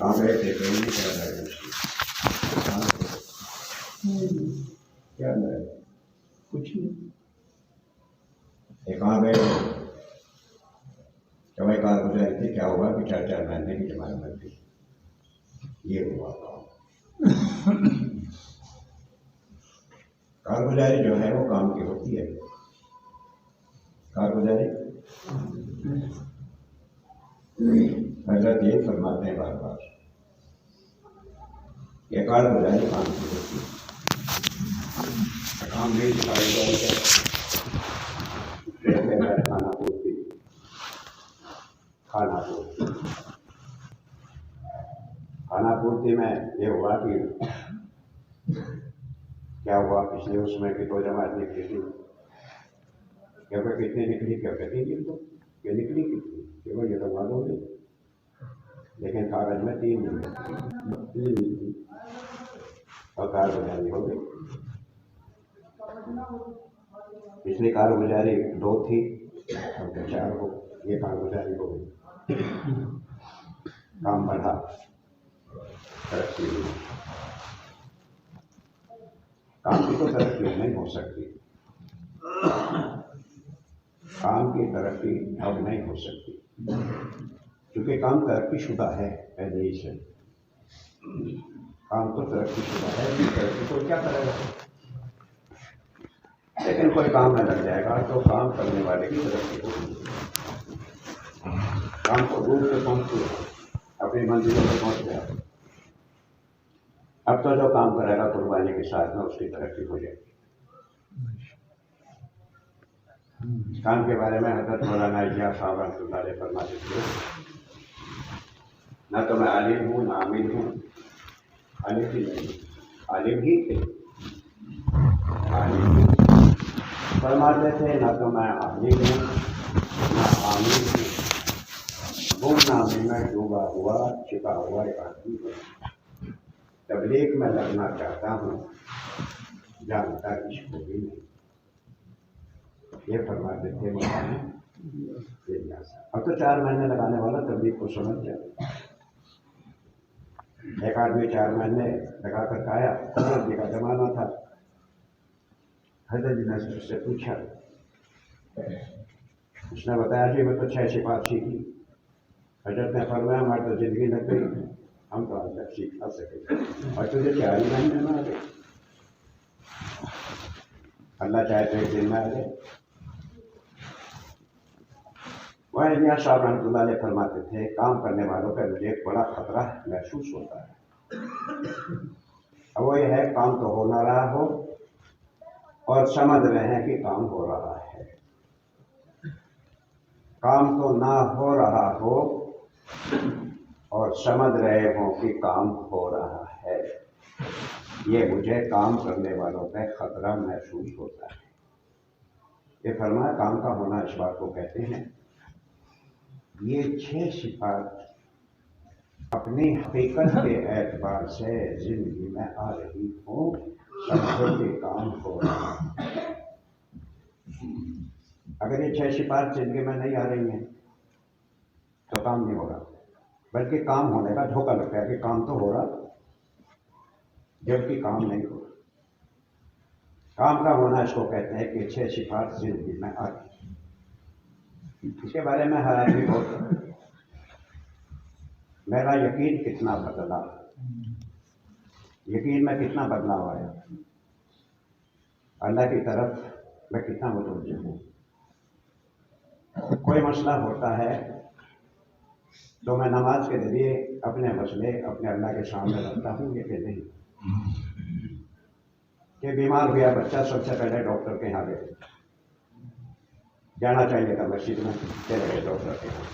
کہاں گئے تھے کہیں نہیں کر رہے کیا کچھ نہیں کہاں گئے کہ بھائی کار گزاری تھی کیا ہوا کہ 4 مہینے کی جماعت بن گئی یہ ہوا کام کارگزاری جو ہے وہ کام کی ہوتی ہے کارگزاری حضرت یہ فرماتے ہیں بار بار یہ کارگزاری کام کی ہوتی ہے کام بھی کھانا پوچھتی کھانا پوچھتی میں یہ ہوا کہ کیا ہوا پچھلے اس میں کہ کوئی جماعت نکلی تھی کیونکہ کتنی نکلی کیوں کہتی تو یہ نکلی کتنی کیونکہ یہ تو معلوم نہیں لیکن کاغذ میں 3 نکلی اور کارگزاری ہو گئی پچھلی کارگزاری 2 تھی اب 4 ہو یہ کارگزاری ہو گئی کام بڑھا ترقی ہوئی کام کی تو ترقی نہیں ہو سکتی کام کی ترقی اب نہیں ہو سکتی کیونکہ کام ترقی شدہ ہے پہلے ہی سے کام تو ترقی شدہ ہے ترقی کو کیا کرے گا لیکن کوئی کام میں لگ جائے گا تو کام کرنے والے کی ترقی ہوگی کام کو دور سے پہنچ اپنی منزلوں پر پہنچ گیا اب تو جو کام کرے گا قربانی کے ساتھ میں اس کی ترقی ہو جائے گی کام کے بارے میں حضرت مولانا الیاس صاحب رحمۃ اللہ علیہ فرماتے تھے نہ تو میں عالم ہوں نہ عامل ہوں عالم ہی نہیں عالم ہی تھے فرماتے تھے نہ تو میں عالم ہوں نہ عامل ہوں گم نامی میں ڈوبا ہوا چھپا ہوا ایک آدمی ہوں تبلیغ میں لگنا چاہتا ہوں جانتا کچھ کو بھی نہیں یہ فرماتے تھے مولانا اب تو 4 مہینے لگانے والا تبلیغ کو سمجھ جائے ایک آدمی 4 مہینے لگا کر کھایا حضرت جی کا زمانہ تھا حضرت جی نے اس سے پوچھا اس نے بتایا کہ میں تو 6 صفات سیکھی حضرت نے فرمایا ہماری تو زندگی لگ گئی ہم تو آج تک سیکھا سکے اور تجھے 4 ہی مہینے میں آ گئے اللہ چاہے تو 1 دن میں آ جائے وہ الیاس صاحب رحمۃ اللہ علیہ فرماتے تھے کام کرنے والوں کا مجھے ایک بڑا خطرہ محسوس ہوتا ہے اب وہ یہ ہے کام تو ہو نہ رہا ہو اور سمجھ رہے ہیں کہ کام ہو رہا ہے کام تو نہ ہو رہا ہو اور سمجھ رہے ہوں کہ کام ہو رہا ہے یہ مجھے کام کرنے والوں کا خطرہ محسوس ہوتا ہے یہ فرمایا کام کا ہونا اس بات کو کہتے ہیں یہ 6 صفات اپنی حقیقت کے اعتبار سے زندگی میں آ رہی ہوں سمجھو کہ کام ہو رہا ہے اگر یہ 6 صفات زندگی میں نہیں آ رہی ہیں تو کام نہیں ہو رہا بلکہ کام ہونے کا دھوکہ لگتا ہے کہ کام تو ہو رہا جبکہ کام نہیں ہو رہا کام کا ہونا اس کو کہتے ہیں کہ 6 صفات زندگی میں آ رہی اس کے بارے میں ہر آدمی کو میرا یقین کتنا بدلا یقین میں کتنا بدلاؤ آیا اللہ کی طرف میں کتنا متوجہ ہوں کوئی مسئلہ ہوتا ہے تو میں نماز کے ذریعے اپنے مسئلے اپنے اللہ کے سامنے رکھتا ہوں یہ کہ نہیں کہ بیمار ہوا بچہ سب سے پہلے ڈاکٹر کے یہاں گئے جانا چاہیے تھا مسجد میں چلے گئے ڈاکٹر کے یہاں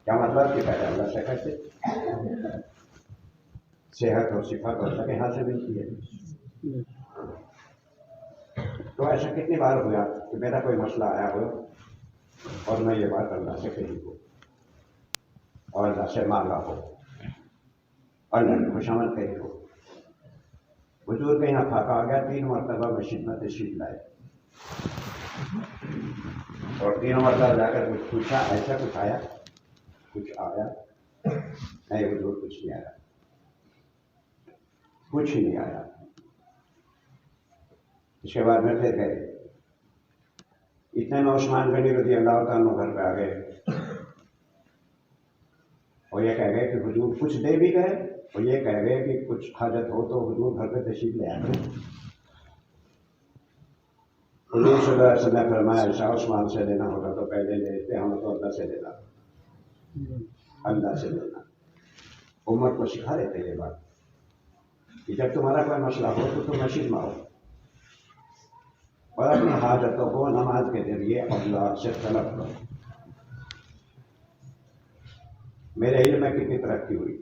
کیا مطلب کہ پہلے اللہ سے کہتے صحت اور صفات اللہ کے ہاتھ سے ملتی ہے تو ایسا کتنی بار ہوا کہ میرا کوئی مسئلہ آیا ہو اور میں یہ بات اللہ سے کہی ہو اور اللہ سے مانگا ہو اور اللہ نے خوشامد کہی ہو بزرگ کے یہاں پھاقا آ گیا 3 مرتبہ مسجد میں تشریف لائے اور 3 مرتبہ جا کر کچھ پوچھا ایسا کچھ آیا نہیں حضور کچھ نہیں آیا، کچھ نہیں آیا۔ اس کے بعد میں پھر گئے، اتنے میں عثمان غنی رضی اللہ تعالیٰ گھر پہ آ گئے اور یہ کہہ گئے کہ حضور کچھ دے بھی گئے اور یہ کہہ گئے کہ کچھ حاجت ہو تو حضور گھر پہ تشریف لے آئے۔ حضور صلی اللہ علیہ وسلم نے فرمایا شاہ عثمان سے لینا ہوگا تو پہلے لیتے، ہم تو اللہ سے لینا، اللہ سے لینا۔ امت کو سکھا دیتے یہ بات کہ جب تمہارا کوئی مسئلہ ہو تو تم رشید مانگو اور اپنی حاجتوں کو نماز کے ذریعے اللہ سے طلب کرو۔ میرے علم میں کتنی ترقی ہوئی،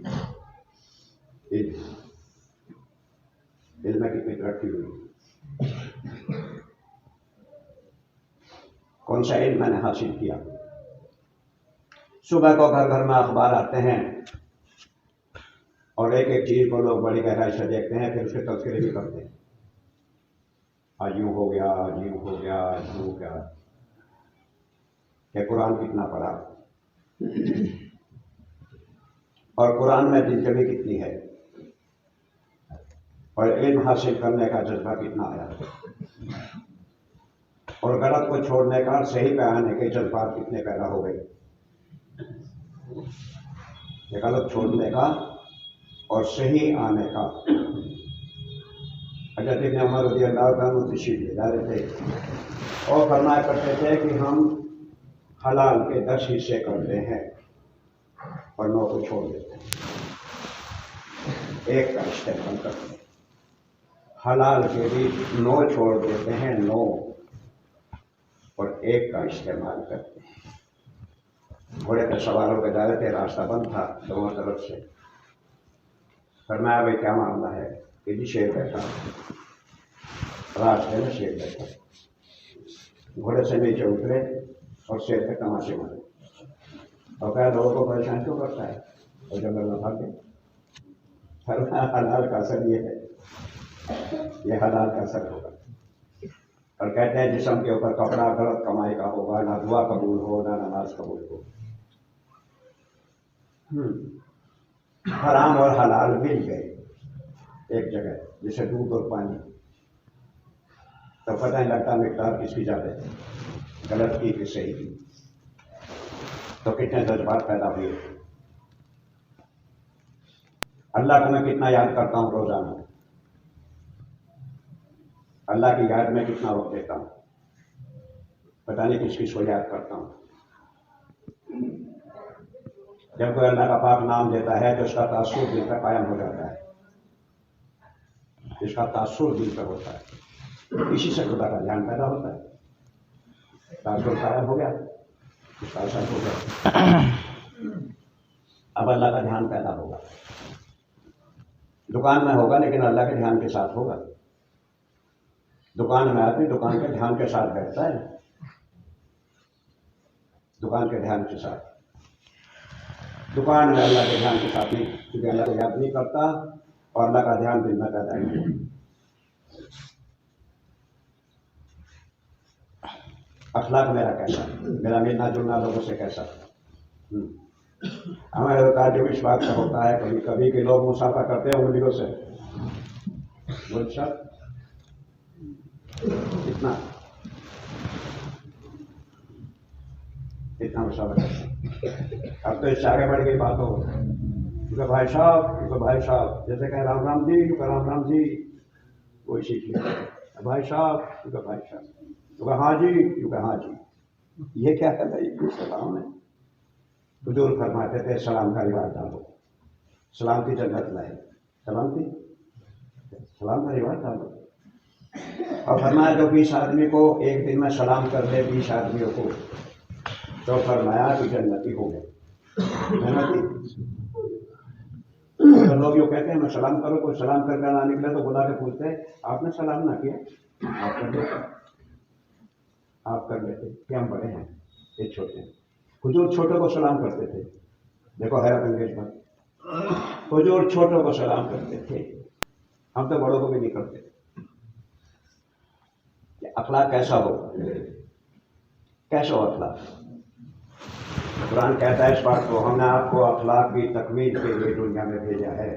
علم میں کتنی ترقی ہوئی، کون سا علم میں نے حاصل کیا۔ صبح کو گھر گھر میں اخبار آتے ہیں اور ایک ایک چیز کو لوگ بڑی گہرائی سے دیکھتے ہیں، پھر اس کے تذکرے بھی کرتے ہیں، آج یوں ہو گیا، آج یوں ہو گیا، آج یوں ہو گیا، کہ قرآن کتنا پڑھا اور قرآن میں دلچسپی کتنی ہے اور علم حاصل کرنے کا جذبہ کتنا آیا اور غلط کو چھوڑنے کا، صحیح پہ آنے کے جذبات کتنے پیدا ہو گئے۔ یہ غلط چھوڑنے کا اور صحیح آنے کا۔ حضرت ابن عمر رضی اللہ عنہ تشریف لے جا رہے تھے اور فرمایا کرتے تھے کہ ہم حلال کے 10 حصے کرتے ہیں اور 9 کو چھوڑ دیتے ہیں، ایک کا استعمال کرتے ہیں۔ حلال کے بھی 9 چھوڑ دیتے ہیں، 9 اور ایک کا استعمال کرتے ہیں۔ گھوڑے پہ سوار ہو کے جا رہے تھے، راستہ بند تھا دونوں طرف سے۔ فرمایا بھائی کیا معاملہ ہے؟ کہ جی شیر بیٹھا، راستے میں شیر بیٹھا۔ گھوڑے سے نیچے اترے اور شیر پہ تماشے مارے اور کہا لوگوں کو پریشان کیوں کرتا ہے، اور جنگل میں بھاگ گئے۔ فرمایا حلال کا اثر یہ ہے، یہ حلال کا اثر ہوگا۔ اور کہتے ہیں جسم کے اوپر کپڑا غلط کمائی کا ہوگا، نہ دعا قبول ہو نہ نماز قبول ہو۔ حرام اور حلال مل گئے ایک جگہ، جیسے دودھ اور پانی، تو پتہ نہیں لگتا مقدار کس کی زیادہ ہے، غلط کی کہ صحیح کی۔ تو کتنے جذبات پیدا ہوئے۔ اللہ کو میں کتنا یاد کرتا ہوں روزانہ، اللہ کی یاد میں کتنا وقت دیتا ہوں، پتہ نہیں کس کو یاد کرتا ہوں۔ جب کوئی اللہ کا پاک نام دیتا ہے تو اس کا تاثر دل پہ قائم ہو جاتا ہے، اس کا تاثر دل پہ ہوتا ہے، اسی سے خدا کا دھیان پیدا ہوتا ہے۔ تاثر قائم ہو گیا، اس کا اثر ہو گیا، اب اللہ کا دھیان پیدا ہوگا۔ دکان میں ہوگا لیکن اللہ کے دھیان کے ساتھ ہوگا۔ دکان میں آدمی دکان کے دھیان کے ساتھ بیٹھتا ہے، دکان کے دھیان کے ساتھ۔ دکان میں اللہ کے دھیان کے ساتھ نہیں، کیونکہ اللہ کو یاد نہیں کرتا اور اللہ کا دھیان دل میں پیدا نہیں ہے۔ اخلاق میرا کیسا، میرا ملنا جلنا لوگوں سے کیسا؟ ہمارے تعجب اس بات کا ہوتا ہے کبھی کبھی کہ لوگ مسافہ کرتے ہیں انگلیوں سے، بول سب اتنا مسافہ کرتے ہیں۔ اب تو اس سے آگے بڑھ گئی بات ہو، کیونکہ بھائی صاحب جیسے کہ رام رام جی، کیونکہ رام رام جی وہی سیکھ لیا، بھائی صاحب کیونکہ بھائی صاحب، کیونکہ ہاں جی کیونکہ ہاں جی۔ یہ کیا ہے بھائی؟ سلام ہے۔ حضور فرماتے تھے سلام کا رواج ڈالو، سلام کی جنت لائے، سلام کا رواج ڈالو۔ اور فرمایا جو 20 آدمی کو ایک دن میں سلام کر دے، 20 آدمیوں کو، تو فرمایا کہ جنتی ہو گئے، جنتی۔ تو لوگ یوں کہتے ہیں میں سلام کرو، کوئی سلام کر کے نہ نکلے تو بلا کے پوچھتے آپ نے سلام نہ کیا، آپ کر لیتے کہ ہم بڑے ہیں یہ چھوٹے ہیں۔ حضور چھوٹوں کو سلام کرتے تھے، دیکھو حیرت انگیز بات، حضور چھوٹوں کو سلام کرتے تھے، ہم تو بڑوں کو بھی نہیں کرتے۔ اخلاق کیسا ہو، کیسا ہو اخلاق؟ قرآن کہتا ہے اس بات کو، ہم نے آپ کو اخلاق کی تکمیل کے لیے دنیا میں بھیجا ہے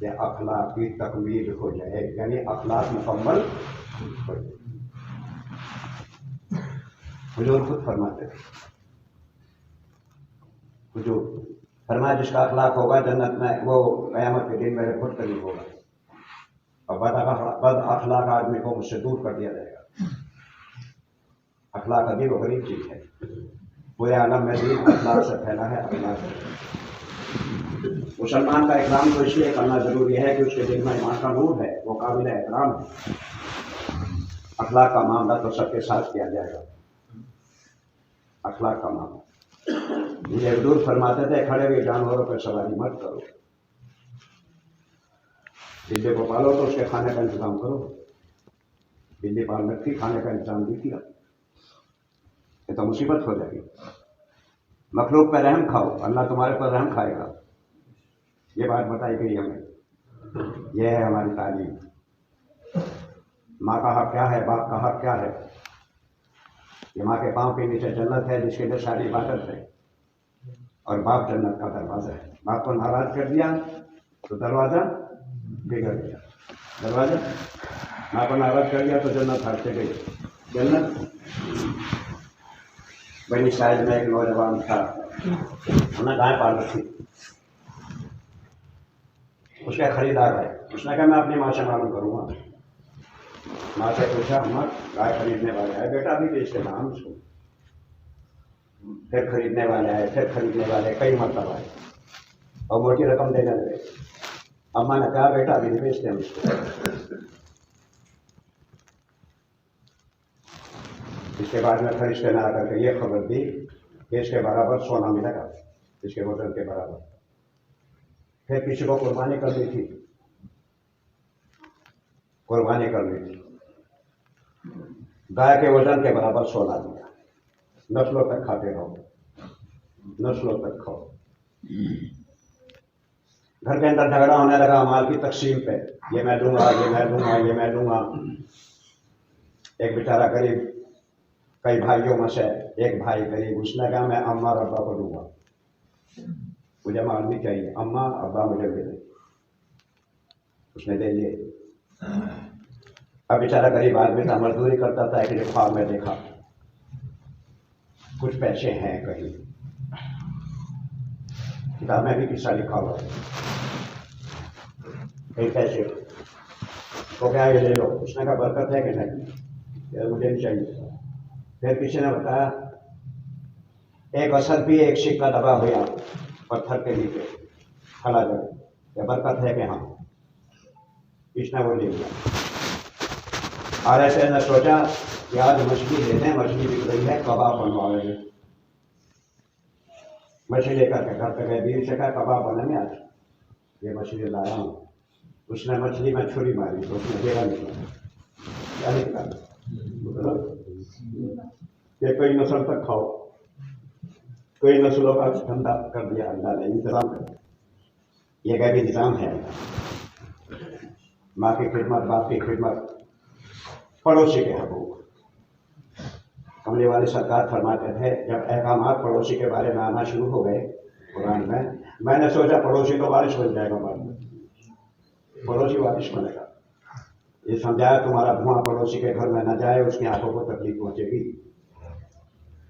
کہ اخلاق کی تکمیل ہو جائے، یعنی اخلاق مکمل ہو جائے۔ حضور خود فرماتے تھے، حضور فرمایا جس کا اخلاق ہوگا جنت میں، وہ قیامت کے دن میرے خود قریب ہوگا، اور بد اخلاق آدمی کو مجھ سے دور کر دیا جائے گا۔ اخلاق عجیب و غریب چیز ہے، پورے عالم میں دین اخلاق سے پھیلا ہے۔ اخلاق مسلمان کا اکرام تو اس لیے کرنا ضروری ہے کہ اس کے دل میں ایمان کا نور ہے، وہ قابل احترام ہے۔ اخلاق کا معاملہ تو سب کے ساتھ کیا جائے گا، اخلاق کا معاملہ۔ یہ حضور فرماتے تھے کھڑے ہوئے جانوروں پر سواری مت کرو، بلی کو پالو تو اس کے کھانے کا انتظام کرو، بلی پال رکھی کھانے کا انتظام نہیں کیا، یہ تو مصیبت ہو جائے گی۔ مخلوق پہ رحم کھاؤ، اللہ تمہارے پر رحم کھائے گا، یہ بات بتائی گئی ہمیں، یہ ہے ہماری تعلیم۔ ماں کا حق کیا ہے، باپ کا حق کیا ہے؟ یہ ماں کے پاؤں کے نیچے جنت ہے جس کے لیے ساری عبادت ہے، اور باپ جنت کا دروازہ ہے۔ باپ کو ناراض کر دیا تو دروازہ بگڑ گیا، دروازہ ماں کو ناراض کر دیا تو جنت ہاتھ سے گئی۔ جنت بنی اسرائیل میں ایک نوجوان تھا، ہم نے گائے پال رکھی، اس کے خریدار آئے، اس نے کہا میں اپنی ماں سے معلوم کروں گا۔ ماں سے پوچھا، ماں گائے خریدنے والے آئے، بیٹا بھی بیچ کے نام اس کو، پھر خریدنے والے آئے، پھر خریدنے والے، کئی مرتبہ آئے اور موٹی رقم دینے لگے۔ اماں نے کہا بیٹا ابھی نہیں بیچتے ہم اس کو۔ اس کے بعد میں فرشتے نے آ کر کے یہ خبر دی کہ اس کے برابر سونا ملے گا، اس کے وزن کے برابر۔ پھر کسی کو قربانی کرنی تھی، قربانی کرنی تھی، گائے کے وزن کے برابر سونا دیا، نسلوں تک کھاتے رہو، نسلوں تک کھاؤ۔ گھر کے اندر جھگڑا ہونے لگا مال کی تقسیم پہ، یہ میں دوں گا، یہ میں دوں گا، یہ میں دوں گا۔ ایک بیچارہ غریب، کئی بھائیوں میں سے ایک بھائی غریب، اس نے کہا میں اماں اور ابا کو دوں گا، مجھے مال نہیں چاہیے، اماں ابا مجھے دے دیں۔ اس نے دے لیے۔ اب بیچارہ غریب آدمی تھا، مزدوری کرتا تھا، ایک خواب میں دیکھا کچھ پیسے ہیں کہیں، کتاب میں بھی قصہ لکھا ہوا ہے، کئی پیسے تو کیا یہ لے لو۔ اس نے کہا برکت ہے کہ نہیں، مجھے نہیں چاہیے۔ پھر کسی نے بتایا ایک اثر بھی ایک سکہ دبا ہوا پتھر کے نیچے کھلا جائے، یہ برکت ہے کہ ہاں؟ اس نے وہ لے لیا۔ اور ایسے نے سوچا کہ آج مچھلی لیتے ہیں، مچھلی بک رہی ہے، کباب بنوا رہے ہیں۔ مچھلی لے کر کے گھر پہ گئے، بیوی سے کہا کباب بنائیں گے آج، یہ مچھلی لایا ہوں۔ اس نے مچھلی میں چھری ماری تو اس نے ڈیرا نکلا، کیا نکلا؟ یہ کئی نسل تک کھاؤ، کئی نسلوں کا دھندا کر دیا اللہ نے، انتظام کر دیا۔ یہ غیبی نظام ہے اللہ، ماں کی خدمت، باپ کی خدمت، پڑوسی کے حقوق۔ کملی والے سرکار فرماتے تھے جب احکامات پڑوسی کے بارے میں آنا شروع ہو گئے قرآن میں نے سوچا پڑوسی تو وارث بن جائے گا، بعد میں پڑوسی وارث بنے گا۔ یہ سمجھایا تمہارا دھواں پڑوسی کے گھر میں نہ جائے، اس کی آنکھوں کو تکلیف پہنچے گی۔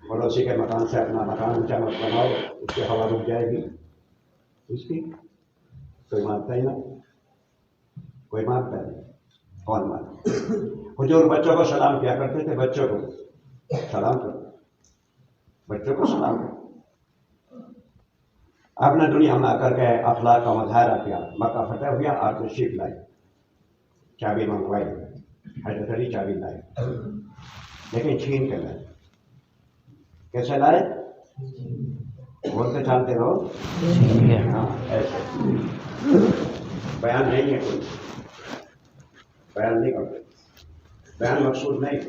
پڑوسی کے مکان سے اپنا مکان اونچا مت بناؤ، اس کی ہوا رک جائے گی، اس کی کوئی مانتا ہی نہیں، کوئی مانتا نہیں، کون مانتا؟ حضور بچوں کو سلام کیا کرتے تھے، بچوں کو سلام کرو، بچوں کو سلام کرو۔ آپ نے دنیا میں آ کر کے اخلاق کا مظاہرہ کیا، مکہ فتح ہوا، آپ نے تشریف لائی، چابی منگوائی، حضرت علی چابی لائے، لیکن چھین کے لائے۔ کیسے لائے؟ بولتے چالتے رہو، ہاں ایسے بیان نہیں ہے، کوئی بیان نہیں کرتے، بیان مقصود نہیں۔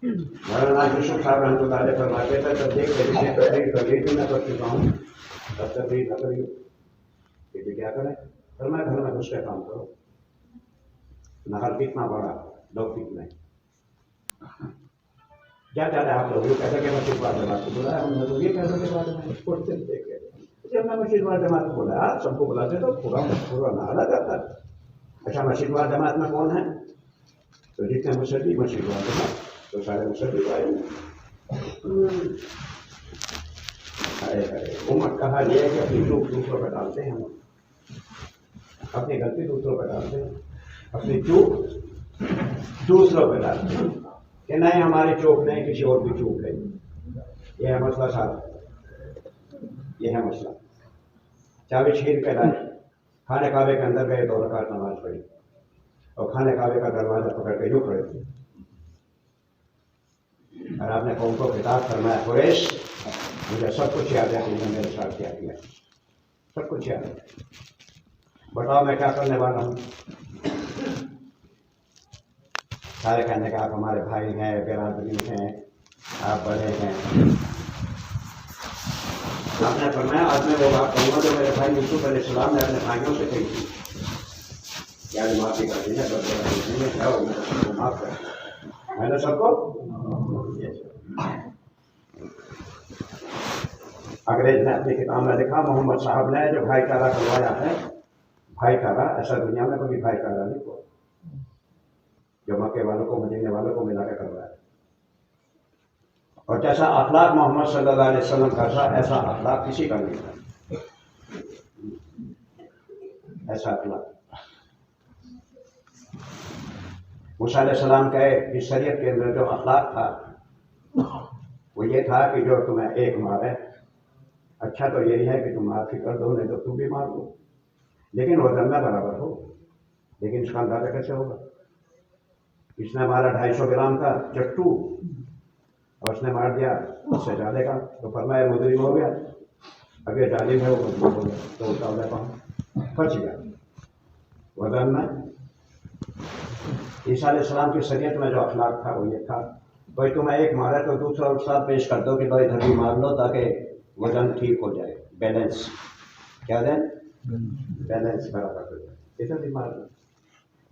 مولانا یوسف صاحب رحمۃ اللہ علیہ فرماتے تھے تبلیغ کے لیے تقریر بھی نہ کر چکا ہوں، تب تقریر نہ کری، کہ کیا کریں؟ فرمایا گھر میں گھس کے کام کرو، نہر کتنا بڑا، لوگ کتنے، کیا چاہتے ہیں آپ لوگ؟ یہ کہتے کہ مسجد وال جماعت کو بلایا ہم نے، تو یہ کہتے کہ بعد میں چھوڑتے دیکھے جب میں مسجد وال جماعت کو بلایا سب کو بلاتے تو پورا نہ جاتا. اچھا مسجد وال جماعت میں کون ہے؟ تو جتنے مسجد مسجد وال جماعت تو سارے مسجد آئے. امت کا حال یہ ہے کہ اپنی چوک دوسروں پہ ڈالتے ہیں، ہم اپنی غلطی دوسروں پہ ڈالتے ہیں، اپنی چوک دوسروں پہ ڈالتے ہیں کہ نہیں ہماری چوک نہیں کسی اور کی چوک ہے. یہ ہے مسئلہ صاحب، یہ ہے مسئلہ. چابی چھین کے لائے خانے کعبے کے اندر گئے 2 رکعت نماز پڑھی اور خانے کعبے کا دروازہ پکڑ کے یوں کھڑے تھے. اور آپ نے قوم کو خطاب فرمایا قریش مجھے سب کچھ یاد ہے تم نے میرے ساتھ کیا کیا، سب کچھ یاد ہے، بتاؤ میں کیا کرنے والا ہوں. سارے کہنے کا آپ ہمارے بھائی ہیں، برادری ہیں، آپ بڑے ہیں. آپ نے فرمایا آج میں وہ بات کہوں گا جو میرے بھائی یوسف علیہ السلام نے اپنے بھائیوں سے کہی تھی. کیا معافی کر دی ہے بدلے معاف کر، میں نے سب کو. انگریز نے اپنی کتاب میں لکھا محمد صاحب نے جو بھائی چارہ کروایا ہے، بھائی چارہ ایسا دنیا میں کبھی بھائی چارہ نہیں ہوا جو مکے والوں کو مدینے والوں کو ملا کے کروایا. اور جیسا اخلاق محمد صلی اللہ علیہ وسلم کا تھا ایسا اخلاق کسی کا نہیں تھا. ایسا اخلاق موسیٰ علیہ السلام کا اس شریعت کے اندر جو اخلاق تھا وہ یہ تھا کہ جو تمہیں ایک مارے اچھا تو یہی ہے کہ تم معافی کر دو، نہیں تو تم بھی مار دو، لیکن وہ دنگا برابر ہو. لیکن اس کا اندازہ کیسے ہوگا؟ اس نے مارا 250 گرام کا چٹو اور اس نے مار دیا اس سے زیادہ کا، تو فرمایا مجرم ہو گیا. اب یہ ظالم ہے وہ مجرم ہو گیا تو اس کا وجہ کہاں پھنس گیا وزن میں. عیسیٰ علیہ السلام کی شریعت میں جو اخلاق تھا وہ یہ تھا کوئی تمہیں ایک مارے تو دوسرا استاد پیش کر دو کہ بھائی ادھر بھی مار لو تاکہ وزن ٹھیک ہو جائے، بیلنس. کیا دیں؟ بیلنس برابر ہو جائے، ادھر بھی مار لو.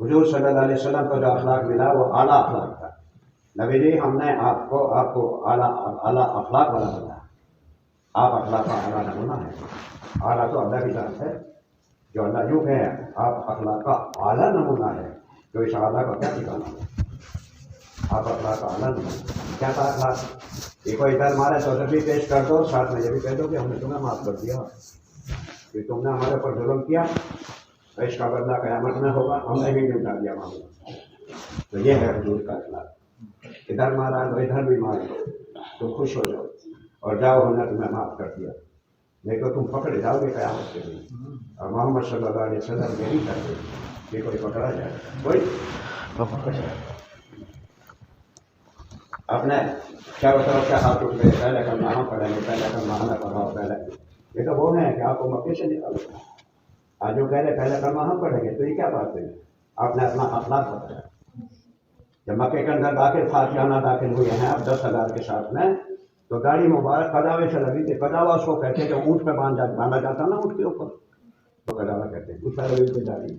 حضور صلی اللہ علیہ وسلم کو جو اخلاق ملا وہ اعلیٰ اخلاق تھا. نبی جی ہم نے آپ کو اعلیٰ اخلاق والا بنایا. آپ اخلاق کا اعلیٰ نمونہ ہے. اعلیٰ تو اللہ کی ذات ہے جو اللہ یوں ہے، آپ اخلاق کا اعلیٰ نمونہ ہے جو اس اعلیٰ کا کیا ٹھکانا ہے. آپ اخلاق کا اعلیٰ نمونہ کیا تھا اخلاق؟ یہ کوئی ادھر مارے تو ادھر بھی پیش کر دو، ساتھ میں یہ بھی کہہ دو کہ ہم نے تمہیں معاف کر دیا کہ تم نے ہمارے اوپر ظلم کیا، اس کا بدلہ قیامت میں ہوگا، ہم نے بھی نمٹا دیا معاملہ. تو یہ ہے حضور کا اخلاق. ادھر مارا تو ادھر بھی مار دو تو خوش ہو جاؤ اور جاؤ ہم نے تمہیں معاف کر دیا، نہیں تو تم پکڑے جاؤ گے قیامت کے دن. اور محمد صلی اللہ علیہ وسلم یہی کرتے کہ کوئی پکڑا جائے کوئی پکڑا جائے. آپ نے چاروں طرف سے ہاتھ اٹھ گئے، پہلے کل نام پڑھیں گے، پہلے کل نہانا پڑھاؤ پہلے. یہ تو وہ ہیں کہ آپ کو مکے سے نکالو. آج جو پہلے کل وہاں پڑھیں گے تو یہ کیا بات ہے؟ آپ نے اپنا اخلاق بتایا. جب مکے کے اندر داخل فاتحہ نہ داخل ہوئے ہیں اب 10,000 کے ساتھ میں تو گاڑی مبارک قداوے سے لگی تھی. قداوا اس کو کہتے ہیں جو اونٹ پہ باندھا جاتا نا اونٹ کے اوپر، تو قداوا کہتے ہیں. اس طرح لگی تھی گاڑی،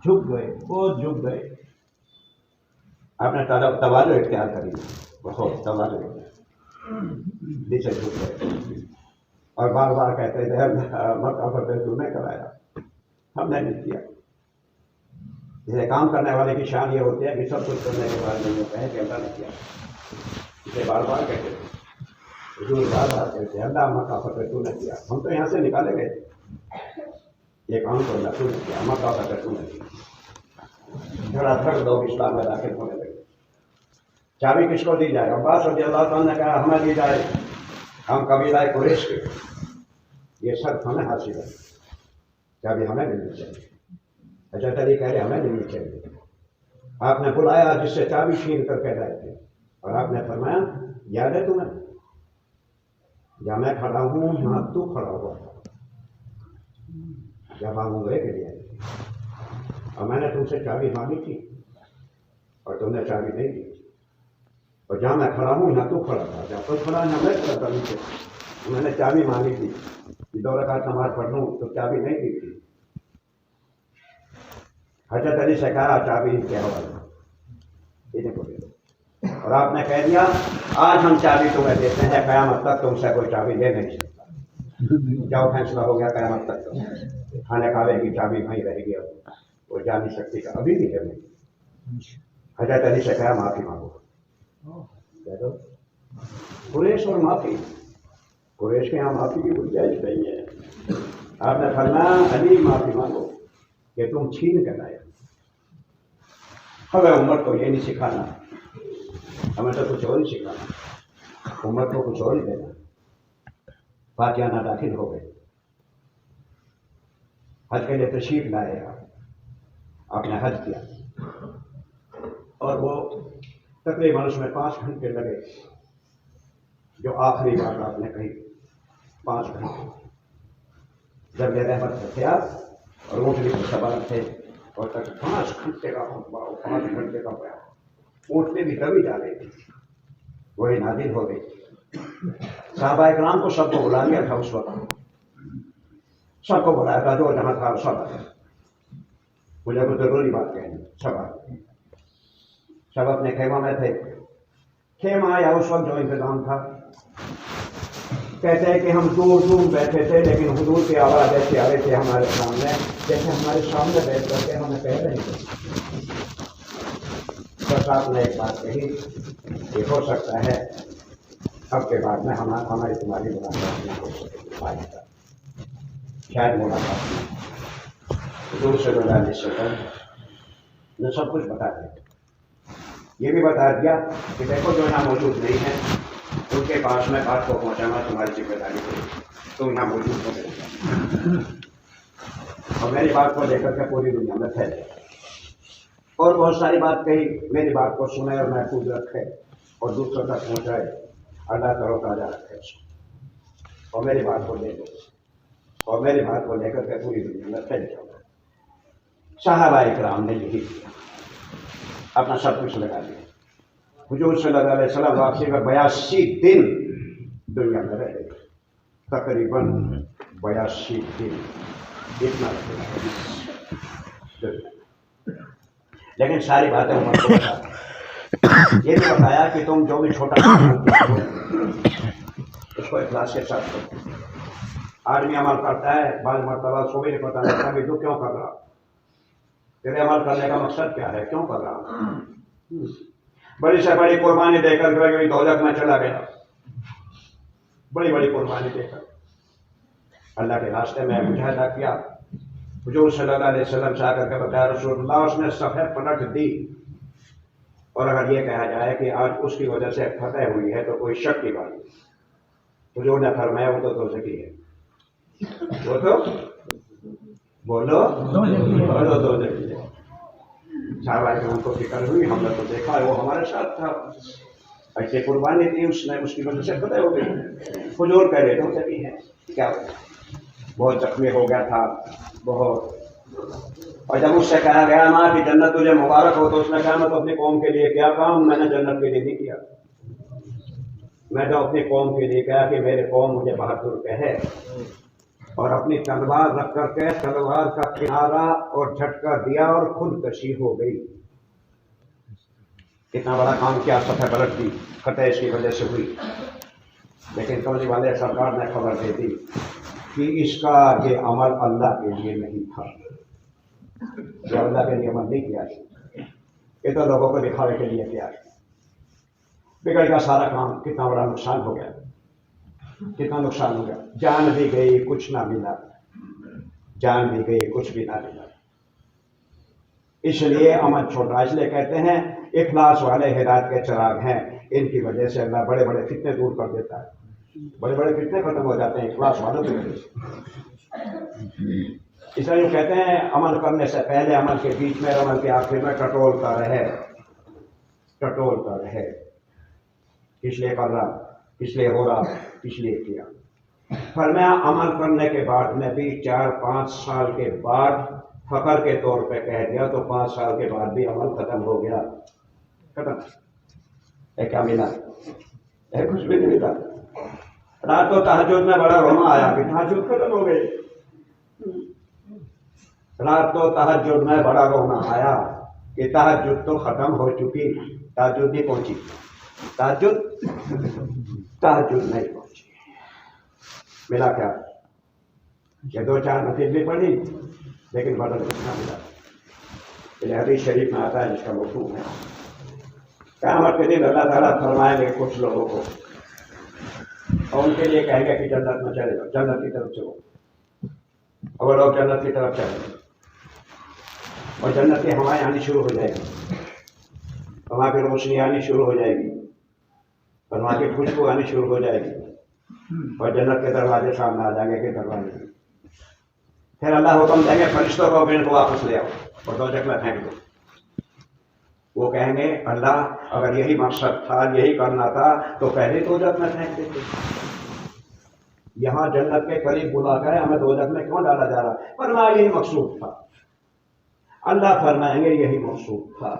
جھک گئے، بہت جھک گئے. آپ نے تواضع اختیار کری، بہت تواضع نیچے جھک گئے اور بار بار کہتے تھے مکہ فتح تو نے کرایا، ہم نے نہیں کیا. اسے کام کرنے والے کی شان یہ ہوتی ہے کہ سب کچھ کرنے کے بعد نہیں ہوتا ہے کہ اللہ نے کیا. اسے بار بار کہتے تھے، حضور بار بار کہتے ہیں اللہ مکہ فتح تو نے کیا. ہم تو یہاں سے نکالے گئے تھے، یہ کام تو اللہ تو نے کیا، مکہ فتح تو نے کیا. تھوڑا تھک دو اسلام میں داخل ہونے لگے. چابی کس کو دی جائے؟ عباس رضی اللہ تعالیٰ نے کہا ہمیں دی جائے، ہم قبیلہ قریش کے، یہ سب ہمیں حاصل ہے، چابی ہمیں ملنی چاہیے. اچھا تری کہہ رہے ہمیں ملنی چاہیے. آپ نے بلایا جس سے چابی چھین کر کہہ رہے تھے اور آپ نے فرمایا یاد ہے تمہیں یا میں کھڑا ہوں یہاں تو کھڑا ہوا جب ہم عمرے کے لیے اور میں نے تم سے چابی مانگی تھی اور تم نے چابی نہیں دی. اور جہاں میں کھڑا ہوں یہاں تو کھڑا تھا، جب تو کھڑا یہاں میں کھڑا تھا نیچے. میں نے چابی مانگی تھی کہ 2 رکعت نماز پڑھ لوں تو چابی نہیں دی تھی. حضرت علی سے کہا چابی ان کے حوالے انہیں کو دے دو. اور آپ نے کہہ دیا آج ہم چابی تمہیں دیتے ہیں، قیامت تک تم سے کوئی چابی لے نہیں سکتا۔ جاؤ فیصلہ ہو گیا، قیامت تک تو کھانے کعبے کی چابی وہیں رہے گی، وہ جا نہیں سکتی کہ ابھی بھی ہے نہیں۔ حضرت علی سے کہا معافی مانگو، کہہ دو قریش اور معافی، قریش کے یہاں معافی کی گنجائش نہیں ہے۔ آپ نے فرمایا علی معافی مانگو کہ تم چھین کر لائے۔ ہمیں امت کو یہ نہیں سکھانا، ہمیں تو کچھ اور ہی سکھانا، امت کو کچھ اور ہی دینا۔ فاتحہ داخل ہو گئے، حج کے لیے تشریف لائے، آپ نے حج کیا اور وہ تقریباً اس میں 5 گھنٹے لگے، جو آخری بات آپ نے کہی 5 گھنٹے، جب یہ رحمت تھے آپ اور اونٹنی کو سوار تھے اور تک 5 گھنٹے کا خطبہ، 5 گھنٹے کا بیان، اونٹنی بھی دبی جا رہی تھی، وہی نازل ہو گئی۔ صحابہ اکرام کو سب کو بلا لیا تھا اس وقت، سب کو بلایا تھا، جو جہاں تھا سب آئے، مجھے کوئی ضروری بات کہنی، سب آئے، سب اپنے خیمہ میں تھے۔ خیمہ آیا اس وقت جو انتظام تھا، کہتے ہیں کہ ہم دور دور بیٹھے تھے، لیکن حضور کی آواز ایسی آ رہی تھی ہمارے سامنے، جیسے ہمارے سامنے بیٹھ کر کے ہمیں کہہ رہے تھے۔ بس آپ نے ایک بات کہی کہ ہو سکتا ہے اب کے بعد میں ہماری تمہاری ملاقات نہ ہو سکے، شاید ملاقات نہیں۔ حضور صلی اللہ علیہ وسلم نے سب کچھ بتا دیا، یہ بھی بتا دیا کہ دیکھو جو یہاں موجود نہیں ہے ان کے پاس میں بات کو پہنچانا تمہاری ذمہ داری ہوگی، تم یہاں موجود ہو گئے اور میری بات کو لے کر کے پوری دنیا میں پھیلے، اور بہت ساری بات کہی، میری بات کو سنے اور محفوظ رکھے اور دوسروں تک پہنچائے، اللہ کرو تازہ رکھے اس کو، اور میری بات کو لے لو اور میری بات کو لے کر کے پوری دنیا میں پھیل جاؤ۔ صحابہ اکرام نے یہی کیا، اپنا سب کچھ لگا دیا۔ حضور صلی اللہ علیہ وسلم واپسی میں 82 دن دنیا میں رہے، تقریباً 82 دن، اتنا رہے، لیکن ساری باتیں عمر کو بتا یہ بھی بتایا کہ تم جو بھی چھوٹا کام اس کو اخلاص کے ساتھ کرو۔ آدمی عمل کرتا ہے، بعض مرتبہ اس کو بھی نہیں پتا لگتا کہ تو کیوں کر رہا، تیرے عمل کرنے کا مقصد کیا ہے، کیوں کر رہا۔ بڑی سے بڑی قربانی دے کر دولت میں چلا گیا، بڑی بڑی قربانی دے کر اللہ کے راستے میں مجاہدہ کیا۔ حضور صلی اللہ علیہ وسلم سے آ کر کے بتایا رسول اللہ اس نے صفحے پلٹ دی، اور اگر یہ کہا جائے کہ آج اس کی وجہ سے فتح ہوئی ہے تو کوئی شک کی بات نہیں۔ حضور نے فرمایا وہ تو دوزخی ہے، وہ تو بولو دوزخی ہے۔ صحابہ کرام کو فکر ہوئی، ہم نے تو دیکھا ہے وہ ہمارے ساتھ تھا، ایسے قربانی دی اس نے، اس کی وجہ سے فتح ہو گئی۔ حضور کہہ رہے دوزخی ہے، کیا بہت زخمی ہو گیا تھا بہت، اور جب اس سے کہا گیا ماں کی جنت تجھے مبارک ہو تو اس نے کہا میں تو اپنی قوم کے لیے کیا کام، میں نے جنت کے لیے نہیں کیا، میں تو اپنی قوم کے لیے کہا کہ میرے قوم مجھے بہادر کہے، اور اپنی تلوار رکھ کر کے تلوار کا کنارہ اور جھٹکا دیا اور خودکشی ہو گئی۔ کتنا بڑا کام کیا، سطح پلٹ دی، فتح اس کی وجہ سے ہوئی، لیکن کملی والے سرکار نے خبر دے دی کہ اس کا یہ عمل اللہ کے لیے نہیں تھا، یہ اللہ کے لیے عمل نہیں کیا، یہ تو لوگوں کو دکھاوے کے لیے کیا، بگڑ گیا سارا کام، کتنا بڑا نقصان ہو گیا، کتنا نقصان ہو گیا، جان بھی گئی کچھ نہ ملا، جان بھی گئی کچھ بھی نہ ملا۔ اس لیے عمل چھوٹا، اس لیے کہتے ہیں اخلاص والے ہدایت کے چراغ ہیں، ان کی وجہ سے اللہ بڑے بڑے فتنے دور کر دیتا ہے، بڑے بڑے فتنے ختم ہو جاتے ہیں اخلاص والوں کی وجہ سے۔ اس لیے کہتے ہیں عمل کرنے سے پہلے، عمل کے بیچ میں، عمل کے آخر میں ٹٹولتا رہے، ٹٹولتا رہے، کس لیے کر رہا، کس لیے ہو رہا، کس لیے کیا۔ فرمایا عمل کرنے کے بعد میں بھی 4-5 سال کے بعد فخر کے طور پہ کہہ دیا تو 5 سال کے بعد بھی عمل ختم ہو گیا، ختم۔ کیا ملا؟ کچھ بھی نہیں ملا۔ رات کو تہجد میں بڑا رونا آیا کہ تہجد ختم ہو گئی، رات کو تہجد میں بڑا رونا آیا کہ تہجد تو ختم ہو چکی، تہجد نہیں پہنچی، تہجد تہجد نہیں پہنچی. ملا کیا؟ یہ 2-4 نفل بھی پڑھی لیکن بدل کتنا ملا. یہ حدیث شریف میں آتا ہے جس کا مفہوم ہے قیامت کے دن اللہ تعالیٰ فرمائیں گے کچھ لوگوں کو اور ان کے لیے کہیں گے کہ جنت میں چلے جاؤ، جنت کی طرف چلو. اور وہ لوگ جنت کی طرف چلیں گے اور جنت کی ہوائیں آنی شروع ہو جائے گی، وہاں کی روشنی آنی شروع ہو جائے گی اور وہاں کی خوشبو آنی شروع ہو جائے گی اور جنت کے دروازے سامنے آ جائیں گے کہ دروازے. پھر اللہ حکم دیں گے فرشتوں کو ان کو واپس لے آؤ اور دوزخ میں پھینک دو. وہ کہیں گے اللہ اگر یہی مقصد تھا، یہی کرنا تھا تو پہلے دوزخ میں پھینک دیتے. یہاں جنت کے قریب بلا کر ہمیں دوزخ میں کیوں ڈالا جا رہا؟ فرمایا یہی مقصود تھا. اللہ فرمائیں گے یہی مقصود تھا.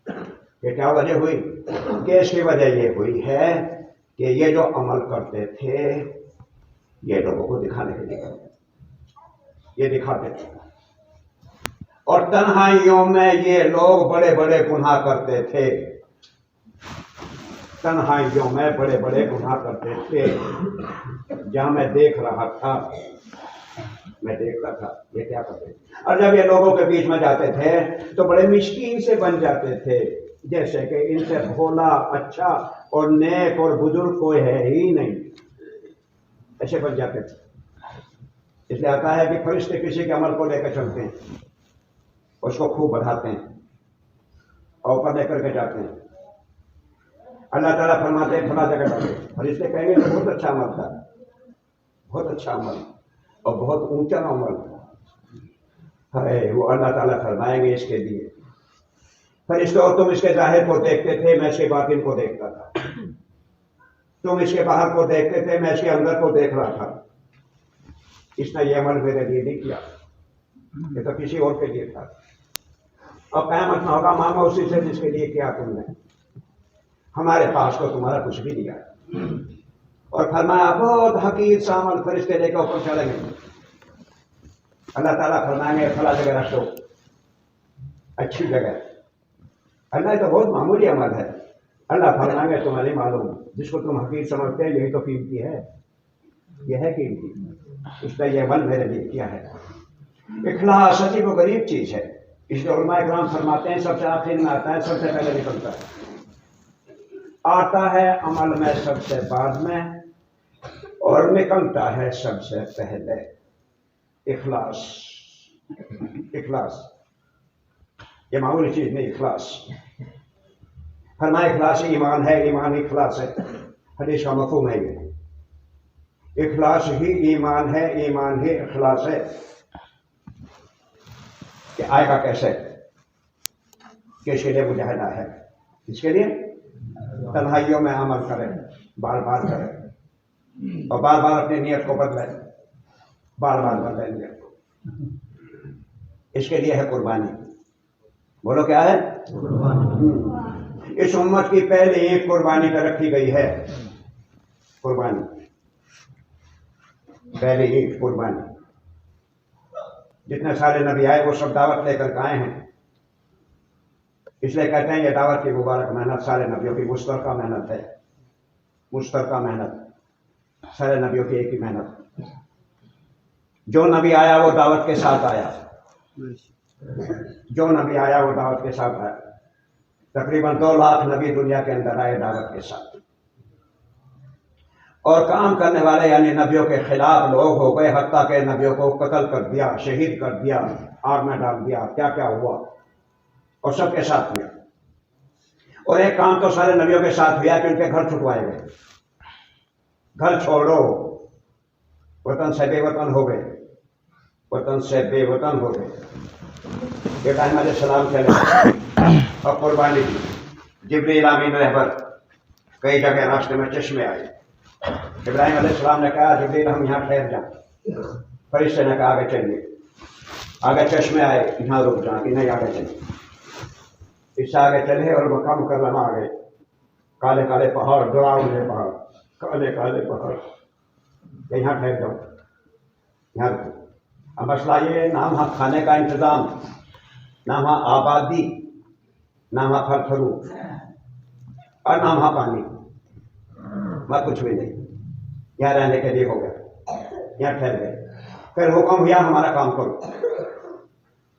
کہ کیا وجہ ہوئی؟ کہ اس کی وجہ یہ ہوئی ہے کہ یہ جو عمل کرتے تھے یہ لوگوں کو دکھانے کے لیے کرتے تھے، یہ دکھاتے تھے. اور تنہائیوں میں یہ لوگ بڑے بڑے گناہ کرتے تھے، تنہائیوں میں بڑے بڑے گناہ کرتے تھے. جہاں میں دیکھ رہا تھا، میں دیکھتا تھا یہ کیا کرتے تھے. اور جب یہ لوگوں کے بیچ میں جاتے تھے تو بڑے مسکین سے بن جاتے تھے، جیسے کہ ان سے بھولا، اچھا اور نیک اور بزرگ کوئی ہے ہی نہیں، ایسے بن جاتے تھے. اس لیے آتا ہے کہ فرشتے کسی کے عمل کو لے کر چلتے ہیں، اس کو خوب بڑھاتے ہیں اور اوپر لے کر کے جاتے ہیں. اللہ تعالیٰ فرماتے ہیں فلاں جگہ جاتے ہیں، فرشتے کہیں گے بہت اچھا عمل تھا، بہت اچھا عمل اور بہت اونچا عمل ہے. وہ اللہ تعالیٰ فرمائیں گے اس کے لیے فرشتوں تم اس کے ظاہر کو دیکھتے تھے، میں اس کے باطن کو دیکھتا تھا. تم اس کے باہر کو دیکھتے تھے، میں اس کے اندر کو دیکھ رہا تھا. اس نے یہ عمل میرے لیے نہیں کیا، یہ تو کسی اور کے لیے تھا. اور قیامت میں ہوگا مانگو اسی سے جس کے لیے کیا تم نے. ہمارے پاس تو تمہارا کچھ بھی نہیں آیا. اور فرمایا بہت حقیر سا عمل فرشتے لے کے اوپر چڑھیں گے. اللہ تعالیٰ فرمائیں گے فلاں جگہ رکھ دو، اچھی جگہ. اللہ تو بہت معمولی عمل ہے. اللہ فرمائیں گے تمہیں نہیں معلوم، جس کو تم حقیر سمجھتے ہیں یہی تو قیمتی ہے، یہ ہے قیمتی. اس نے یہ عمل میرے لیے کیا ہے. اخلاص عجیب و غریب چیز ہے. اس لیے علماء اکرام فرماتے ہیں سب سے آخر میں آتا ہے، سب سے پہلے نکلتا ہے. آتا ہے عمل میں سب سے بعد میں اور نکلتا ہے سب سے پہلے. اخلاص، اخلاص یہ معمولی چیز نہیں. اخلاص فرمائے اخلاص ایمان ہے، ایمان اخلاص ہے. حدیث کا مفہوم ہے یہ. اخلاص ہی ایمان ہے، ایمان ہی اخلاص ہے. کہ آئے گا کیسے؟ کہ اس کے لیے مجاہدہ ہے. اس کے لیے تنہائیوں میں عمل کرے، بار بار کرے اور بار بار اپنی نیت کو بدلے، بار بار بدلے نیت کو. اس کے لیے ہے قربانی. بولو کیا ہے؟ قربانی. اس امت کی پہلے ایک قربانی کا رکھی گئی ہے. قربانی پہلے ایک قربانی. جتنے سارے نبی آئے وہ سب دعوت لے کر آئے ہیں. اس لیے کہتے ہیں یہ دعوت کی مبارک محنت سارے نبیوں کی مشترکہ محنت ہے. مشترکہ محنت، سارے نبیوں کی ایک ہی محنت. جو نبی آیا وہ دعوت کے ساتھ آیا، جو نبی آیا وہ دعوت کے ساتھ آیا. تقریباً 2 لاکھ نبی دنیا کے اندر آئے دعوت کے ساتھ. اور کام کرنے والے یعنی نبیوں کے خلاف لوگ ہو گئے، حتیٰ کہ نبیوں کو قتل کر دیا، شہید کر دیا، آگ میں ڈال دیا، کیا کیا ہوا اور سب کے ساتھ ہوا. اور ایک کام تو سارے نبیوں کے ساتھ ہوا کہ ان کے گھر چھٹوائے گئے. گھر چھوڑو، وطن سے بے وطن ہو گئے، وطن سے بے وطن ہو گئے. ابراہیم علیہ السلام چلے اور قربانی کی. جبریل امین رہبر کئی جگہ راستے میں چشمے آئے. ابراہیم علیہ السلام نے کہا جبریل ہم یہاں ٹھہر جائیں. فرشتے نے کہا آگے چلیے. آگے چشمے آئے، یہاں رک جائیں کہ نہیں آگے چلیے. اس سے آگے چلے اور مکہ مکرمہ آ گئے. کالے کالے پہاڑ، ڈراؤنے پہاڑ، کالے کالے پہاڑ. یہاں ٹھہر جاؤ، یہاں رکو. اب مسئلہ یہ نہ وہاں کھانے کا انتظام، نہ وہاں آبادی، نہ وہاں پھل پھروٹ. اور نہ وہاں پانی، وہاں کچھ بھی نہیں، یہاں رہنے کے لیے ہو گیا، یہاں ٹھہر گئے۔ پھر حکم ہوا ہمارا کام کرو،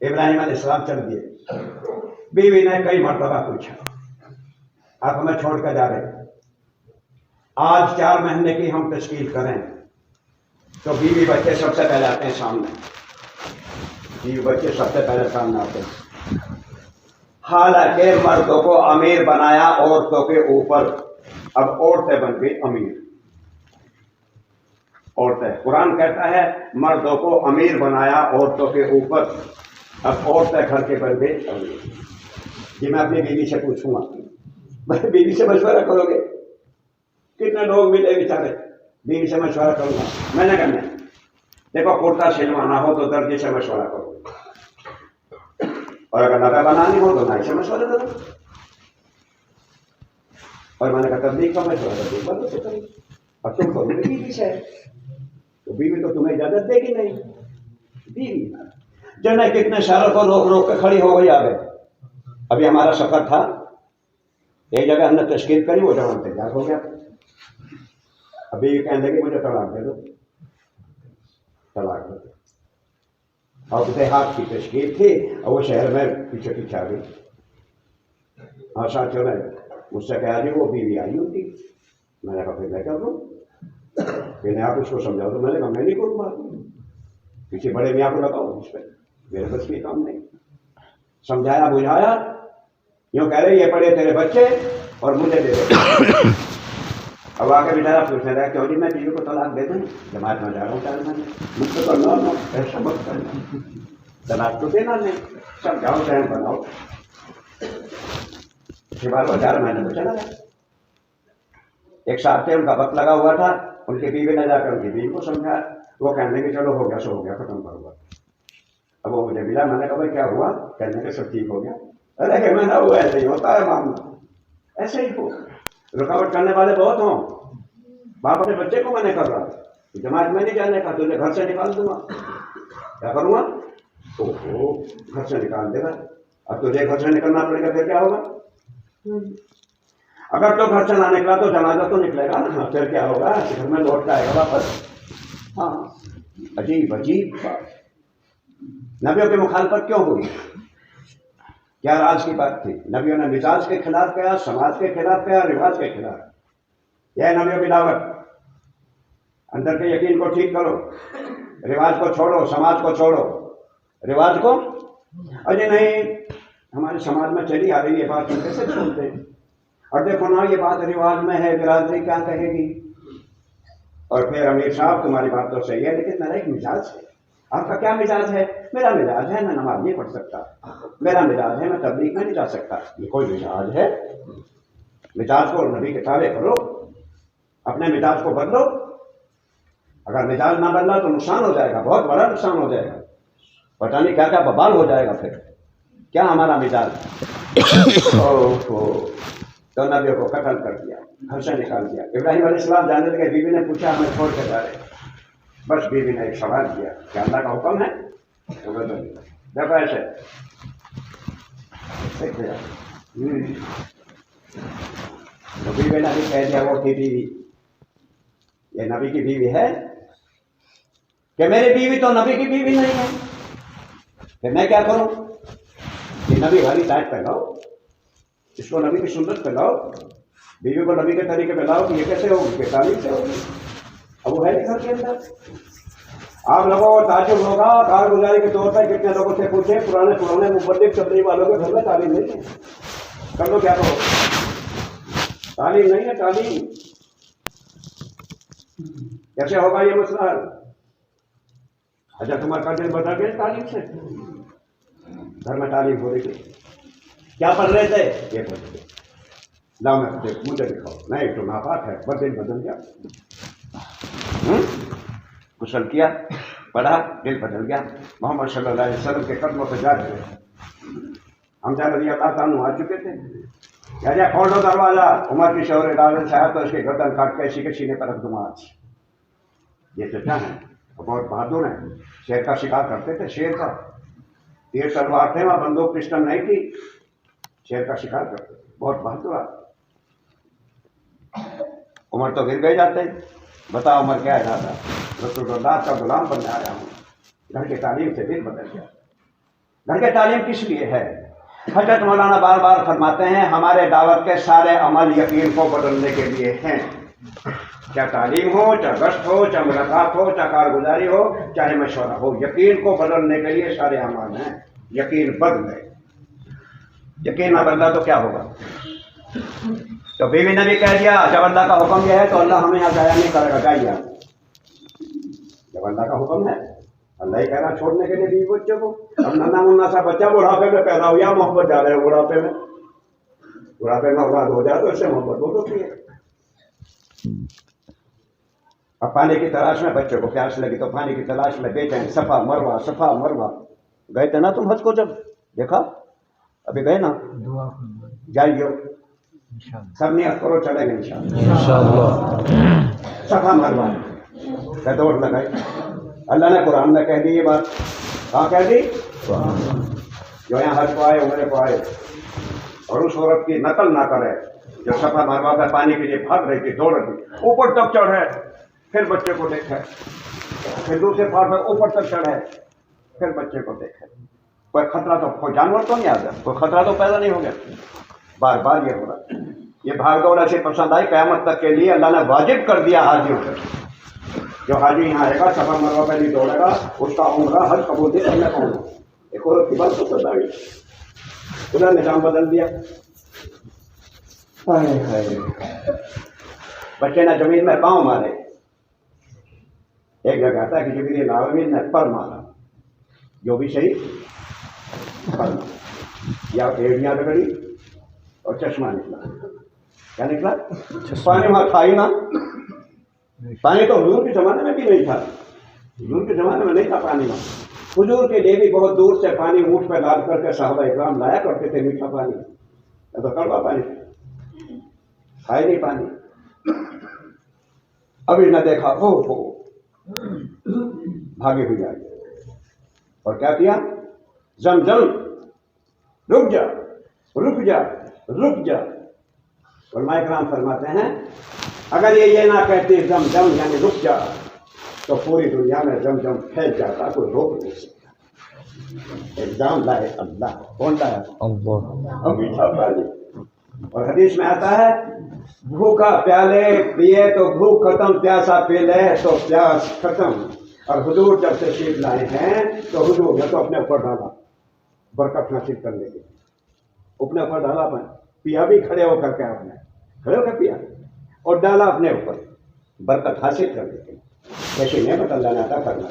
ابراہیم علیہ السلام چل دیے۔ بیوی نے کئی مرتبہ پوچھا آپ ہمیں چھوڑ کر جا رہے، آج 4 مہینے کی ہم تشکیل کریں تو بیوی بچے سب سے پہلے آتے ہیں سامنے، بیوی بچے سب سے پہلے سامنے آتے ہیں۔ حالانکہ مردوں کو امیر بنایا عورتوں کے اوپر، اب عورتیں بن گئی امیر۔ عورتیں، قرآن کہتا ہے مردوں کو امیر بنایا عورتوں کے اوپر، اب عورتیں گھر کے بن گئی امیر۔ جی میں اپنی بیوی سے پوچھوں گا، میں بیوی سے مشورہ کرو گے؟ کتنے لوگ ملے بیچارے، بیوی سے مشورہ کروں گا میں نے کرنا ہے۔ دیکھو کرتا سلوانا ہو تو درجی سے مشورہ کرو، اور اگر نگا بنانی ہو تو نائی سے مشورہ کرو، اور میں نے کہا تبلیغ کا مشورہ تبلیغ والوں سے کرو، اور تم کرو گے بیوی سے، تو بیوی تو تمہیں اجازت دے گی نہیں۔ بیوی جنہیں کتنے شہروں کو روک روک کے کھڑی ہو گئی آگے۔ ابھی ہمارا سفر تھا، ایک جگہ ہم نے تشکیل کری، وہ جوان تیار ہو گیا، ابھی یہ کہنے لگے مجھے طلاق دے دو، طلاق دے دو۔ اور دیہات کی تشکیل تھی اور وہ شہر میں پیچھے پیچھے آ گئی۔ اور ساتھ میں مجھ سے کہا جی وہ بیوی آئی ہوتی، میں نے کہا پھر میں کیا کروں؟ پھر آپ اس کو سمجھاؤ، تو میں نے کہا میں نہیں کروں بات، کسی بڑے میاں کو لگاؤ اس پہ، میرے بس کی کام نہیں۔ سمجھایا بجھایا، یوں کہہ رہے یہ پڑے تیرے بچے اور مجھے دے دو۔ اب آ کے بیچارا پوچھنے لگا کیوں جی میں بیوی کو طلاق دے دوں؟ جماعت میں جا رہا ہوں 4 مہینے، مجھ سے تو نہ ایسا مت کرنا، طلاق تو دینا نہیں، سمجھاؤ ٹائم بناؤ۔ اس کے بعد وہ 4 مہینے میں چلا گیا۔ ایک صاحب تھے، ان کا وقت لگا ہوا تھا، ان کی بیوی نے جا کر ان کی بیوی کو سمجھایا، وہ کہنے کہ چلو ہو گیا سو ہو گیا، ختم کرو گا۔ اب وہ مجھے ملا، میں نے کہا بھائی کیا ہوا؟ کہنے کہ سب ٹھیک ہو گیا۔ ارے کہ میں نے وہ ایسے ہی ہوتا ہے معاملہ، ایسے ہی ہو، رکاوٹ کرنے والے بہت ہوں۔ باپ اپنے بچے کو میں نے کر رہا جماعت میں نہیں جانے کا، تجھے گھر سے نکال دوں گا، کیا کروں گا؟ اوہو گھر سے نکال دے گا، اب تجھے گھر سے نکلنا پڑے گا، پھر کیا ہوگا؟ اگر تو گھر سے نہ نکلا تو جنازہ تو نکلے گا نا، پھر کیا ہوگا؟ گھر میں لوٹ کے آئے گا واپس۔ ہاں عجیب عجیب بات، نبیوں کی مخالفت کیوں ہوئی؟ کیا راز کی بات تھی؟ نبیوں نے مزاج کے خلاف کیا، سماج کے خلاف کیا، رواج کے خلاف۔ یہ نبیوں کی دعوت، اندر کے یقین کو ٹھیک کرو، رواج کو چھوڑو، سماج کو چھوڑو، رواج کو اجے نہیں ہمارے سماج میں چلی آ رہی ہے بات، ہم کیسے چھوڑتے ہیں؟ اور دیکھو نا یہ بات رواج میں ہے، برادری کیا کہے گی؟ اور پھر امیر صاحب تمہاری بات تو صحیح ہے، لیکن میرا ایک مزاج ہے۔ آپ کا کیا مزاج ہے؟ میرا مزاج ہے میں نماز نہیں پڑھ سکتا، میرا مزاج ہے میں تبلیغ میں نہیں جا سکتا۔ یہ کوئی مزاج ہے؟ مزاج کو نبی کے تابع کرو، اپنے مزاج کو بدلو۔ اگر مزاج نہ بدلا تو نقصان ہو جائے گا، بہت بڑا نقصان ہو جائے گا، پتہ نہیں کیا کیا ببال ہو جائے گا۔ پھر کیا ہمارا مزاج؟ تو نبیوں کو قتل کر دیا، گھر سے نکال دیا۔ ابراہیم علیہ السلام جانے لگے، بیوی نے پوچھا ہمیں چھوڑ کے جا رہے، بس بیوی نے ایک سوال کیا کہ اللہ کا حکم ہے؟ دیکھو ایسے تو بیوی نے بھی کہہ دیا وہ تھی بیوی، یہ نبی کی بیوی ہے کہ میری بیوی تو نبی کی بیوی نہیں ہے، پھر میں کیا کروں؟ یہ نبی والی ٹائپ پہ لاؤ، اس کو نبی کی سنت پہ لاؤ، بیوی کو نبی کے طریقے پہ لاؤ کہ یہ کیسے ہوگی؟ کہ تعلیم سے ہوگی؟ اب وہ ہے نہیں گھر کے اندر۔ آپ لوگوں کو تعجب ہوگا کارگزاری کے طور پر کتنے لوگوں سے پوچھے پرانے مبلغ تبلیغ والوں کے گھر میں تعلیم نہیں ہے، کر لو کیا کرو؟ تعلیم نہیں ہے، تعلیم کیسے ہوگا یہ مسئلہ؟ اچھا تمہارا دل بدل گیا تعلیم سے؟ گھر میں تعلیم ہو رہی تھی، کیا پڑھ رہے تھے؟ یہ پڑھ رہے تھے، لاؤ میں مجھے دکھاؤ، نہیں تو ناپاک ہے، بس دل بدل گیا، غسل کیا، پڑھا، دل بدل گیا، محمد صلی اللہ علیہ وسلم کے قدموں پہ جا گئے۔ ہم جا رضی اللہ تعالیٰ آ چکے تھے، کہہ دیا کھول دو دروازہ، عمر کی شوہر ڈالن سے آیا تو اس کے گردن کاٹ کے اسی کے سینے پر رکھ دوں آج۔ یہ تو کیا ہے، بہت بہادر ہیں، شیر کا شکار کرتے تھے، شیر کا، تیر تلوار تھے وہاں، بندوق پسٹل نہیں تھی، شیر کا شکار کرتے تھے، بہت بہادر۔ عمر تو گر گئے جاتے ہیں. بتاؤ عمر کیا ارادہ؟ رسول اللہ کا غلام بننے آیا ہوں. گھر کی تعلیم سے دل بدل گیا. گھر کی تعلیم کس لیے ہے؟ حضرت مولانا بار بار فرماتے ہیں ہمارے دعوت کے سارے عمل یقین کو بدلنے کے لیے ہیں. چاہے تعلیم ہو، چاہے گشت ہو، چاہے ملاقات ہو، چاہے کارگزاری ہو، چاہے مشورہ ہو، یقین کو بدلنے کے لیے سارے اعمال ہیں. یقین بدل گئے. یقین نہ بدلا تو کیا ہوگا؟ تو بیوی نے بھی کہہ دیا جب اللہ کا حکم یہ ہے تو اللہ ہمیں یہاں ضائع نہیں کرے گا، جائیے آپ. جب اللہ کا حکم ہے اللہ ہی کہہ رہا چھوڑنے کے لیے بیوی بچوں کو. اب ننا منا سا بچہ بڑھاپے میں پیدا ہو یا محبت جا رہے ہو بڑھاپے میں اولاد ہو جائے تو اس سے محبت بہت ہوتی ہے. اب پانی کی تلاش میں بچوں کو پیاس لگی تو پانی کی تلاش میں بیٹھے ہیں صفا مروا. گئے تھے نا تم حج کو؟ جب دیکھا ابھی گئے نا، جائیے سب نیت کرو چلیں گے انشاءاللہ. صفا مروا کا دوڑ لگائی. اللہ نے قرآن میں کہہ دی یہ بات. کہاں کہہ دی؟ جو یہاں حج کو آئے عمرے کو آئے اور اس عورت کی نقل نہ کرے جو صفا مروا پہ پانی کے لیے بھاگ رہی تھی، دوڑ رہی تھی، اوپر تک چڑھے پھر بچے کو دیکھے، پھر دوسرے پہاڑ پر اوپر تک چڑھے پھر بچے کو دیکھے. کوئی خطرہ تو کوئی جانور تو نہیں آ گیا، کوئی خطرہ تو پیدا نہیں ہو گیا. بار بار یہ ہو رہا. یہ بھاگ دوڑ ایسی پسند آئی قیامت تک کے لیے اللہ نے واجب کر دیا حاجیوں پر. جو حاجی یہاں آئے گا صفا مروا پہ نہیں دوڑے گا اس کا عمرہ حج قبول نہیں کرنے پاؤں گا. ایک عورت کی بات پسند آئی، خدا نے نظام بدل دیا. بچے نے زمین میں پاؤں مارے. ایک جگہ آتا ہے کہ جبریل العالمین نے پر مارا، جو بھی صحیح پر مارا، یا ایڑیاں رگڑی اور چشمہ نکلا. کیا نکلا؟ پانی وہاں تھا ہی نا. پانی تو حضور کے زمانے میں بھی نہیں تھا. حضور کے زمانے میں نہیں تھا پانی وہاں. حضور کے لیے بھی بہت دور سے پانی اونٹ پہ لاد کر کے صحابہ اکرام لایا کرتے تھے میٹھا پانی. تو کڑوا پانی کھائے نہیں پانی. ابھی نہ دیکھا ہو بھاگے ہوئی آئی اور کیا کیا؟ زمزم رک جا رک جا رک جا. علماء کرام فرماتے ہیں اگر یہ نہ کہتے زمزم یعنی رک جا تو پوری دنیا میں زمزم پھیل جاتا، کوئی روک نہیں سکتا. الزام لائے اللہ. کون لایا؟ اللہ. میٹھا پانی. اور حدیث میں آتا ہے بھوکا پیالے پیے تو بھوک ختم، پیاسا پی لے تو پیاس ختم. اور حضور جب تشریف لائے ہیں تو حضور نے تو اپنے اوپر ڈالا برکت حاصل کرنے کے لیے. اپنے اوپر ڈالا پیا بھی کھڑے ہو کر کے، آپ نے کھڑے ہو کر پیا اور ڈالا اپنے اوپر برکت حاصل کرنے کے لیے. ایسی نعمت اللہ نے عطا کرنا.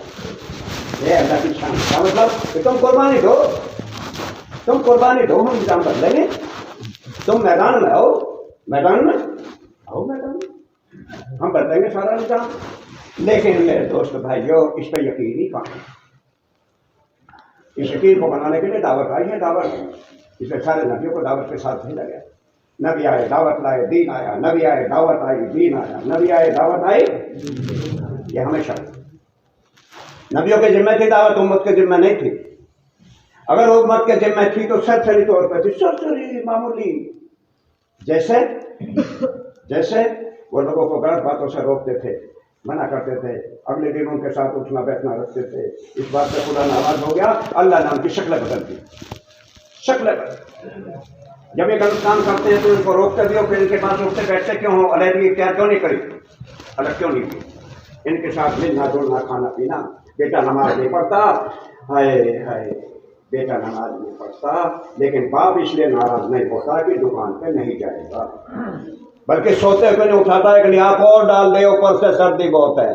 یہ اللہ کی شان. کا مطلب کہ تم قربانی دو، تم قربانی دو، ہم نظام بدلیں گے. تم میدان میں آؤ، میدان میں آؤ، میدان میں ہم بدلیں گے سارا نظام. لیکن میرے دوست بھائیو اس پہ یقین ہی کہاں. اس یقین کو بنانے کے لیے دعوت آئی ہے. دعوت اس میں سارے نبیوں کو دعوت کے ساتھ بھیجا گیا. نبی آئے دعوت لائے دین آیا، نبی آئے دعوت آئی دین آیا، نبی آئے دعوت آئی. یہ ہمیشہ نبیوں کے ذمہ تھی دعوت، امت کے ذمہ نہیں تھی. اگر امت کے ذمہ تھی تو سرسری طور پہ تھی، سرسری معمولی. جیسے وہ لوگوں کو غلط باتوں سے روکتے تھے، منع کرتے تھے، اگلے دن ان کے ساتھ اٹھنا بیٹھنا رکھتے تھے. اس بات سے خدا ناراض ہو گیا، اللہ نے ان کی شکلیں بدل دی. شکلیں بدل. جب یہ غلط کام کرتے ہیں تو ان کو روکتے بھی ہو، پھر ان کے پاس اٹھتے بیٹھتے کیوں ہو؟ علیحدگی اختیار کیوں نہیں کری؟ الگ کیوں نہیں کی؟ ان کے ساتھ ملنا جلنا کھانا پینا. بیٹا نماز نہیں پڑھتا، ہائے ہائے بیٹا نماز نہیں پڑھتا، لیکن باپ اس لیے ناراض نہیں ہوتا کہ دکان پہ نہیں جائے گا، بلکہ سوتے ہوئے نہیں اٹھاتا ہے کہ آپ اور ڈال دے، اوپر سے سردی بہت ہے.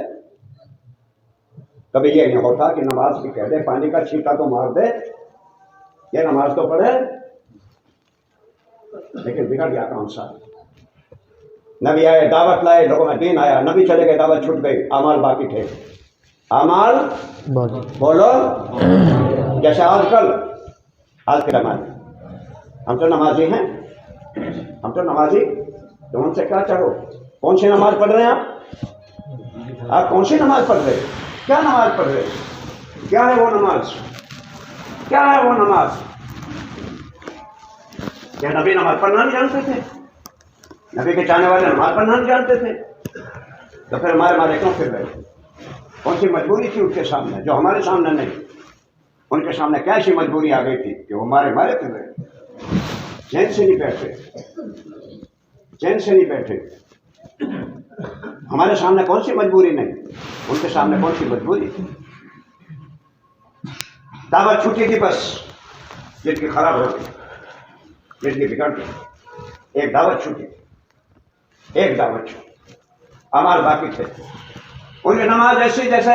کبھی یہ نہیں ہوتا کہ نماز بھی کہہ دے، پانی کا چھینٹا تو مار دے، یہ نماز تو پڑھے، لیکن بگڑ گیا کون سا. نبی آئے دعوت لائے، لوگوں میں دین آیا، نبی چلے گئے دعوت چھوٹ گئی، اعمال باقی تھے. اعمال بولو جیسے آج کے نماز. ہم تو نمازی ہیں، ہم تو نمازی. تو ہم سے کیا چاہو؟ کون سی نماز پڑھ رہے ہیں آپ کون سی نماز پڑھ رہے؟ کیا نماز پڑھ رہے؟ کیا ہے وہ نماز؟ کیا ہے وہ نماز؟ کیا نبی نماز پڑھنا نہیں جانتے تھے؟ نبی کے چاہنے والے نماز پڑھنا نہیں جانتے تھے؟ तो फिर हमारे मारे क्यों फिर रहे थे? कौन सी मजबूरी थी उनके सामने जो हमारे सामने नहीं? उनके सामने क्या ऐसी मजबूरी आ गई थी कि वो मारे मारे फिर रहे? चैन से नहीं बैठे, चैन से नहीं बैठे। हमारे सामने कौन सी मजबूरी नहीं, उनके सामने कौन सी मजबूरी थी? दावत छूटी थी बस, जिनकी खराब हो गई, जिनकी बिगड़ गई। एक दावत छूटी, एक दावत छूटी, अमाल बाकी थे। उनकी नमाज ऐसी जैसे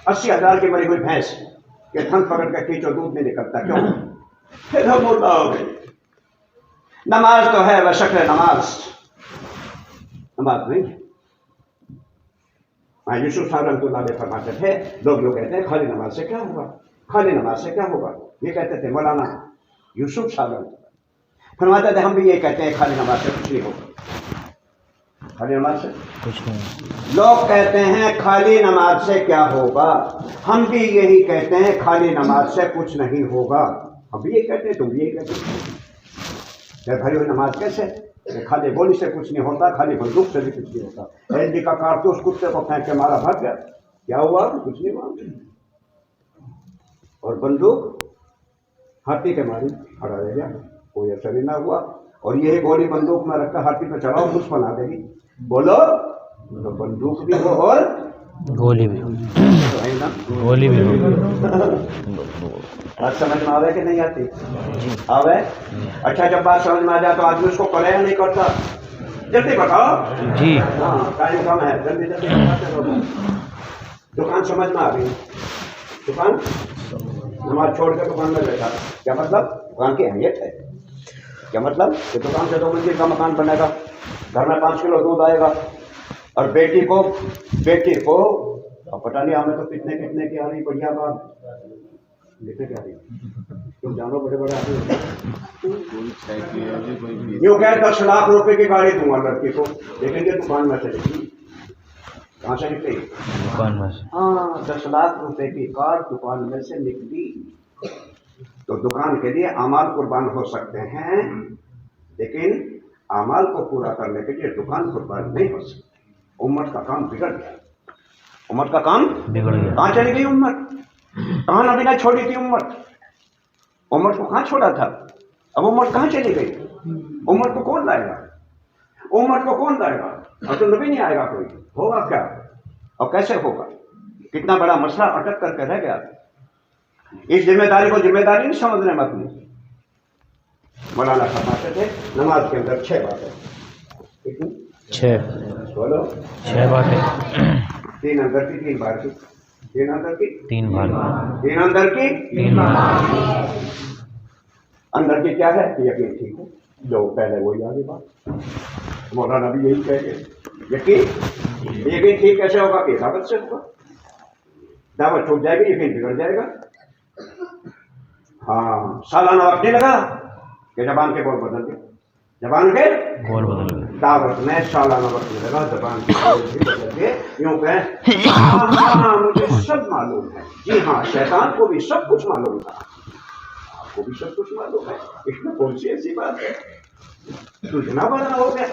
80,000 की मरी हुई भैंस के थन पकड़ के खींचो दूध नहीं निकलता। क्यों? फिर हम मुर्दा हो गए। नमाज तो है वह शक्ल नमाज, नमाज नहीं। यूसुफ साहब रहमतुल्लाह अलैह फरमाते थे, लोग कहते हैं खाली नमाज से क्या होगा, खाली नमाज से क्या होगा। ये कहते थे मौलाना यूसुफ साहब फरमाते थे, हम भी ये कहते हैं खाली नमाज से कुछ नहीं होगा, खाली नमाज से कुछ नहीं। लोग कहते हैं खाली नमाज से क्या होगा, हम भी यही कहते हैं खाली नमाज से कुछ नहीं होगा। हम भी ये कहते हैं, तुम भी यही कहते हैं। भाई नमाज कैसे? खाली गोली से कुछ नहीं होता, खाली बंदूक से भी कुछ नहीं होता। एलजी का कारतूस कुत्ते को फेंक के मारा, भाग गया, क्या हुआ? कुछ नहीं हुआ। और बंदूक हाथी के मारी खड़ा रह गया, कोई असर ही ना हुआ। और यही गोली बंदूक में रखकर हाथी पे चलाओ, मुझ बना देगी। बोलो तो बंदूक भी हो और गोली भी हो, तो है ना, गोली भी हो। बात समझ में आवे कि नहीं आती? आवे। अच्छा, जब बात समझ में आ जाए तो आदमी उसको करे या नहीं करता? जल्दी बताओ जी। हाँ, टाइम कम है, जल्दी जल्दी बताते रहो। दुकान समझ में आ गई? दुकान नमाज छोड़ के दुकान में बैठा, क्या मतलब? दुकान की अहमियत है। क्या मतलब? कि दुकान से 2 मंजिल का मकान बनेगा, घर में 5 किलो दूध आएगा, और बेटी को पता नहीं हमें तो कितने की आ रही बढ़िया बात, लिखने क्या रही तुम जानो, बड़े बड़े आदमी यूँ कहे 10 लाख रुपए की गाड़ी दूंगा लड़की को, लेकिन ये दुकान में से निकली। कहाँ से निकली? दुकान में से। हाँ, 10 लाख रुपए की कार दुकान में से निकली। तो दुकान के लिए अमाल कुर्बान हो सकते हैं, लेकिन अमाल को पूरा करने के लिए दुकान कुर्बान नहीं हो सकती। उम्मत का काम बिगड़ गया, उम्मत का काम बिगड़ गया। कहाँ चली गई उम्मत? कहाँ नबी ने छोड़ी थी उम्मत? उम्मत को कहाँ छोड़ा था? अब उम्मत कहाँ चली गई? उम्मत को कौन लाएगा? उम्मत को कौन लाएगा? अब तो नबी नहीं आएगा कोई, होगा क्या और कैसे होगा? कितना बड़ा मसला अटक करके रह गया। इस जिम्मेदारी को जिम्मेदारी नहीं समझने में अपनी। मौलाना फरमाते थे नमाज के अंदर 6 बातें। कितनी? 6। बोलो 6 बातें। 3 अंदर की, 3 बाहर की। 3 अंदर की, 3 बार। 3 अंदर की, 3 बार। अंदर की क्या है कि यकीन ठीक है, जो पहले वही आगे बात। मौलाना भी यही कहेंगे, यकीन ठीक कैसे होगा? कि दावत से होगा। दावत छूट जाएगी, यकीन बिगड़ जाएगा। हाँ, सालाना वक्त नहीं लगा कि जबान के बोल बदल गए, जबान के बोल बदल गए। दावत में सालाना वक्त नहीं लगा, जबान के बोल भी बदल गए। यूं कहें हाँ, मुझे सब मालूम है। जी हाँ, शैतान को भी सब कुछ मालूम था, आपको भी सब कुछ मालूम है। इसमें कौन सी ऐसी बात है? तू इतना बड़ा हो गया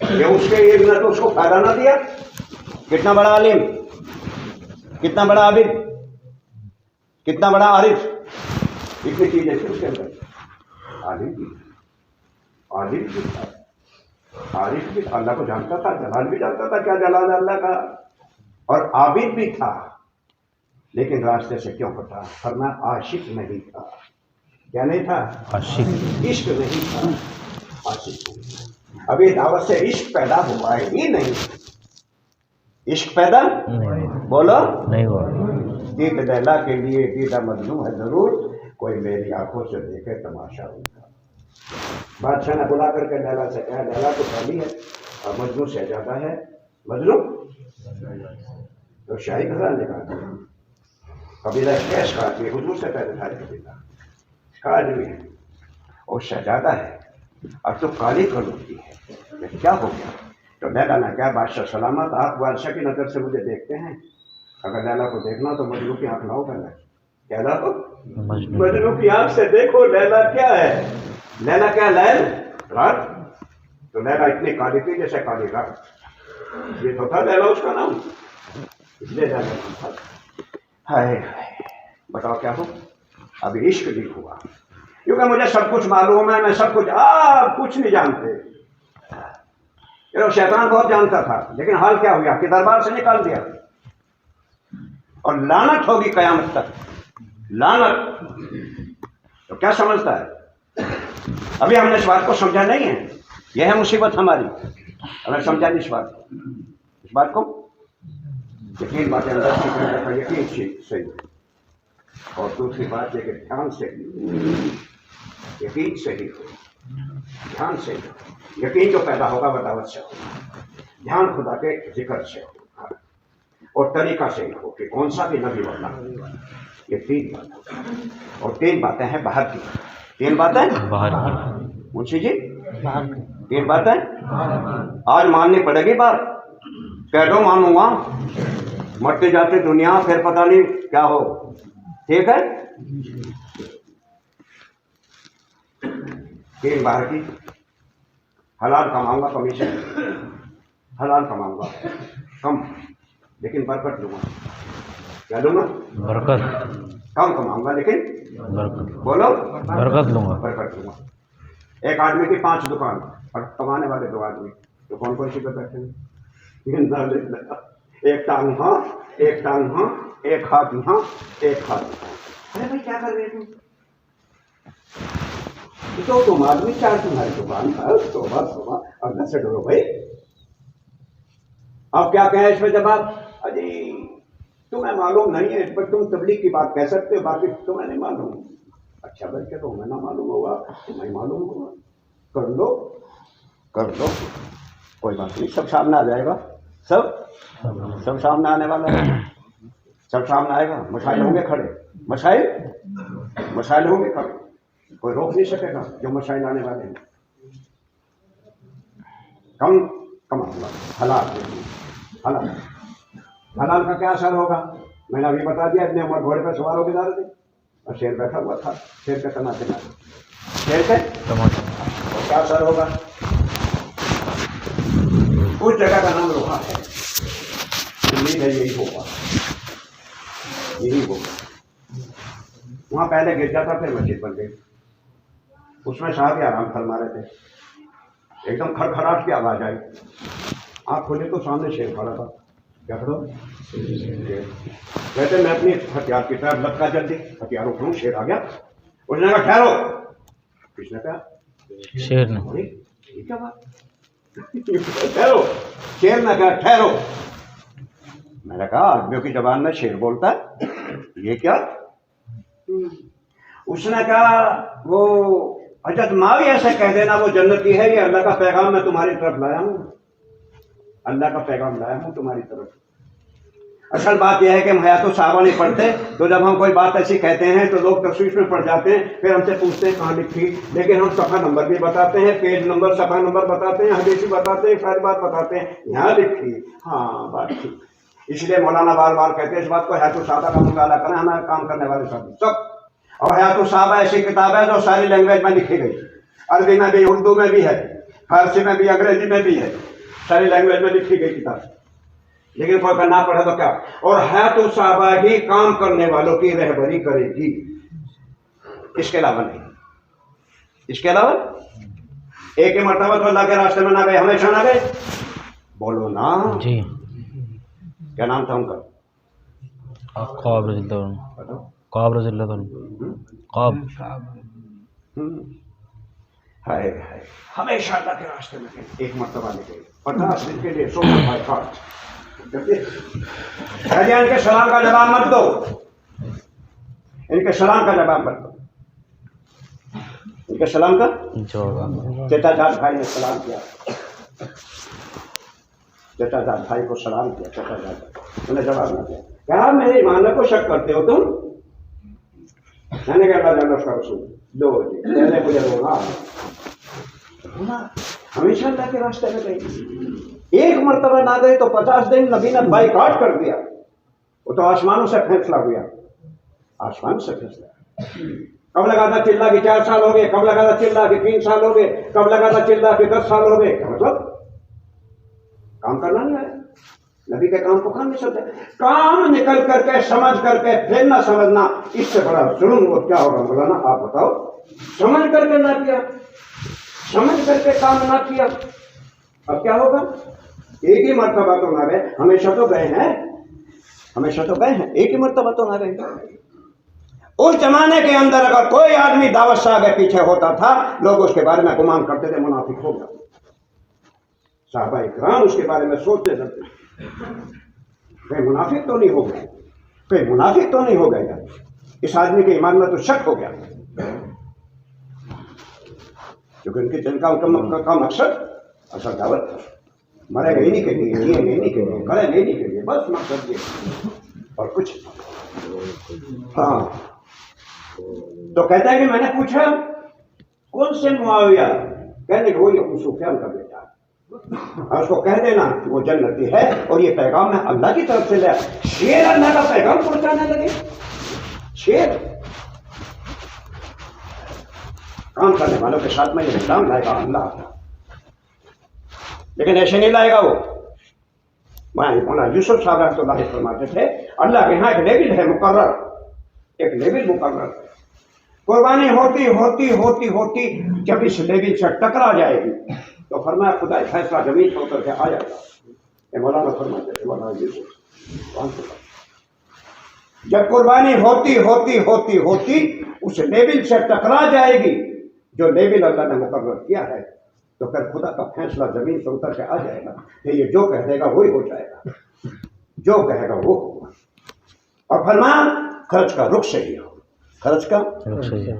ये उसके एक ने तो उसको फायदा ना दिया। कितना बड़ा आलिम, कितना बड़ा आबिद, कितना बड़ा आरिफ, इतनी चीजें थी उसके अंदर। आलिम भी था, आरिफ भी अल्लाह को जानता था, जलाल भी जानता था क्या जलाल अल्लाह का, और आबिद भी था, लेकिन रास्ते से क्यों हटा? फरमाया आशिक नहीं था। क्या नहीं था? आशिक। इश्क नहीं था, आशिक नहीं था। अभी दावत से इश्क पैदा हुआ ही नहीं। इश्क पैदा नहीं। बोलो नहीं हुआ। दीद लैला के लिए दीदा मजनू है जरूर, कोई मेरी आंखों से देखे तमाशा उनका। बादशाह ने बुला करके लैला से कहा, लैला तो खाली है और मजनू शहजादा है। मजनू तो शाही खजान ने कहा, कबीला कैश का आदमी, हुजूर से पहले था कबीला का आदमी है और शहजादा है, और तो काली कलूती है, क्या हो गया? तो लैला ने कहा, बादशाह सलामत, आप बादशाह की नजर से मुझे देखते हैं, अगर लैला को देखना तो मजनू की आंख लाओ करना। क्या लाओ? मजनू की आंख से देखो लैला क्या है। लैला क्या? लैल रात। तो लैला इतनी काली थी जैसे काली रात, یہ تو تھا لیلا اس کا نام، لے جا کا نام تھا۔ ہائے بتاؤ کیا ہو، ابھی عشق نہیں ہوا، کیونکہ مجھے سب کچھ معلوم ہے، میں سب کچھ، آپ کچھ نہیں جانتے۔ یہ شیطان بہت جانتا تھا، لیکن حال کیا ہوا کہ دربار سے نکال دیا، اور لعنت ہوگی قیامت تک، لعنت۔ تو کیا سمجھتا ہے؟ ابھی ہم نے اس بات کو سمجھا نہیں ہے، یہ ہے مصیبت ہماری، ہمیں سمجھا نہیں اس بات کو۔ یقین باتیں اندر سے یقین صحیح، اور دوسری بات یہ کہ دھیان سے یقین صحیح ہو، دھیان سے یقین جو پیدا ہوگا بتاوت سے ہوگا، دھیان خدا کے ذکر سے ہوگا، اور طریقہ سے ہو کہ کون سا بھی نبی والا، یہ تین باتیں، اور تین باتیں ہیں باہر کی، تین باتیں باہر کی، منشی جی تین باتیں آج ماننی پڑے گی بات، کہہ دو مانوں گا، مرتے جاتے دنیا پھر پتہ نہیں کیا ہو، ٹھیک ہے؟ تین باہر کی، حلال کماؤں گا، کمیشن حلال کماؤں گا کم، لیکن برکت لوں گا، کیا لوں گا؟ برکت، کم کماؤں گا لیکن برکت، بولو برکت لوں گا۔ برکت لوں گا۔ ایک آدمی کی 5 دکان اور کمانے والے 2 آدمی، تو کون کون سی پہ بیٹھے ہیں؟ ایک ٹانگ ہاں، ایک ٹانگ ہاں، ایک ہاتھ یہاں، ایک ہاتھ یہاں۔ ارے بھائی کیا کر رہے تم؟ تو تم آدمی 4 تمہاری دکان ہے، توبہ توبہ، اللہ سے ڈرو بھائی۔ اب کیا کہیں اس میں جواب؟ اجی تمہیں معلوم نہیں ہے، پر تم تبلیغ کی بات کہہ سکتے ہو، باقی تمہیں نہیں معلوم۔ اچھا بھائی کہ تمہیں نہ معلوم ہوگا، تمہیں معلوم ہوگا، کر لو کوئی بات نہیں، سب سامنے آ جائے گا، سب سامنے آنے والا ہے، سب سامنے آئے گا، مسائل ہوں گے کھڑے، مسائل ہوں گے کھڑے، کوئی روک نہیں سکے گا جو مسائل آنے والے ہیں۔ کم کماؤں گا، حلال کا کیا اثر ہوگا؟ میں نے ابھی بتا دیا، اتنے عمر گھوڑے پہ سوار ہو کے جا رہے تھے، اور شیر بیٹھا ہوا تھا، شیر کا تماشے نہ، شیر کے اور کیا اثر ہوگا؟ اس جگہ کا نام روحا ہے، امید ہے یہی ہوگا۔ وہاں پہلے گرجا تھا، پھر مسجد بن گئی، اس میں صاحب آرام فرما رہے تھے، ایک دم کھڑکھڑاہٹ کی آواز آئی، آنکھ کھولی تو سامنے شیر کھڑا تھا، کیا کرو؟ کہتے میں اپنی ہتھیار کی طرف لپکا جلدی، ہتھیار اٹھاؤں، شیر آ گیا، اس نے کہا ٹھہرو، کس نے کہا؟ شیر نے، یہ کیا بات؟ ٹھہرو، شیر نے کہا ٹھہرو، میں نے کہا آدمیوں کی زبان میں شیر بولتا ہے، یہ کیا؟ اس نے کہا وہ حضرت ماوی ایسے کہہ دینا وہ جنتی ہے، یہ اللہ کا پیغام میں تمہاری طرف لایا ہوں، اللہ کا پیغام لایا ہوں تمہاری طرف۔ اصل بات یہ ہے کہ ہم حیات الصحابہ نہیں پڑھتے، تو جب ہم کوئی بات ایسی کہتے ہیں تو لوگ تشویش میں پڑ جاتے ہیں، پھر ہم سے پوچھتے ہیں کہاں لکھی، لیکن ہم صفحہ نمبر بھی بتاتے ہیں، پیج نمبر، صفحہ نمبر بتاتے ہیں، حدیث بھی بتاتے ہیں، ساری بات بتاتے ہیں، یہاں لکھی، ہاں بات ٹھیک۔ اس لیے مولانا بار بار کہتے ہیں اس بات کو، حیات الصحابہ کا مطالعہ کریں، ہمارے کام کرنے والے سب، اور حیات الصحابہ ایسی کتاب ہے جو ساری لینگویج میں لکھی گئی، عربی میں بھی، اردو میں بھی ہے، فارسی میں بھی، انگریزی میں بھی ہے، ساری لینگویج میں لکھی گئی کتاب، لیکن کوئی کرنا پڑے تو کیا؟ اور حیات الصحابہ ہی کام کرنے والوں کی رہبری کرے گی، اس کے علاوہ نہیں، اس کے علاوہ ایک ہی مرتبہ تو اللہ کے راستے میں نہ گئے، ہمیشہ نہ گئے، بولو نا جی، کیا نام تھا ان کا؟ خواب رضی اللہ عنہ، خواب رضی اللہ عنہ، خواب، ہائے ہائے، ہمیشہ اللہ کے راستے میں گئے، ایک مرتبہ لے گئے 50 دن کے لیے، سونا بھائی خاص ان کے سلام کا جواب مت دو، ان کے سلام کا جواب مت دو، ان کے سلام کا چچا جان بھائی نے سلام کیا، چچا جان بھائی کو سلام کیا، چچا جان انہوں نے جواب نہ دیا، کیا میرے ایمان کو شک کرتے ہو تم؟ میں نے کہا اللہ اس کا رسول دو جی پہلے مجھے رونا ہمیشہ اللہ کے راستے میں گئی، ایک مرتبہ نہ گئے تو 50 دن نبی نے بائیکاٹ کر دیا، وہ تو آسمانوں سے فیصلہ ہوا، آسمان سے فیصلہ، کب لگا تھا چلا کہ 4 سال ہو گئے، کب لگا تھا چلا کہ 3 سال ہو گئے، کب لگا تھا چلا کہ 10 سال ہو گئے، کیا مطلب काम करना नहीं आया, नबी के काम को काम नहीं समझते। काम निकल करके समझ करके फिर ना समझना, इससे बड़ा जुल्म वो क्या होगा मौलाना आप बताओ। समझ करके ना किया, समझ करके काम ना किया, अब क्या होगा? एक ही मर्तबा तो ना गए, हमेशा तो गए हैं, हमेशा तो गए हैं, एक ही मर्तबा तो ना गए। उस जमाने के अंदर अगर कोई आदमी दावत से आगे पीछे होता था, लोग उसके बारे में गुमान करते थे मुनाफिक हो गया। साहबा इकराम उसके बारे में सोचते थे कोई मुनाफिक तो नहीं हो गया, कोई मुनाफिक तो नहीं हो गया, इस आदमी के ईमान में तो शक हो गया, क्योंकि उनके जिनका उनका मकसद असल दावत था। मरेगा इन्हीं के लिए, जिएंगे इन्हीं के लिए, करेंगे इन्हीं के लिए, बस मकसद ये और कुछ। हाँ, तो कहता है कि मैंने पूछा कौन से मुआविया, कहने को ये अबू सुफियान का बेटा, और उसको कह देना कि वो जन्नती है और ये पैगाम है अल्लाह की तरफ से ले। शेर अल्लाह का पैगाम पहुंचाने लगे, शेर काम करने वालों के साथ में ये पैगाम लाएगा अल्लाह, लेकिन ऐसे नहीं लाएगा वो। मौलाना यूसुफ साहब रहमतुल्लाह फरमाते थे अल्लाह के यहाँ एक लेवल है मुकर्रर, एक लेवल मुकर्रर, कुर्बानी होती होती होती होती जब इस लेवल से टकरा जाएगी तो फरमाया खुदा फैसला जमीन पर उतर के आ जाएगा। ये मौलाना फरमाते थे, मौलाना यूसुफ, जब कुर्बानी होती होती होती होती उस लेवल से टकरा जाएगी जो लेवल अल्लाह ने मुकर्रर किया है, तो फिर खुदा का फैसला जमीन से उतर के आ जाएगा कि ये जो कह देगा वही हो जाएगा, जो कहेगा वो होगा। और फरमान खर्च का रुख सही हो, खर्च का रुख सही हो।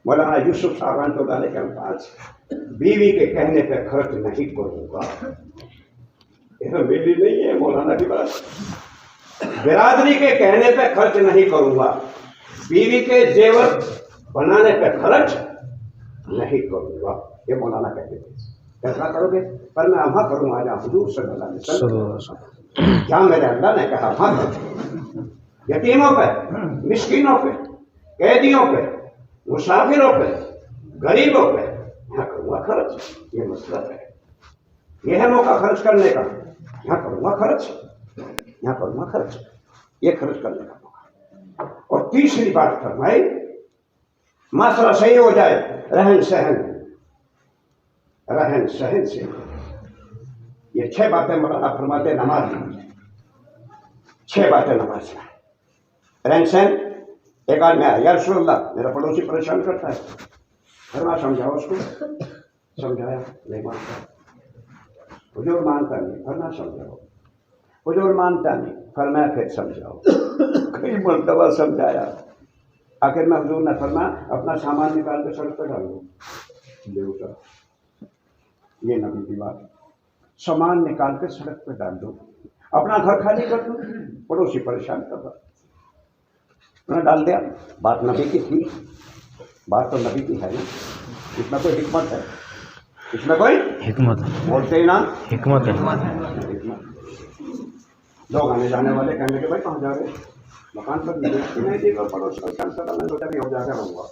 मौलाना यूसुफ साहब तो डाले के पास बीवी के कहने पे खर्च नहीं करूंगा, ये बीवी नहीं है मौलाना की बात, बिरादरी के कहने पे खर्च नहीं करूंगा, बीवी के जेवर बनाने पे खर्च नहीं करूंगा, ये मौलाना कहते थे। फैसला करोगे पर मैं वहां करूंगा जहां हुजूर सल्लल्लाहु अलैहि वसल्लम, जहां मेरे अल्लाह ने कहा वहां करूंगा। यतीमों पे, मिस्कीनों पे, कैदियों पे, मुसाफिरों पे, गरीबों पे यहाँ करूंगा खर्च, ये मसला है, ये है मौका खर्च करने का, यहाँ करूंगा खर्च, यहाँ करूंगा खर्च, ये खर्च करने का मौका। और तीसरी बात फरमाई मसला सही हो जाए, रहन सहन, रहन सहन से, ये 6 बातें मौलाना फरमाते नमाज में, 6 बातें नमाज में, रहन सहन। एक आदमी आया, या रसूलल्लाह मेरा पड़ोसी परेशान करता है, फरमा समझाओ उसको, समझाया नहीं मानता, हुजूर मानता नहीं, फरमा समझाओ, हुजूर मानता नहीं, फरमाया फिर समझाओ, कई मरतबा समझाया, आखिर में हुजूर ने फरमाया अपना सामान निकाल के सड़क पर डाल दो, ले उतर, ये नबी की बात, सामान निकाल के सड़क पर डाल दो, अपना घर खाली कर दो, पड़ोसी परेशान कर दो, उन्होंने डाल दिया। बात नबी की थी, बात तो नबी की है ना, इसमें कोई हिकमत है, इसमें कोई हिकमत है, बोलते ही ना हिकमत है। लोग आने जाने वाले कहने के भाई कहाँ जा रहे, मकान पर नहीं देगा, पड़ोस का कैंसर मैंने सोचा भी हो जाएगा, रहूँगा,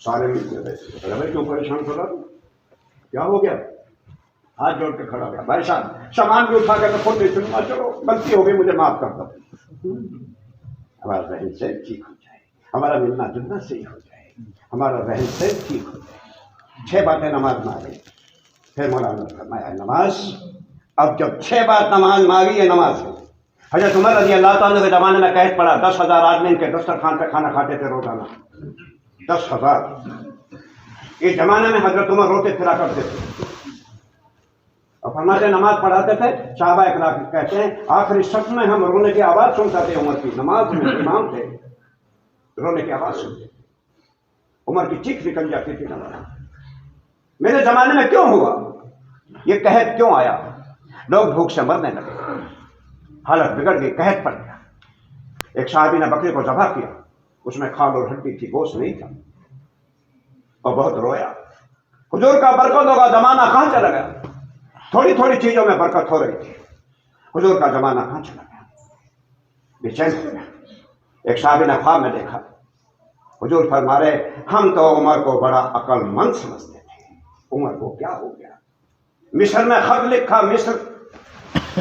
सारे मिलते थे, भाई क्यों परेशान कर रहा, क्या हो गया, हाथ जोड़ के खड़ा गया, भाई साहब सामान भी उठा कर खुद नहीं सुनूंगा, चलो गलती हो गई मुझे माफ कर दो, हमारा रहन सहन ठीक हो जाए, हमारा मिलना जुलना सही हो जाए, हमारा रहन सहन ठीक हो जाए। 6 बातें नमाज में आ गई। फिर मौलाना ने फरमाया नमाज, अब जब 6 बात नमाज में आ गई है, नमाज है। हज़रत उमर रज़ी अल्लाह ताला के ज़माने में कैद पड़ा, 10,000 आदमी इनके दस्तरखान पे खाना खाते थे रोजाना, 10,000। इस जमाने में हज़रत उमर रोते फिरा करते थे और फरमाते नमाज पढ़ाते थे। साहबा इकराम कहते हैं आखिरी सफ में हम रोने की आवाज़ सुनते थे, उमर की नमाज में इमाम थे, रोने की आवाज़ सुनते, उमर की चीख निकल जाती थी नमाज। मेरे ज़माने में क्यों हुआ ये, कहत क्यों आया, लोग भूख से मरने लगे, हालत बिगड़ गई, कहत पड़ गया। एक साहबी ने बकरी को ज़बह किया, उसमें खाल और हड्डी थी, गोश्त नहीं था, और बहुत रोया। हुजूर का बरकत होगा ज़माना कहाँ चला गया, थोड़ी थोड़ी चीज़ों में बरकत हो रही थी, हुजूर का ज़माना कहाँ चला गया, बेचैन हो गया। एक साहबी ने ख्वाब में देखा, हुजूर फरमा रहे हम तो उमर को बड़ा अक्लमंद समझते थे, उमर को क्या हो गया। मिस्र में खत लिखा, मिस्र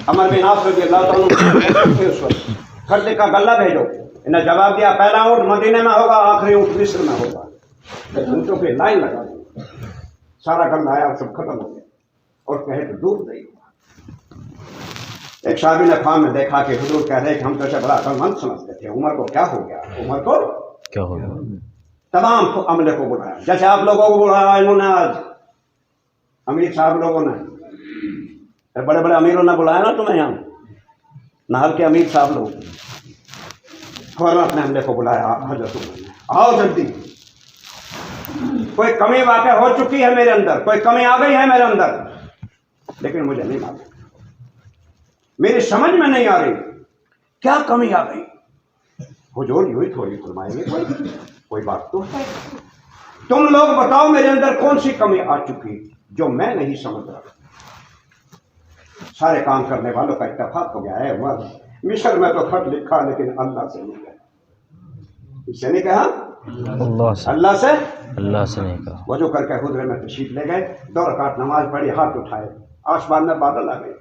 अमर बिन आस रज़ी अल्लाह तआला थे उस वक्त, खर्चे का गल्ला भेजो। इन्हें जवाब दिया, पहला ऊँट मदीने में होगा, आखिरी ऊँट मिस्र में होगा। ऊँटों पे लाइन लगा दी, सारा गल्ला आया, सब खत्म हो गया और कहे तो दूर नहीं हुआ। एक साहबी ने ख्वाब में देखा कि हुजूर कह रहे कि हम तो बड़ा अकलमंद समझते थे, उमर को क्या हो गया, उमर को क्या हो गया? तमाम अमले को बुलाया, जैसे आप लोगों को बुलाया इन्होंने आज, अमीर साहब लोगों ने, बड़े बड़े अमीरों ने बुलाया ना तुम्हें यहाँ, नहर के अमीर साहब लोग, फौरन अपने अमले को बुलाया, हजरत उमर ने, आओ जल्दी, कोई कमी वाक़ हो चुकी है मेरे अंदर, कोई कमी आ गई है मेरे अंदर, लेकिन मुझे नहीं मालूम, मेरी समझ में नहीं आ रही क्या कमी आ गई। हुजूर यूं ही थोड़ी फरमाएंगे, कोई बात तो है, तुम लोग बताओ मेरे अंदर कौन सी कमी आ चुकी जो मैं नहीं समझ रहा। सारे काम करने वालों का इत्तेफाक हो गया है, वह मिस्र में तो खत लिखा लेकिन अल्लाह से नहीं कहा, इससे नहीं कहा, अल्लाह से नहीं कहा। वजू करके हुजरे में तशरीफ ले गए, 2 रकात नमाज पढ़ी, हाथ उठाए, आसमान में बादल आ गए,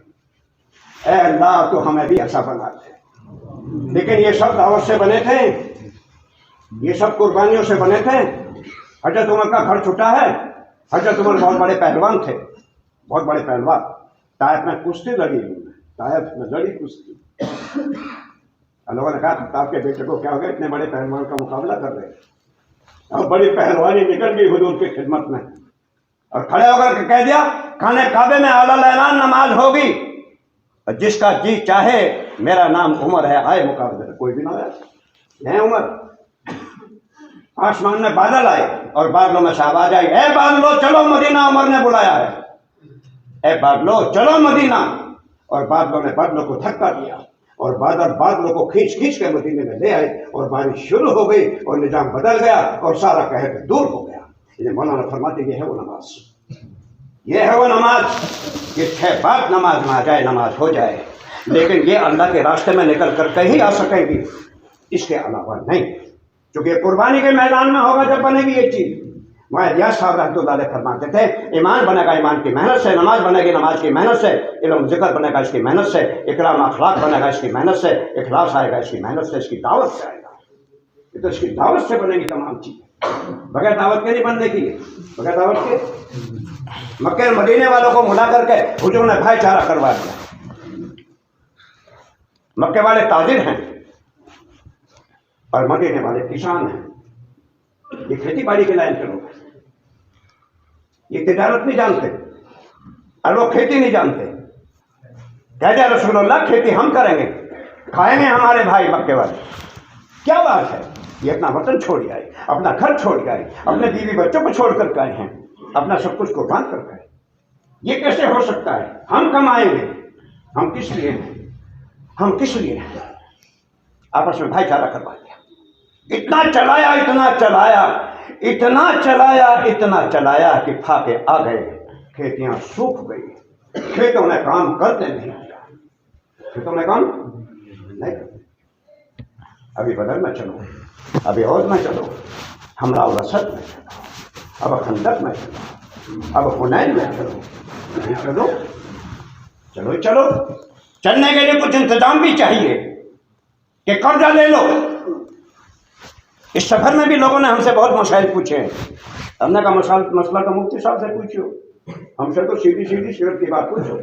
ऐ अल्लाह तो हमें भी ऐसा बना दे। लेकिन ये सब दावत से बने थे, ये सब कुर्बानियों से बने थे। हजरत उमर का घर छुटा है, हजरत उमर बहुत बड़े पहलवान थे, बहुत बड़े पहलवान, ताइफ में कुश्ती लड़ी, ताइफ में लड़ी कुश्ती। लोगों ने कहा खत्ताब के बेटे को क्या हो गया, इतने बड़े पहलवान का मुकाबला कर रहे, और बड़ी पहलवानी निकल गई हुजूर की खिदमत में, और खड़े होकर कह दिया खाने काबे में आला ऐलान नमाज होगी, और जिसका जी चाहे मेरा नाम उमर है, आए मुकाबले में। कोई भी ना आया, है उमर। आसमान में बादल आए और बादलों में से आवाज आई, ए बादलो चलो मदीना, उमर ने बुलाया है, ए बादलो चलो मदीना। और बादलों ने बादलों को धक्का दिया और बादलों को खींच खींच के मदीने में ले आए, और बारिश शुरू हो गई और निजाम बदल गया और सारा कहर दूर हो गया। ये मौलाना फरमाते ये है वो नमाज, ये है वो नमाज, ये 6 बात नमाज में आ जाए, नमाज हो जाए, लेकिन ये अल्लाह के रास्ते में निकल कर के ही आ सकेगी, इसके अलावा नहीं। क्योंकि कुर्बानी के मैदान में होगा जब बनेगी ये चीज़। वहाँ इलियास साहब रहमतुल्लाह अलैह फरमाते थे, ईमान बनेगा ईमान की मेहनत से, नमाज बनेगी नमाज की मेहनत से, इल्म ज़िक्र बनेगा इसकी मेहनत से, इकराम अखलाक बनेगा इसकी मेहनत से, इखलास आएगा इसकी मेहनत से, इसकी दावत से आएगा। ये तो इसकी दावत से बनेगी तमाम चीज़ें, बगैर दावत के नहीं बनने की, बगैर दावत के। मक्के मदीने वालों को मिला करके हुजूर ने भाईचारा करवा दिया। मक्के वाले ताजिर हैं और मदीने वाले किसान हैं, ये खेती बाड़ी के लाइन के लोग हैं, ये तिजारत नहीं जानते, और लोग खेती नहीं जानते। कहते रसूलुल्लाह खेती हम करेंगे, खाएंगे हमारे भाई मक्के वाले। क्या बात है, ये अपना वतन छोड़ आए, अपना घर छोड़ आए, अपने बीवी बच्चों को छोड़ कर आए हैं, अपना सब कुछ कुर्बान कर गए। ये कैसे हो सकता है? हम कमाएंगे, हम किस लिए हैं, हम किस लिए हैं? आपस में भाईचारा करवा दिया, इतना चलाया इतना चलाया इतना चलाया इतना चलाया कि फाके आ गए, खेतियां सूख गई, खेतों में काम करते नहीं किया, खेतों में काम नहीं करते। अभी बदर में चलो, अभी औद में चलो, हमला रसद में चलो, अब खंदक में चलो, अब हुनैन में चलो, चलो चलो चलो। चलने के लिए कुछ इंतजाम भी चाहिए कि कर्जा ले लो। इस सफर में भी लोगों ने हमसे बहुत मसाइल पूछे हैं, हमने कहा मसला तो मुफ्ती साहब से पूछो, हमसे तो सीधी सीधी सिर्फ की बात पूछो,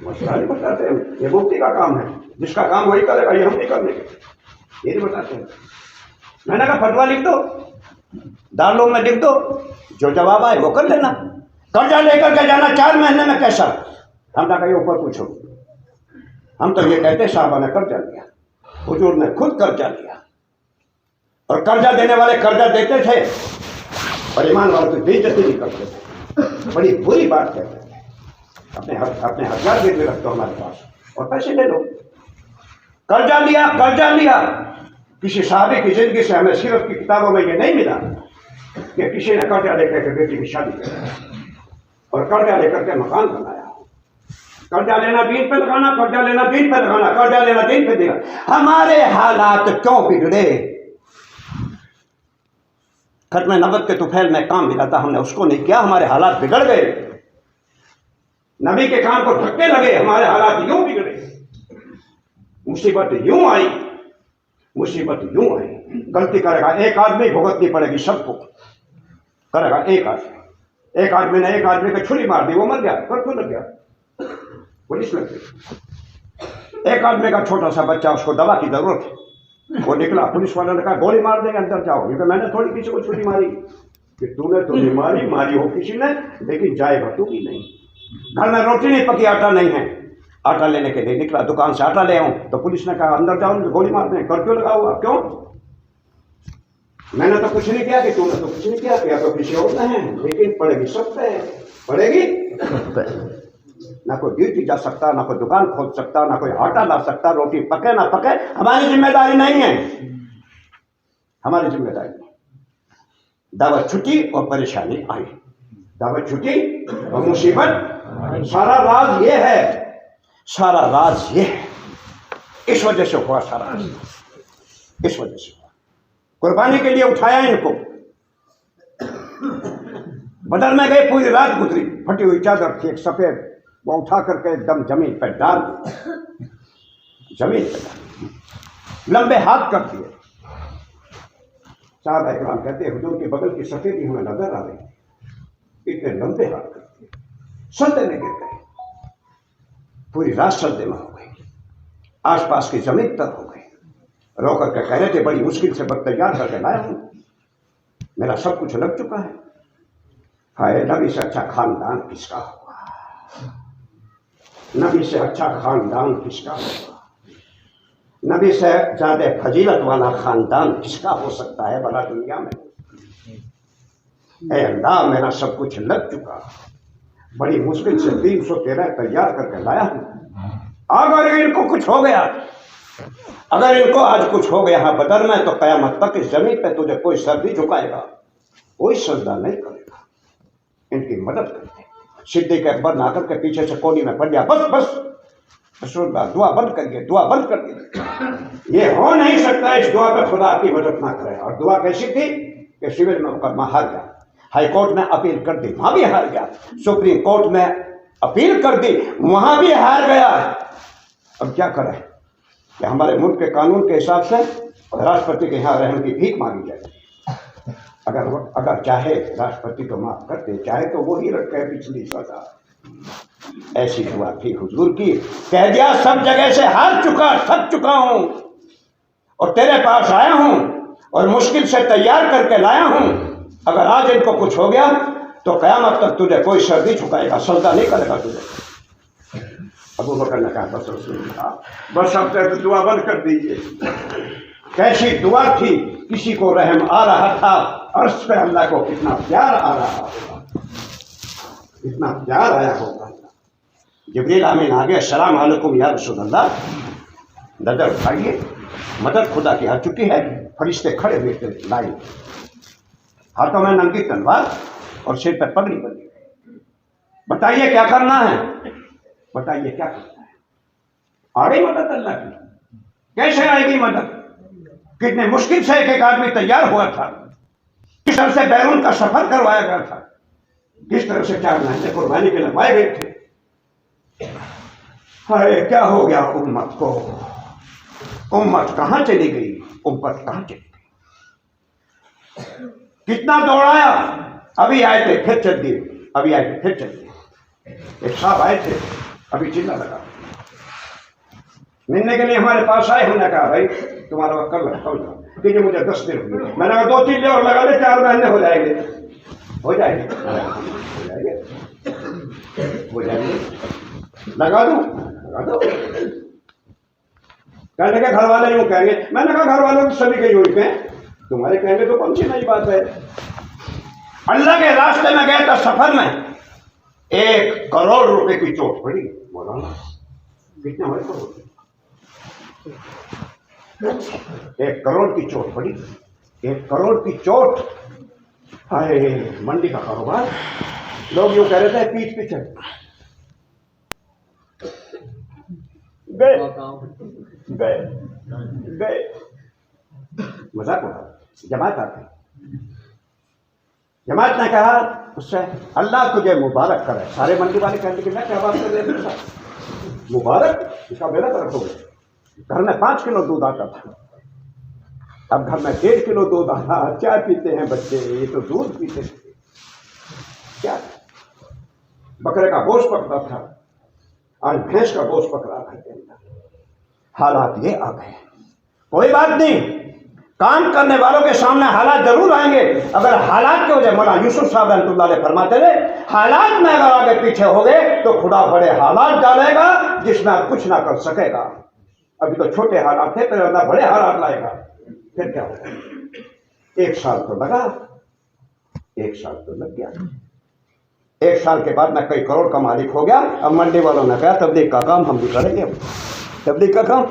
मसला नहीं बताते हैं, ये मुफ्ती का काम है, जिसका काम वही करेगा, ये हम नहीं करने के, ये नहीं बताते हैं। मैंने कहा फतवा लिख दो, दारुल में लिख दो, जो जवाब आए वो कर लेना। कर्जा लेकर के जाना 4 महीने में कैसा? हमने कहा ये ऊपर पूछो, हम तो ये कहते साहबा ने कर्जा लिया, हुजूर ने खुद कर्जा लिया, और कर्जा देने वाले कर्जा देते थे और ईमान वालों की बेइज्जती नहीं करते थे, बड़ी बुरी बात कहते थे। अपने हजार गिरवी रख दो हमारे पास और पैसे ले लो। कर्जा लिया। किसी साहबी की जिंदगी से हमें सीरत की किताबों में ये नहीं मिला कि किसी ने कर्जा लेकर के बेटी की शादी की और कर्जा लेकर के मकान बनाया। कर्जा लेना दीन पे लगाना, कर्जा लेना दीन पे लगाना, कर्जा लेना दीन पे देना। हमारे हालात क्यों बिगड़े? खत्म नबत के तुफैल में काम मिला था, हमने उसको नहीं किया, हमारे हालात बिगड़ गए। नबी के काम को धक्के लगे, हमारे हालात यूं बिगड़े, मुसीबत यूं आई, मुसीबत यूं आई। गलती करेगा एक आदमी, भुगतनी पड़ेगी सबको। करेगा एक आदमी ने एक आदमी को छुरी मार दी, वो मर गया, कर्फ्यू लग गया, पुलिस लग गई। एक आदमी का छोटा सा बच्चा, उसको दवा की जरूरत है, वो निकला, पुलिस वाले ने कहा गोली मार देंगे, अंदर जाओ। क्योंकि मैंने थोड़ी किसी को छुरी मारी, कि तूने तो नहीं मारी हो किसी ने, लेकिन जाएगा तू भी नहीं। घर में रोटी नहीं पकी, आटा नहीं है, आटा लेने के लिए निकला, दुकान से आटा ले आऊं, तो पुलिस ने कहा अंदर जाओ, गोली मार दें, कर्फ्यू लगा हुआ। क्यों? मैंने तो कुछ नहीं किया, कि तूने तो कुछ नहीं किया तो किसी और ने है, लेकिन पड़ेगी सब पे, पड़ेगी ना। कोई ड्यूटी जा सकता, ना कोई दुकान खोल सकता, ना कोई आटा ला सकता, रोटी पके ना पके, हमारी जिम्मेदारी नहीं है, हमारी जिम्मेदारी नहीं। दावत छुट्टी और परेशानी आई, दावत छुट्टी और मुसीबत, सारा राज ये है, सारा राज ये है, इस वजह से हुआ सारा राज, इस वजह से हुआ। कुर्बानी के लिए उठाया इनको, बदर में गए, पूरी रात गुजरी, फटी हुई चादर थी एक सफेद, वो उठा करके एकदम जमीन पर डाल दी, जमीन पर डाल, लंबे हाथ कर दिए। साहब इकराम कहते हैं हुजूर के बगल की सफेदी हमें नजर आ रही, इतने लंबे हाथ कर दिए, सजदे में गिर गए, पूरी रात सजदे में हो गई, आसपास की जमीन तर हो गई। रो करके कह रहे थे बड़ी मुश्किल से बद तैयार करके लाया हूं, मेरा सब कुछ लग चुका है। हाय, नबी से अच्छा खानदान किसका हुआ, नबी से अच्छा खानदान किसका हुआ, नबी से ज्यादा फजीलत वाला खानदान किसका हो सकता है भला दुनिया में। ऐ अल्लाह, मेरा सब कुछ लग चुका, बड़ी मुश्किल से 313 तैयार करके लाया हूं। अगर इनको कुछ हो गया, अगर इनको आज कुछ हो गया बदर में, तो कयामत तक इस जमीन पे तुझे कोई सर नहीं झुकाएगा, कोई सजदा नहीं करेगा। इनकी मदद करते। सिद्दीक अकबर ना करके पीछे से कोनी में पड़ गया, बस बस रसूलुल्लाह दुआ बंद करिए, दुआ बंद कर दी। ये हो नहीं सकता इस दुआ पे खुदा आपकी मदद ना करे। और दुआ कैसी थी कि सिविल में मुकदमा हार गया, हाई कोर्ट में अपील कर दी, वहां भी हार गया, सुप्रीम कोर्ट में अपील कर दी, वहां भी हार गया। अब क्या करें कि हमारे मुल्क के कानून के हिसाब से राष्ट्रपति के यहाँ रहम की भीख मांगी जाए। अगर चाहे राष्ट्रपति को माफ करते, चाहे तो वो ही रखे पिछली सजा। ऐसी दुआ थी हुजूर की, कह दिया सब जगह से हार चुका, थक चुका हूं, और तेरे पास आया हूं और मुश्किल से तैयार करके लाया हूं। अगर आज इनको कुछ हो गया तो कयामत तक तुझे कोई सर नहीं झुकाएगा, सजदा नहीं करेगा तुझे। अबू बकर ने कहा बस रसूलुल्लाह, बस अब तक दुआ बंद कर दीजिए। कैसी दुआ थी, किसी को रहम आ रहा था, अर्श पे अल्लाह को कितना प्यार आ रहा होगा, कितना प्यार आया होगा। जिब्रील आमीन आ गए, अस्सलाम वालेकुम या रसूलल्लाह, नजर उठाइए, मदद खुदा की आ चुकी है। फरिश्ते खड़े हुए थे लाइन, हाथों में नंगी तलवार और सिर पर पगड़ी बनी। बताइए क्या करना है, बताइए क्या करना है। आ गई मदद अल्लाह की, कैसे आएगी मदद? कितने मुश्किल से एक आदमी तैयार हुआ था, किस तरह से बैरून का सफर करवाया गया था, किस तरह से 4 महीने कुर्बानी के लगवाए गए थे। अरे क्या हो गया उम्मत को, उम्मत कहां चली गई, उम्मत कहां चली गई। कितना दौड़ाया, अभी आए थे फिर चल दिए, अभी आए थे फिर चल दिए। एक साहब आए थे, अभी चिल्ला लगा मिलने के लिए हमारे पास आए। हमने कहा भाई तुम्हारा वक्त कल रखा हो, क्योंकि मुझे 10 दिन हुए। मैंने कहा 2 चीजें और लगा ले, 4 महीने हो जाएंगे, हो जाएंगे, हो जाएंगे, हो जाएंगे, लगा दो, लगा दो। कहने के घर वाले यूं कहेंगे, मैंने कहा घर वालों सभी के यूं कहें, तुम्हारे कहेंगे तो कौन सी नई बात है। अल्लाह के रास्ते में गए तो सफर में 1 करोड़ रुपए की चोट पड़ी। मौलाना कितने हुए करोड़? 1 करोड़ की चोट पड़ी, 1 करोड़ की चोट। हाय, मंडी का कारोबार, लोग यूं कह रहे थे पीठ पीछे गए गए गए, मजाक होता, जमात आती, جماعت نے کہا اس سے اللہ تجھے مبارک کرے. سارے منڈی والے کہتے کہ میں کیا بات کر رہے ہیں, مبارک اس کا بیڑا کر رکھو گے. گھر میں 5 کلو دودھ آتا تھا, اب گھر میں 1.5 کلو دودھ آتا. چائے پیتے ہیں بچے, یہ تو دودھ پیتے تھے. کیا بکرے کا گوشت پکتا تھا, آج بھینس کا گوشت پک رہا ہے. حالات یہ آ گئے. کوئی بات نہیں, کام کرنے والوں کے سامنے حالات ضرور آئیں گے. اگر حالات کی وجہ, مولانا یوسف صاحب رحمۃ اللہ علیہ فرماتے تھے, حالات میں اگر آگے پیچھے ہو گئے تو خدا بڑے حالات ڈالے گا جس میں آپ کچھ نہ کر سکے گا. ابھی تو چھوٹے حالات تھے, پھر اللہ بڑے حالات لائے گا. پھر کیا ہوگا؟ 1 سال تو لگا, 1 سال تو لگ گیا. 1 سال کے بعد میں کئی کروڑ کا مالک ہو گیا. اب منڈی والوں نے کہا تبلیغ کا کام ہم بھی کریں گے. تبلیغ کا کام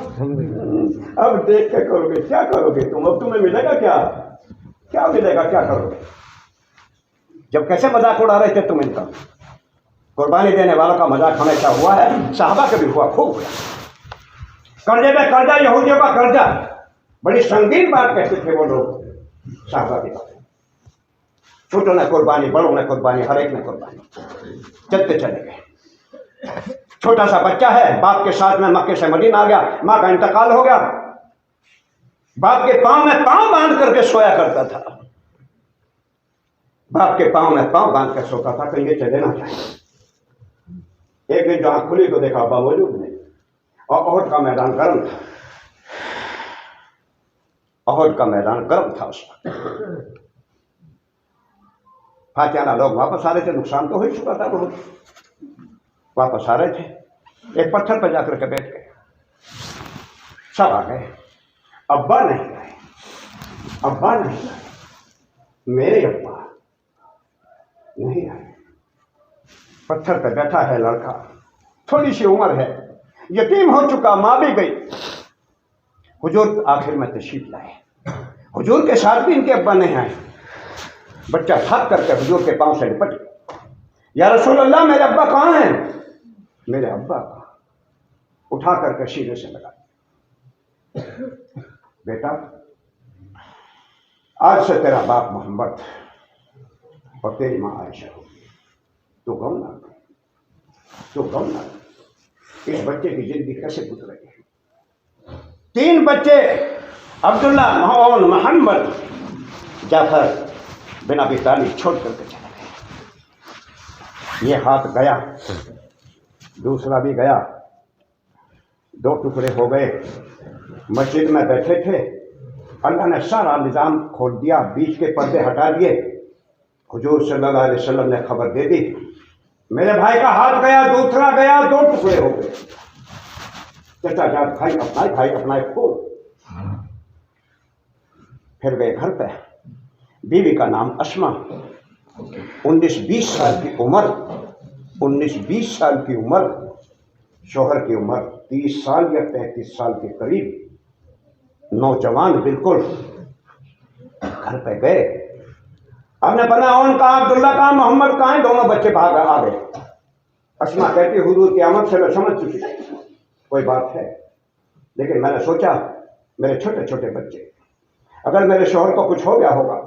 اب دیکھ کے کرو گے. کیا کرو گے تم؟ اب تمہیں ملے گا کیا؟ کیا ملے گا؟ کیا کرو گے؟ جب کیسے مذاق اڑا رہے تھے تم ان کا. قربانی دینے والوں کا مذاق ہمیشہ ہوا ہے, صحابہ کا بھی ہوا, خوب ہوا. قرضے پہ قرضہ, یہودیوں کا قرضہ, بڑی سنگین بات کہتے تھے وہ لوگ صحابہ کی بات. چھوٹوں نے قربانی, بڑوں نے قربانی, ہر ایک نے قربانی. چلتے چلے گئے. چھوٹا سا بچہ ہے, باپ کے ساتھ میں مکے سے مدینہ آ گیا. ماں کا انتقال ہو گیا. باپ کے پاؤں میں پاؤں باندھ کر کے سویا کرتا تھا. باپ کے پاؤں میں پاؤں باندھ کر سوتا تھا, کہیں یہ چلے نہ جائے. ایک دن جہاں کھلی تو دیکھا ابا موجود نہیں. اور احد کا میدان گرم تھا. احد کا میدان گرم تھا اس وقت. فاتحانہ لوگ واپس آ رہے تھے, نقصان تو ہو ہی چکا تھا بہت. واپس آ رہے تھے, ایک پتھر پہ جا کر کے بیٹھ گئے. سب آ گئے, ابا نہیں آئے, ابا نہیں آئے, میرے ابا نہیں آئے. پتھر پہ بیٹھا ہے لڑکا, تھوڑی سی عمر ہے, یتیم ہو چکا, ماں بھی گئی. حضور آخر میں تشریف لائے. حضور کے ساتھ بھی ان کے ابا نہیں آئے. بچہ تھک کر کے حضور کے پاؤں سے لپٹ گیا. یا رسول اللہ, میرے ابا کہاں ہیں؟ میرے ابا اٹھا کر کے سینے سے لگا. بیٹا, آج سے تیرا باپ محمد اور تیری ماں عائشہ ہو. تو غم نہ کر, تو غم نہ کر. اس بچے کی زندگی کیسے گزرے گی؟ 3 بچے, عبداللہ, محمد, جعفر بن ابی طالب چھوڑ کر کے چلے گئے. یہ ہاتھ گیا, دوسرا بھی گیا, 2 ٹکڑے ہو گئے. مسجد میں بیٹھے تھے, اللہ نے سارا نظام کھول دیا, بیچ کے پردے ہٹا دیے. حضور صلی اللہ علیہ وسلم نے خبر دے دی, میرے بھائی کا ہاتھ گیا, دوسرا گیا, 2 ٹکڑے ہو گئے. چچا جان بھائی اپنا کھول. پھر گئے گھر پہ. بیوی کا نام اسما, 19-20 سال کی عمر, 19-20 سال کی عمر. شوہر کی عمر 30 سال یا 35 سال کے قریب, نوجوان بالکل. گھر پہ گئے, آپ نے پتا ان کا عبداللہ کہاں, محمد کہاں ہیں؟ دونوں بچے بھاگ آ گئے. اسما کہتی حضور کی آمد سے میں سمجھ چکی کوئی بات ہے, لیکن میں نے سوچا میرے چھوٹے چھوٹے بچے, اگر میرے شوہر کو کچھ ہو گیا ہوگا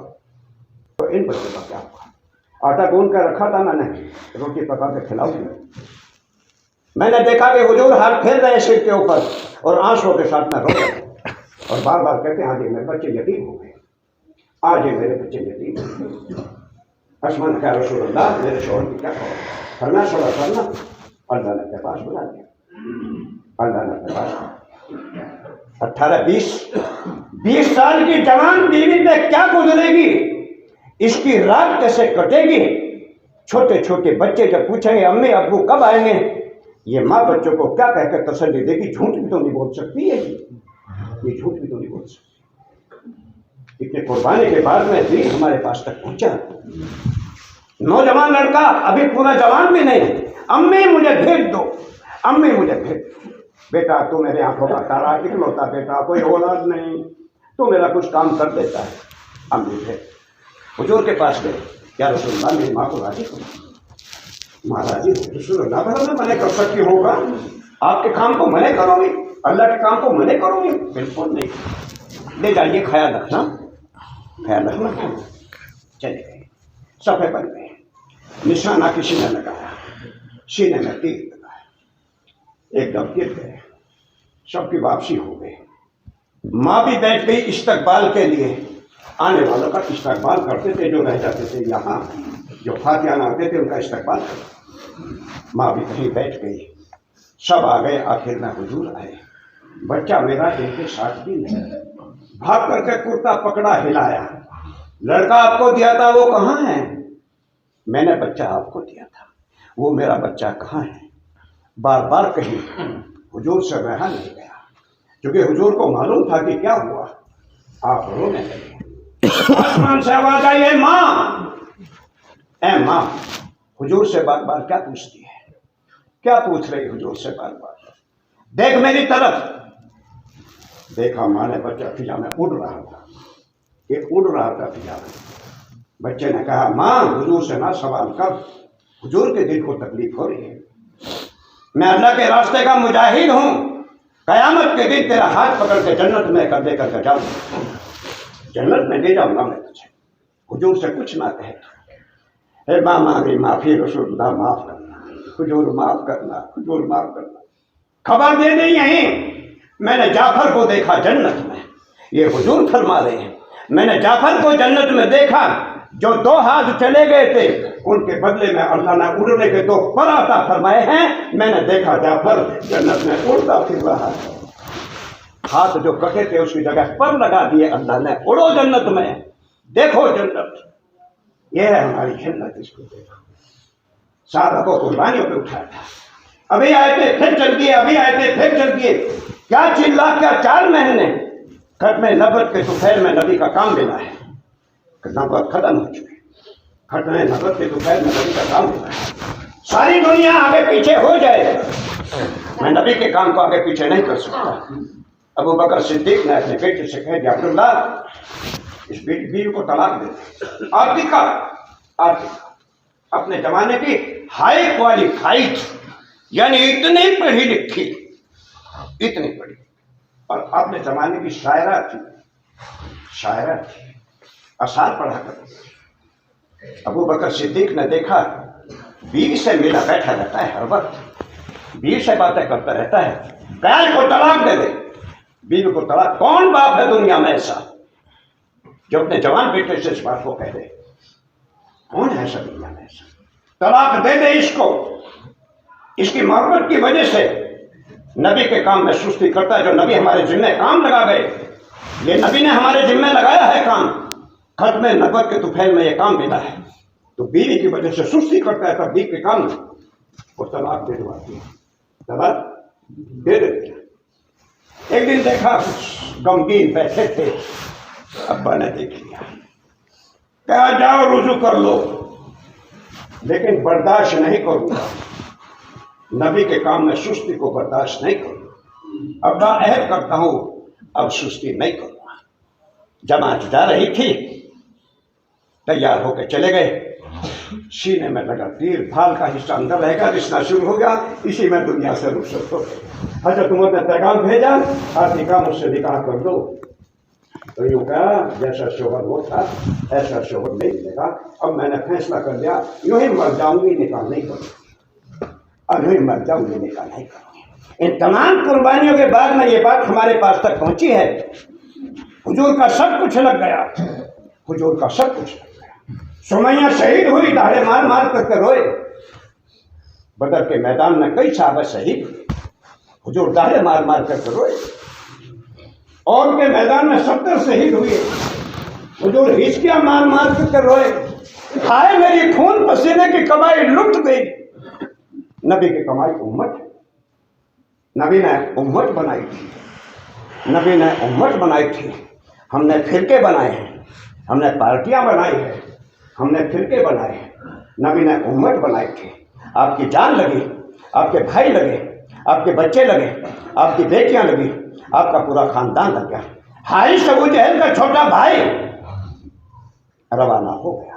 تو ان بچوں کا کیا ہوگا. آٹا گوندھ کر رکھا تھا میں نے, روٹی پکا کے کھلاؤ گی. میں نے دیکھا کہ حضور ہاتھ پھیر رہے سر کے اوپر اور آنسوں کے ساتھ میں رو رہا ہوں, اور بار بار کہتے ہیں آج میرے بچے یتیم ہو گئے, آج میرے بچے یتیم ہو گئے. اسما نے کہا رسول اللہ, میرے شوہر کی کیا خبر؟ کرنا چھوڑا کرنا. اللہ نے اپنے پاس بلا دیا, اللہ نے اپنے پاس 18-20 سال کی جوان بیوی پہ کیا گزرے گی, اس کی رات کیسے کٹے گی. چھوٹے چھوٹے بچے جب پوچھیں گے امی ابو کب آئیں گے, یہ ماں بچوں کو کیا کہہ کر تسلی دے گی؟ جھوٹ بھی تو نہیں بول سکتی ہے, یہ جھوٹ بھی تو نہیں بول سکتی. اتنے قربانی کے بعد میں بھی ہمارے پاس تک پہنچا. نوجوان لڑکا, ابھی پورا جوان بھی نہیں, امی مجھے بھیج دو, امی مجھے بھیج دو. بیٹا تو میرے آنکھوں کا تارا, اکلوتا بیٹا, کوئی اولاد نہیں, تو میرا کچھ کام کر دیتا ہے. امی بھیج. حضور کے پاس گئے, یا رسول اللہ میری ماں کو راضی کرو. ماں راضی ہو. رسول اللہ بھلا میں منع کر سکتی ہوگا, آپ کے کام کو منع کروں گی, اللہ کے کام کو منع کروں گی؟ بالکل نہیں. لے جائیے, خیال رکھنا, خیال رکھنا. چلے گئے. सफे बन गए, निशाना किसी ने लगाया, सीने में तीर लगाया, एकदम गिर गए, सबकी वापसी हो गई। माँ भी बैठ गई इस्तकबाल के लिए, आने वालों का इस्तकबाल करते थे, जो रह जाते थे यहाँ जो फातियाना आते थे उनका इस्तकबाल करते। माँ भी कहीं बैठ गई, सब आ गए, आखिर में हुजूर आए। बच्चा मेरा इनके साथ भी नहीं, भाग करके कुर्ता पकड़ा, हिलाया, लड़का आपको दिया था वो कहाँ है? मैंने बच्चा आपको दिया था, वो मेरा बच्चा कहाँ है? बार बार कही, हुजूर से रहा नहीं गया, क्योंकि हुजूर को मालूम था कि क्या हुआ। आप रोने लगे, आसमान से आवाज आई, ए माँ, ए माँ, हुजूर से बार बार क्या पूछती है? क्या पूछ रही हुजूर से बार बार? देख मेरी तरफ। देखा, माँ ने बच्चा फिजा में उड़ रहा था, ये उड़ रहा था फिजा में। बच्चे ने कहा, माँ हुजूर से ना सवाल कर, हुजूर के दिल को तकलीफ हो रही है। मैं अल्लाह के रास्ते का मुजाहिद हूँ, कयामत के दिन तेरा हाथ पकड़ के जन्नत में कर दे करके जाऊँ, जन्नत में ले जाऊंगा मैं तुझे, हुजूर से कुछ ना कहे। हे माँ मांगी माफी, रसूलुल्लाह माफ करना, हुजूर माफ करना, हुजूर माफ करना। खबर दे दी यहीं, मैंने जाफर को देखा जन्नत में। ये हुजूर फरमा रहे हैं, मैंने जाफर को जन्नत में देखा, जो 2 हाथ चले गए थे उनके बदले में अल्लाह ने उड़ने के 2 पर अता फरमाए हैं। मैंने देखा जाफर जन्नत में उड़ता फिर रहा है, हाथ जो कटे थे उसकी जगह पर लगा दिए अल्लाह ने, उड़ो जन्नत में, देखो जन्नत। यह है हमारी जन्नत, इसको देखो। सारा को कुर्बानियों पे उठाया था, अभी आए थे फिर चल दिए, अभी आए थे फिर चल दिए। क्या चिल्ला, क्या 4 महीने खत्म नबुव्वत के दोपहर में नबी का काम मिला है, नबुव्वत खत्म हो चुकी, खत्म नबुव्वत के दोपहर में नबी का काम मिला है। सारी दुनिया आगे पीछे हो जाए, मैं नबी के काम को आगे पीछे नहीं कर सकता। अबू बकर सिद्दीक ने अपने बेटे से कह दिया, अब्दुल्ला इस बीवी को तलाक दे। आतिका अपने जमाने की हाई क्वालिफाइड, यानी इतनी पढ़ी लिखी, इतनी पढ़ी, और अपने जमाने की शायरा थी, अशार पढ़ा करती। अबू बकर सिद्दीक ने देखा बीवी से मिला बैठा रहता है, हर वक्त बीवी से बातें करता रहता है, बैल को तलाक दे दे, बीवी को तलाक। कौन बाप है दुनिया में ऐसा जो अपने जवान बेटे से इस बात को कह दे? कौन है ऐसा दुनिया में ऐसा? तलाक दे दे इसको। इसकी मोहब्बत की वजह से नबी के काम में सुस्ती करता है। जो नबी हमारे जिम्मे काम लगा गए, ये नबी ने हमारे जिम्मे लगाया है काम, खत्म नबुव्वत के दोपहर में ये काम मिला है, तो बीवी की वजह से सुस्ती करता है, तब बीवी के काम में वो तलाक दे दवाती है, तलाक दे देती है। एक दिन देखा गमगीन बैठे थे, अब्बा ने देख लिया, कहा जाओ रुजू कर लो, लेकिन बर्दाश्त नहीं करूंगा, नबी के काम में सुस्ती को बर्दाश्त नहीं करूंगा। अब्बा अहद करता हूं, अब सुस्ती नहीं करूंगा। जमात जा रही थी, तैयार होकर चले गए, सीने में लगा तीर, भाल का हिस्सा अंदर रहेगा, रिश्ता शुरू हो गया, इसी में दुनिया से रुखसत हो गए। हजरत उमर ने पैगाम भेजा, आतिका मुझसे निकाह कर दो। तो यूं कहा, जैसा शोहर वो था ऐसा शोहर नहीं मिलेगा, अब मैंने फैसला कर लिया, यूं ही मर जाऊंगी, निकाह नहीं करूंगी, और यूं ही मर जाऊंगी, निकाह नहीं करूंगी। इन तमाम कुर्बानियों के बाद में ये बात हमारे पास तक पहुंची है। हुजूर का सब कुछ लग गया, हुजूर का सब कुछ लग गया। सुमैया शहीद हुई, दाढ़े मार मार करके रोए। बदर के मैदान में कई साहबा शहीद हुए, हुजूर दाढ़े मार मार करके रोए। और के मैदान में 70 शहीद हुए, हुजूर हिचकियां मार मार करके रोए। हाय मेरी खून पसीने की कमाई लुट गई। नबी की कमाई उम्मत, नबी ने उम्मत बनाई थी, नबी ने उम्मत बनाई थी। हमने फिरके बनाए हैं, हमने पार्टियां बनाई हैं, हमने फिरके बनाए हैं, नबी ने उम्मत बनाई थी। आपकी जान लगी, आपके भाई लगे, आपके बच्चे लगे, आपकी बेटियां लगी, आपका पूरा खानदान लग गया। हारिस अबू जहल का छोटा भाई रवाना हो गया।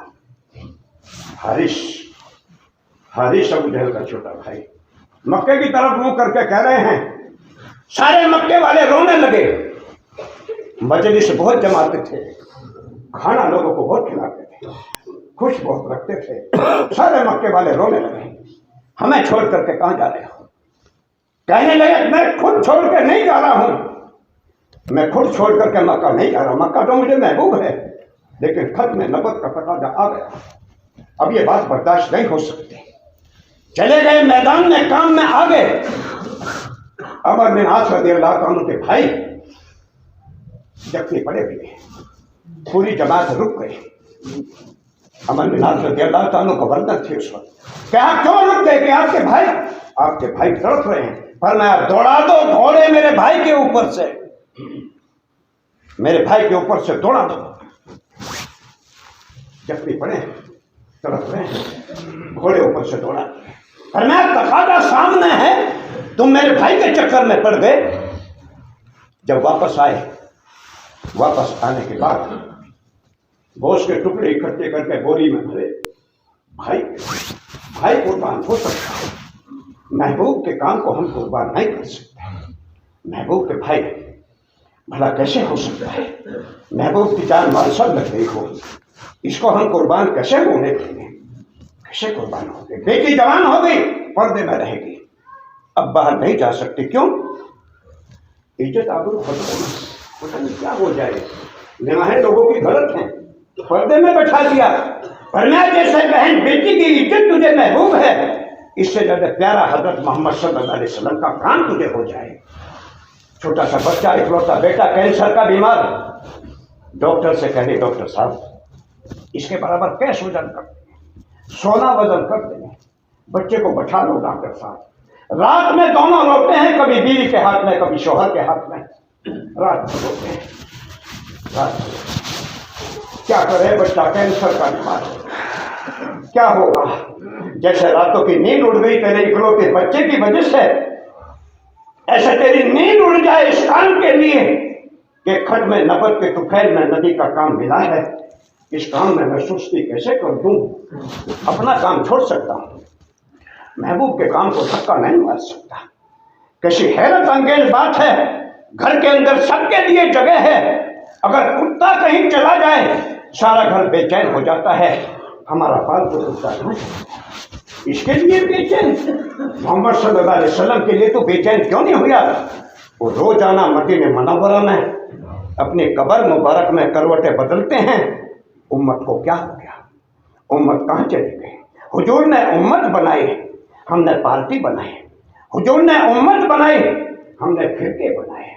हारिस अबू जहल का छोटा भाई मक्के की तरफ मुंह करके कह रहे हैं, सारे मक्के वाले रोने लगे। मजलिस बहुत जमाते थे, खाना लोगों को बहुत खिलाते थे, खुश बहुत रखते थे। सारे मक्के वाले रोने लगे, हमें छोड़ करके कहाँ जा रहे हो? कहने लगे मैं खुद छोड़ कर नहीं जा रहा हूँ, मैं खुद छोड़ करके मक्का नहीं जा रहा हूँ, मक्का तो मुझे महबूब है, लेकिन खत्म नबुव्वत का तकाज़ा आ गया, अब ये बात बर्दाश्त नहीं हो सकती। चले गए मैदान में, काम में आ गए। अमर बिन आस रज़ियल्लाहु अन्हु के भाई जख्मी पड़े हुए, पूरी जमात रुक गई। अमर बिन आस रज़ियल्लाहु अन्हु को वर्दत थी उस वक्त, क्या क्यों रुक गए? कि आपके भाई तड़प रहे हैं। पर मैं दौड़ा दो घोड़े मेरे भाई के ऊपर से, मेरे भाई के ऊपर से दौड़ा दो। जख्मी पड़े तड़प रहे हैं, घोड़े ऊपर से दौड़ा। पर मैं तकाज़ा सामने है, तुम मेरे भाई के चक्कर में पड़ गए। जब वापस आए, वापस आने के बाद गोश्त के टुकड़े इकट्ठे करके बोरी में भरे। भाई कुर्बान हो सकता है, महबूब के काम को हम कुर्बान नहीं कर सकते। महबूब के भाई भला कैसे हो सकता है? महबूब की जान माल सब लग गई हो, इसको हम कुर्बान कैसे होने देंगे? कैसे कुर्बान हो गए? बेटी जवान हो गई, पर्दे में रहेगी, अब बाहर नहीं जा सकती। क्यों? इज्जत आबरू पता नहीं क्या हो जाए, निगाहें लोगों की गलत हैं, पर्दे में बैठा दिया। पर मैं जैसे बहन बेटी की इज्जत तुझे महबूब है, इससे ज्यादा प्यारा हजरत मोहम्मद सल्लल्लाहु अलैहि वसल्लम का काम तुझे हो जाए। छोटा सा बच्चा, इकलौता बेटा, कैंसर का बीमार, डॉक्टर से कह रहे डॉक्टर साहब इसके बराबर कैश वजन कर देंगे, सोना वजन कर देंगे, बच्चे को बैठा लो डॉक्टर साहब। रात में दोनों रोते हैं, कभी बीवी के हाथ में कभी शोहर के हाथ में, रात में रोते हैं। रात में क्या करे बच्चा, कैंसर का बीमार, क्या होगा? जैसे रातों की नींद उड़ गई तेरे इकलौते बच्चे की वजह से, ऐसे तेरी नींद उड़ जाए इस काम के लिए कि खट में नबत के तुफैल में नदी का काम मिला है, इस काम में मैं सुस्ती कैसे कर दूं? अपना काम छोड़ सकता हूं, महबूब के काम को धक्का नहीं मार सकता। कैसी हैरत अंगेज बात है, घर के अंदर सबके लिए जगह है, अगर कुत्ता कहीं चला जाए सारा घर बेचैन हो जाता है, हमारा पालतू कुत्ता नहीं, इसके लिए बेचैन। मोहम्मद सल्लल्लाहु अलैहि वसल्लम के लिए तो बेचैन क्यों नहीं हुआ? वो रोजाना मदीने मुनव्वरा में अपनी कब्र मुबारक में करवटें बदलते हैं। उम्मत को क्या हो गया? उम्मत कहाँ चली गई? हुजूर ने उम्मत बनाई, हमने पार्टी बनाई। हुजूर ने उम्मत बनाई, हमने फिरके बनाए।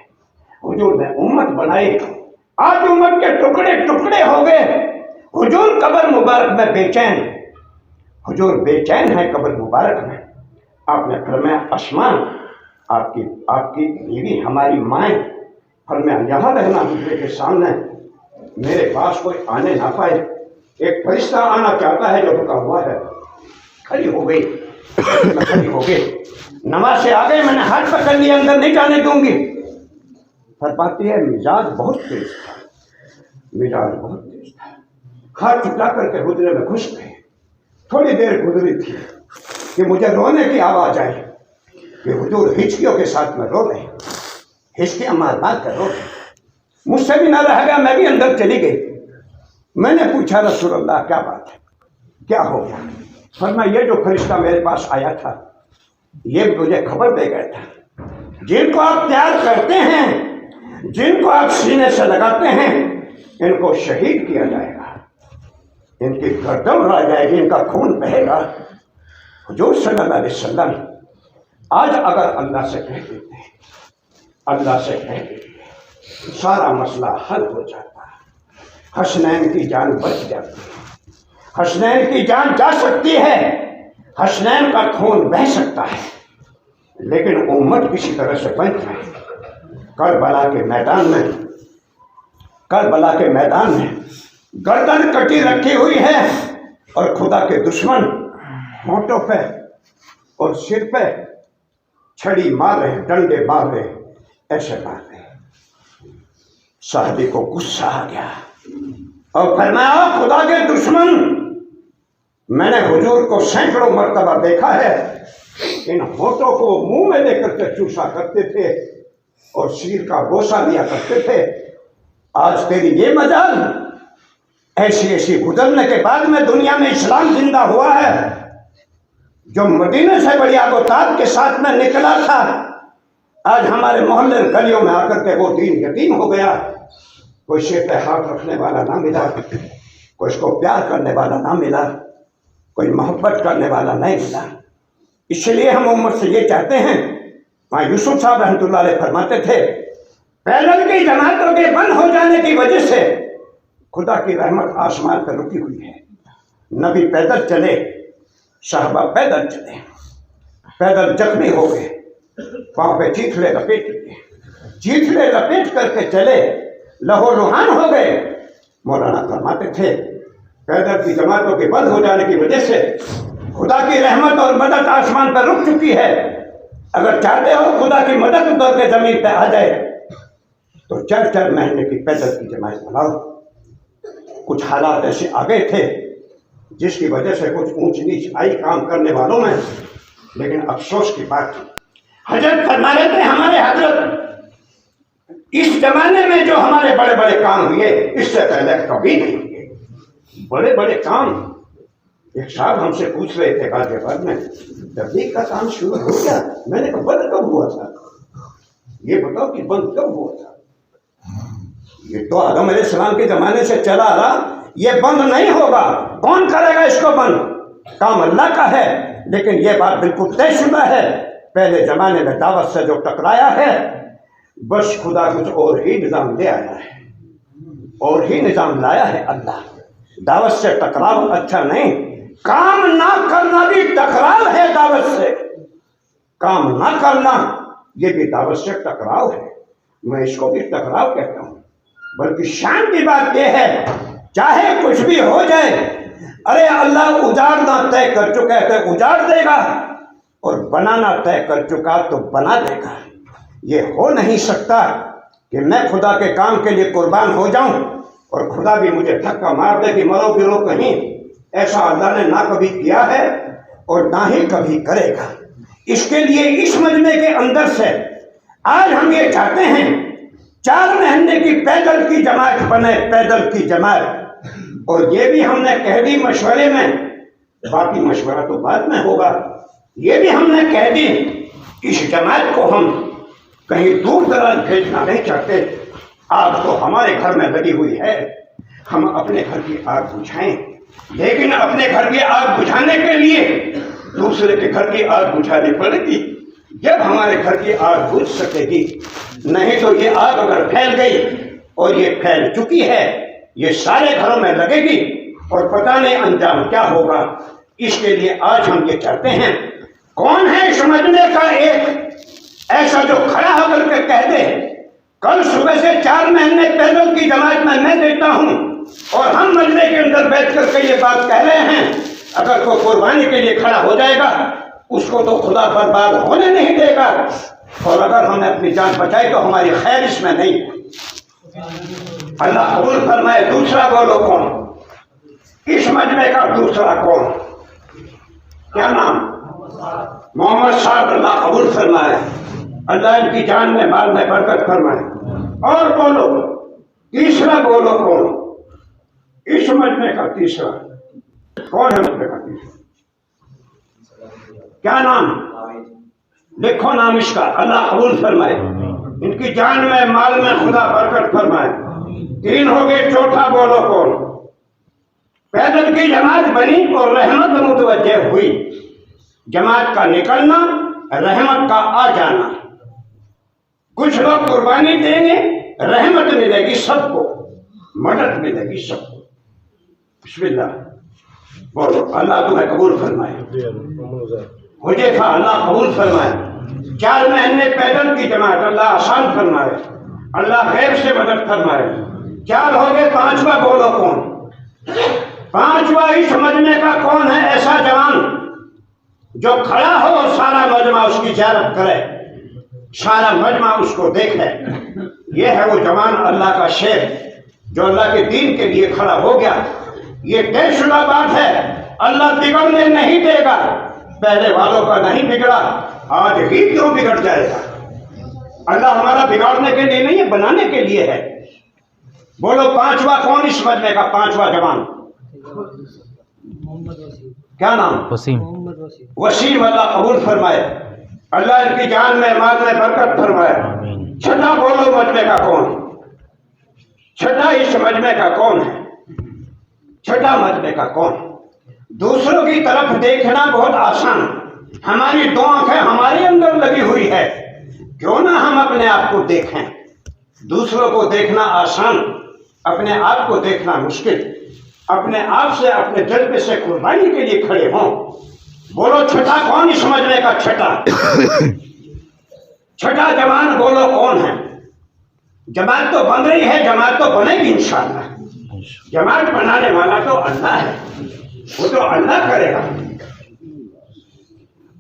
हुजूर ने उम्मत बनाई, आज उम्मत के टुकड़े टुकड़े हो गए। हुजूर कब्र मुबारक में बेचैन, हुजूर बेचैन है कब्र मुबारक में। आपने फरमाया आसमान आपकी बीवी हमारी माएँ, फरमाया यहाँ रहना हुजूर के सामने, मेरे पास कोई आने ना पाए। एक फरिश्ता आना चाहता है जो रुका हुआ है। खड़ी हो गई, खड़ी हो गई, नमाज से आ गए, मैंने हाथ पकड़ लिया, अंदर नहीं जाने दूंगी। फरमाती है मिजाज बहुत तेज था, मिजाज बहुत तेज था। हाथ चुका करके हुजरे में घुस गए। थोड़ी देर गुजरी थी कि मुझे रोने की आवाज आई कि हुजूर हिचकियों के साथ में रो रहे, हिचकियां मार मार कर रो रहे। मुझसे भी ना रह गया, मैं भी अंदर चली गई। मैंने पूछा रसूल अल्लाह क्या बात है, क्या हो गया? फरमाया ये जो फरिश्ता मेरे पास आया था ये मुझे खबर दे गया था, जिनको आप प्यार करते हैं, जिनको आप सीने से लगाते हैं, इनको शहीद किया जाएगा, इनकी गर्दन उड़ा जाएगी, इनका खून बहेगा। हुजूर सल्लल्लाहु अलैहि वसल्लम आज अगर अल्लाह से कह देते हैं, अल्लाह से कह देते हैं, सारा मसला हल हो जाता है। हसनैन की जान बच जाती है, हसनैन की जान जा सकती है, हसनैन का खून बह सकता है, लेकिन उम्मत किसी तरह से बच जाए। करबला के मैदान में, करबला के मैदान में गर्दन कटी रखी हुई है और खुदा के दुश्मन होंठों पे और सिर पे छड़ी मार रहे, डंडे मार रहे, ऐसे मार रहे। साहबी को गुस्सा आ गया और फरमाया खुदा के दुश्मन, मैंने हुजूर को सैकड़ों मर्तबा देखा है, इन होठों को मुंह में लेकर के चूसा करते थे और सिर का गोसा लिया करते थे। आज तेरी ये मजाल, ऐसी ऐसी गुजरने के बाद में दुनिया में इस्लाम जिंदा हुआ है। जो मदीने से बड़ी आगोताब के साथ में निकला था, आज हमारे मोहल्ले गलियों में आकर के वो दीन यतीम हो गया। कोई सिर पे हाथ रखने वाला ना मिला, कोई इसको प्यार करने वाला ना मिला, कोई मोहब्बत करने वाला नहीं मिला। इसलिए हम उम्मत से ये चाहते हैं, वहाँ यूसुफ साहब रहमतुल्लाह अलैह फरमाते थे, पैदल की जमातों के बंद हो जाने की वजह से खुदा की रहमत आसमान पर रुकी हुई है। नबी पैदल चले, साहबा पैदल चले, पैदल जख्मी हो गए, वहाँ पे चीथड़े लपेट लिए, चीथड़े लपेट करके चले, लहो लुहान हो गए। मौलाना फरमाते थे, पैदल की जमातों के बंद हो जाने की वजह से खुदा की रहमत और मदद आसमान पर रुक चुकी है। अगर चाहते हो खुदा की मदद उतर के जमीन पे आ जाए तो 4-4 महीने की पैदल की जमात बनाओ। कुछ हालात ऐसे आ गए थे जिसकी वजह से कुछ ऊंच नीच आई काम करने वालों में, लेकिन अफसोस की बात हजरत फरमा रहे थे, हमारे हजरत इस जमाने में जो हमारे बड़े बड़े काम हुए इससे पहले कभी नहीं हुए। बड़े बड़े काम, एक साहब हमसे पूछ रहे थे गाजियाबाद में, तबलीग का काम शुरू हो गया। मैंने कहा बंद कब हुआ था, ये बताओ कि बंद कब हुआ था। ये तो आदम अलैहिस्सलाम के जमाने से चला आ रहा, ये बंद नहीं होगा। कौन करेगा इसको बंद, काम अल्लाह का है। लेकिन ये बात बिल्कुल तयशुदा है, पहले जमाने में दावत से जो टकराया है, बस खुदा कुछ और ही निजाम ले आया है, और ही निजाम लाया है अल्लाह। दावत से टकराव अच्छा नहीं, काम ना करना भी टकराव है दावत से। काम ना करना ये भी दावत से टकराव है। मैं इसको भी टकराव कहता हूँ। बल्कि शान की बात यह है, चाहे कुछ भी हो जाए, अरे अल्लाह उजाड़ना तय कर चुका है तो उजाड़ देगा, और बनाना तय कर चुका तो बना देगा। ये हो नहीं सकता कि मैं खुदा के काम के लिए कुर्बान हो जाऊं और खुदा भी मुझे धक्का मार दे कि मरो गिरो कहीं। ऐसा अल्लाह ने ना कभी किया है और ना ही कभी करेगा। इसके लिए इस मजमे के अंदर से आज हम ये चाहते हैं 4 महीने की पैदल की जमात बने, पैदल की जमात। और ये भी हमने कह दी मशवरे में, बाकी मशवरा तो बाद में होगा। ये भी हमने कह दी, इस जमात को हम कहीं दूर दराज भेजना नहीं चाहते। आग तो हमारे घर में लगी हुई है, हम अपने घर की आग बुझाएं, लेकिन अपने घर की आग बुझाने के लिए दूसरे के घर की आग बुझानी पड़ेगी। जब हमारे घर की आग बुझ सकेगी, नहीं तो ये आग अगर फैल गई, और ये फैल चुकी है, ये सारे घरों में लगेगी और पता नहीं अंजाम क्या होगा। इसके लिए आज हम ये चाहते हैं, कौन है समझने का एक ऐसा जो खड़ा होकर के कह दे, कल सुबह से 4 महीने पैदल की जमात में मैं देता हूं, और हम मजमे के अंदर बैठ करके ये बात कह रहे हैं। अगर कोई कुर्बानी के लिए खड़ा हो जाएगा, उसको तो खुदा बर्बाद होने नहीं देगा, और अगर हमने अपनी जान बचाई तो हमारी खैर इसमें नहीं। अल्लाह कबूल फरमाए। दूसरा बोलो कौन, इस मजमे का दूसरा कौन, क्या नाम? मोहम्मद साहब, अल्लाह कबूल फरमाए। अल्लाह इनकी जान में माल में बरकत फरमाए। और बोलो तीसरा बोलो कौन, इस मजमे का तीसरा कौन है? मजमे का तीसरा क्या नाम? लिखो नाम इसका। अल्लाह कबूल फरमाए, इनकी जान में माल में खुदा बरकत फरमाए। 3 हो गए, चौथा बोलो कौन? पैदल की जमात बनी और रहमत मुतवज्जह हुई। जमात का निकलना, रहमत का आ जाना। कुछ लोग कुर्बानी देंगे, रहमत मिलेगी सबको, मदद मिलेगी सबको। बिस्मिल्लाह बोलो। अल्लाह तुम्हें कबूल फरमाए। हुजैफा, अल्लाह कबूल फरमाए। 4 महीने पैदल की जमात, अल्लाह आसान फरमाए, अल्लाह खैर से मदद फरमाए। 4 हो गए, 5वां बोलो कौन? 5वां इस मजमे का कौन है ऐसा जवान जो खड़ा हो और सारा मजमा उसकी ज़ियारत करे, सारा मजमा उसको देखे। ये है वो जवान, अल्लाह का शेर, जो अल्लाह के दीन के लिए खड़ा हो गया। ये तयशुदा बात है, अल्लाह बिगड़ने नहीं देगा। पहले वालों का नहीं बिगड़ा, आज ही क्यों बिगड़ जाएगा? अल्लाह हमारा बिगाड़ने के लिए नहीं है, बनाने के लिए है। बोलो पांचवा कौन इस मजमे का पांचवा जवान? क्या नाम? वसीम। वसीम, अल्लाह कबूल फरमाए, अल्लाह इनकी जान में माल में बरकत फरमाए। आमीन। छठा बोलो मजमे का कौन? छठा इस मजमे का कौन है? छठा मजमे का कौन? दूसरों की तरफ देखना बहुत आसान, हमारी दो आंखें हमारे अंदर लगी हुई है, क्यों ना हम अपने आप को देखें। दूसरों को देखना आसान, अपने आप को देखना मुश्किल। अपने आप से अपने जज्बे से कुर्बानी के लिए खड़े हों। बोलो छठा कौन इस मजमे का छठा? छठा जवान बोलो कौन है? जमात तो बन रही है, जमात तो बनेगी इंशाअल्लाह। जमात बनाने वाला तो अल्लाह है, वो तो अल्लाह करेगा।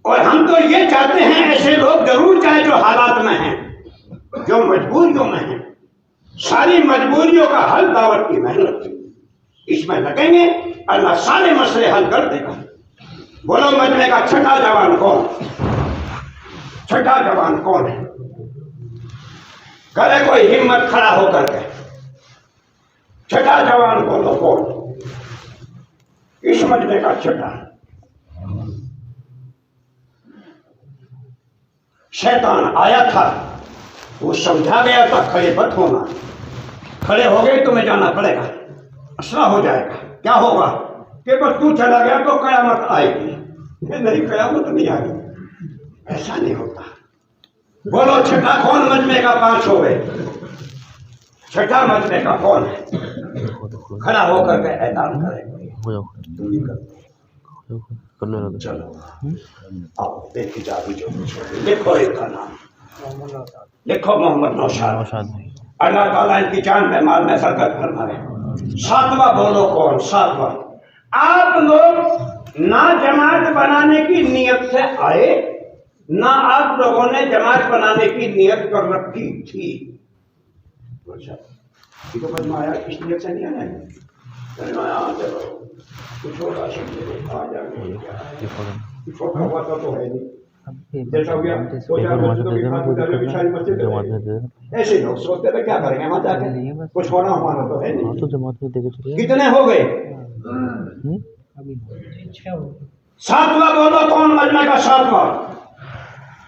और हम तो ये चाहते हैं ऐसे लोग जरूर चाहे जो हालात में हैं, जो मजबूरियों में हैं। सारी मजबूरियों का हल दावत की मेहनत, इसमें लगेंगे, अल्लाह सारे मसले हल कर देगा। बोलो मजमे का छठा जवान कौन? छठा जवान कौन है? करे कोई हिम्मत खड़ा होकर के, छठा जवान बोलो कौन इस मजमे का छठा? शैतान आया था, वो समझा गया था खड़े मत होना, खड़े हो गए तुम्हें जाना पड़ेगा, असला हो जाएगा। क्या होगा कि बस तू चला गया तो कयामत आएगी, नहीं कयामत नहीं आएगी, ऐसा नहीं होता। बोलो छठा कौन मजमे का? पांच हो गए, छठा मजमे का कौन है? खड़ा होकर के ऐलान करेगा, तुम ही करते। चलो आओ देखी जाओ, जो लिखो इनका नाम, लिखो मोहम्मद नौशाद। अल्लाह ताला इनकी जान में माल में बरकत फरमाए। सातवां बोलो कौन? सातवां, आप लोग ना जमात बनाने की नियत से आए, ना आप लोगों ने जमात बनाने की नियत कर रखी थी। ये तो मजमा आया, किस नियत से नहीं आया? कुछ होगा आ जाएंगे, छोटा हुआ तो है नहीं, जैसा हो गया ऐसे लोग सोचते थे क्या करेंगे वहां जाके, कुछ होना हमारा तो है नहीं। कितने हो गए? सातवां बोलो कौन मजमे का सातवां?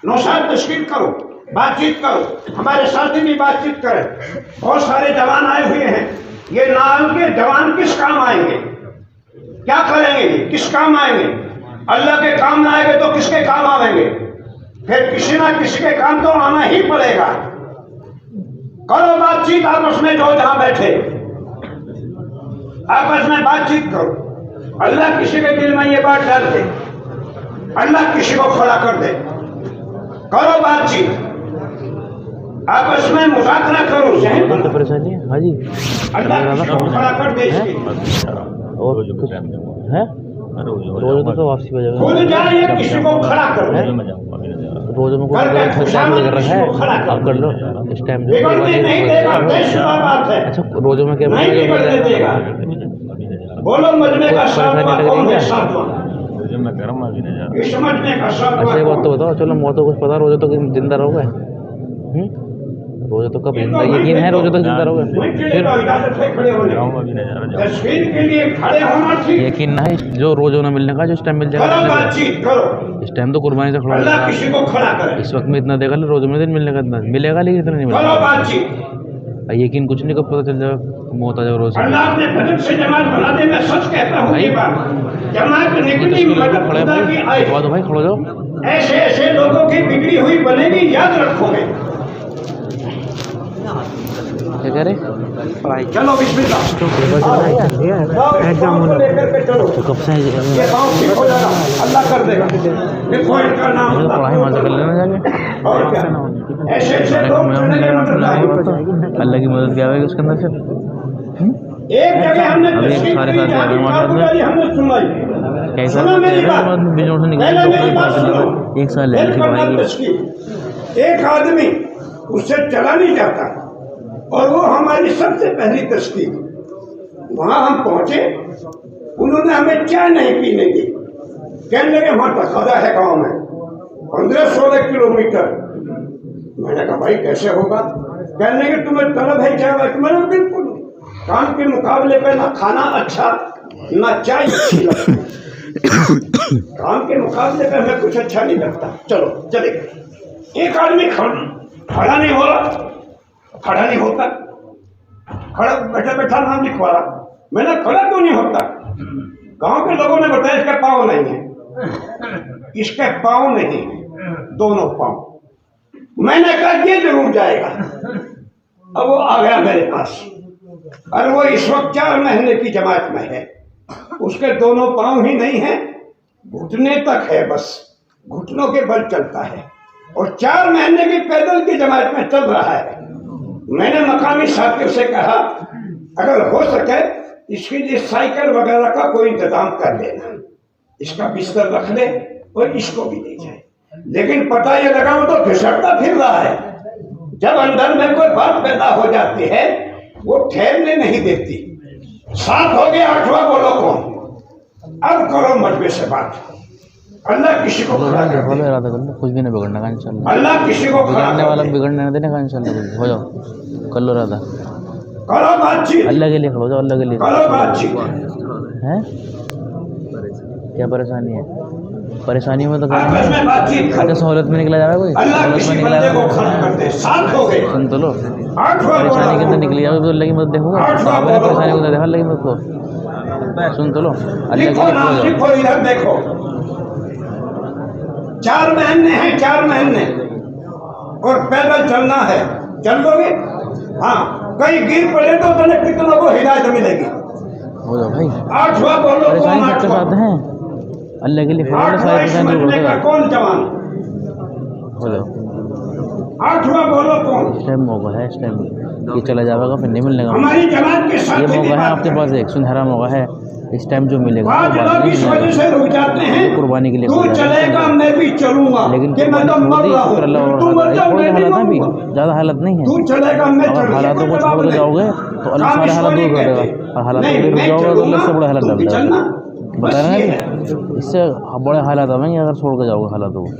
नौशाद तशकील करो, बातचीत करो, हमारे साथी भी बातचीत करें। बहुत सारे जवान आए हुए हैं, ये नाल के जवान किस काम आएंगे? क्या करेंगे? किस काम आएंगे? अल्लाह के काम ना आएंगे तो किसके काम आएंगे? फिर किसी ना किसी के काम तो आना ही पड़ेगा। करो बातचीत आपस में, जो जहां बैठे आपस में बातचीत करो। अल्लाह किसी के दिल में ये बात डाल दे, अल्लाह किसी को खड़ा कर दे। करो बातचीत, आपस में मुज़ाकरा करो, जहन तो परेशानी है। हाँ जी, अल्लाह किसी को खड़ा कर दे। और कुछ है? रोज तो वापसी हो जाएगा। खुद जाए किसी को खड़ा करो, रोज में कुछ टाइम लग रहा है, आप कर लो इस टाइम। अच्छा रोजों में क्या बोलो मजमे का सातवां कौन है? सातवां मैं गर्म अभी नहीं जा रहा। इस मजमे का सातवां। अच्छा एक बात तो बताओ, चलो मौत तो कुछ पता, रोजे तो जिंदा रहोगे? रोजे तो कब जिंदा, यकीन है रोजे तक जिंदा रहोगे? फिर तस्वीर के लिए खड़े होना ठीक, यकीन नहीं जो रोजों ना मिलने का, जो इस टाइम मिल जाएगा, बातचीत करो। इस टाइम तो कुर्बानी से खड़ा अल्लाह होगा। किसी को खड़ा करे, इस वक्त में इतना देगा, रोजों में दिन मिलने का इतना मिलेगा, लेकिन इतना नहीं करो मिलेगा। बातचीत। यकीन कुछ नहीं, कब पता चल जाएगा मौत आ जाएगा रोज। अल्लाह अपने बदन से जमात बनाने में सच कहता हूँ, ये बात जमात निकली मदद खुदा की आई। भाई खड़ो जाओ, ऐसे ऐसे लोगों की बिगड़ी हुई बनेगी, याद रखोगे। क्या कह रहे? चलो बिस्मिल्लाह, एग्जाम होना तो कब से ये काम ठीक हो जाएगा, अल्लाह कर देगा। देखो इनका नाम तो पढ़ाई मजा कर लेना जाके, और क्या? ऐसे ऐसे लोग अल्लाह की मदद क्या होगी उसके अंदर से। एक जगह हमने अभी तस्वीर सारे ली, साथी आ गए हमारे साथ में। हमने सुनाई। कैसा सुनो मेरी बात, बिजोड़ से पहले मेरी बात निकल सुनो। एक साल ले एक करना भाई। तस्वीर, एक आदमी उससे चला नहीं जाता, और वो हमारी सबसे पहली तस्वीर। वहां हम पहुंचे, उन्होंने हमें चाय नहीं पीने दी, कहने लगे वहां तखदा है गांव में 15-16 किलोमीटर। मैंने कहा भाई कैसे होगा? कहने लगे तुम्हें तलब है चाय? मैंने बिल्कुल, काम के मुकाबले पे ना खाना अच्छा ना चाय अच्छी लगती। काम के मुकाबले पे हमें कुछ अच्छा नहीं लगता। चलो चले। एक आदमी खड़ा नहीं हो रहा, खड़ा नहीं होता, खड़ा बैठा बैठा नाम लिखवा रहा। मैंने खड़ा क्यों नहीं होता? गांव के लोगों ने बताया इसके पाँव नहीं है, इसके पाँव नहीं, दोनों पाँव। मैंने कहा ये जरूर जाएगा। अब वो आ गया मेरे पास, और वो इस वक्त 4 महीने की जमात में है। उसके दोनों पाँव ही नहीं है, घुटने तक है, बस घुटनों के बल चलता है, और 4 महीने की पैदल की जमात में चल रहा है। मैंने मकामी साथी से कहा अगर हो सके इसके लिए साइकिल वगैरह का कोई इंतजाम कर लेना, इसका बिस्तर रख ले और इसको भी ले जाए। लेकिन पता ये लगा वो तो फिसलता फिर रहा है। जब अंदर में कोई बात पैदा हो जाती है वो ठहरने नहीं देती। 7 हो गया, 8वां बोलो कौन? अब करो मजबे से बात। अल्लाह किसी को खड़ा कर दे। कुछ भी नहीं बिगड़ने का इंशाल्लाह। अल्लाह किसी को बिगड़ने वाला बिगड़ने नहीं देने का इंशाल्लाह। हो जाओ, कर लो राधा, करो बातचीत। अल्लाह के लिए खड़ो जाओ, अल्लाह के लिए करो बातचीत। हैं? क्या परेशानी है? परेशानी में तो आपस में बातचीत करो। अच्छा सहूलत में निकला जाएगा कोई? अल्लाह सहूलत किसी में निकला बंदे को खड़ा कर दे। 7 हो गए, सुन तो लो, 8वां परेशानी के अंदर बोलो। निकली जाओ तो अल्लाह की मदद देखोगे। साहब ने परेशानी को देखा, अल्लाह की मदद को सुन तो लो, अल्लाह के लिखो लिए नाम खड़ो लिखो, इधर देखो। 4 महीने हैं, 4 महीने, और पैदल चलना है। चल लोगे? हाँ, कहीं गिर पड़े तो तुम्हें कितनों को हिदायत मिलेगी। हो जाओ भाई, 8वां बोलो कौन? परेशानी सबके साथ हैं, अल्लाह के लिए खड़ो, सारी 8वां इस परेशानी दूर महीने का हो कौन जवान? जाओ। 8वां बोलो कौन? इस टाइम मौका है, इस टाइम ये चला जाएगा फिर नहीं मिलने का। हमारी जमात के साथ ये भी मौका है बात आपके करो। पास, एक सुनहरा मौका है, इस टाइम जो मिलेगा आज वो लोग बाद में इस मिलेगा। वजह से रुक जाते हैं, कुर्बानी के लिए तू खड़ा है। चलेगा मैं भी चलूंगा, लेकिन कि मैं तो कुर्बानी मर छोड़ दी, रहा शुक्र अल्लाह हूँ, और तू मर जाओ मैं नहीं हालात भी मरूंगा। ज़्यादा हालत नहीं है। तू चलेगा मैं अगर चलूंगा, हालातों को कोई छोड़ जवाब के नहीं। जाओगे तो अल्लाह काम सारे हालात इसको दूर नहीं कर देगा, कहते। और हालात नहीं, में रुक मैं जाओगे तो अल्लाह से बड़े हालात चलूंगा, डाल तुम भी देगा। चलना। बता रहे बस ये हैं है। इससे बड़े हालात आएंगे अगर छोड़ के जाओगे हालातों को।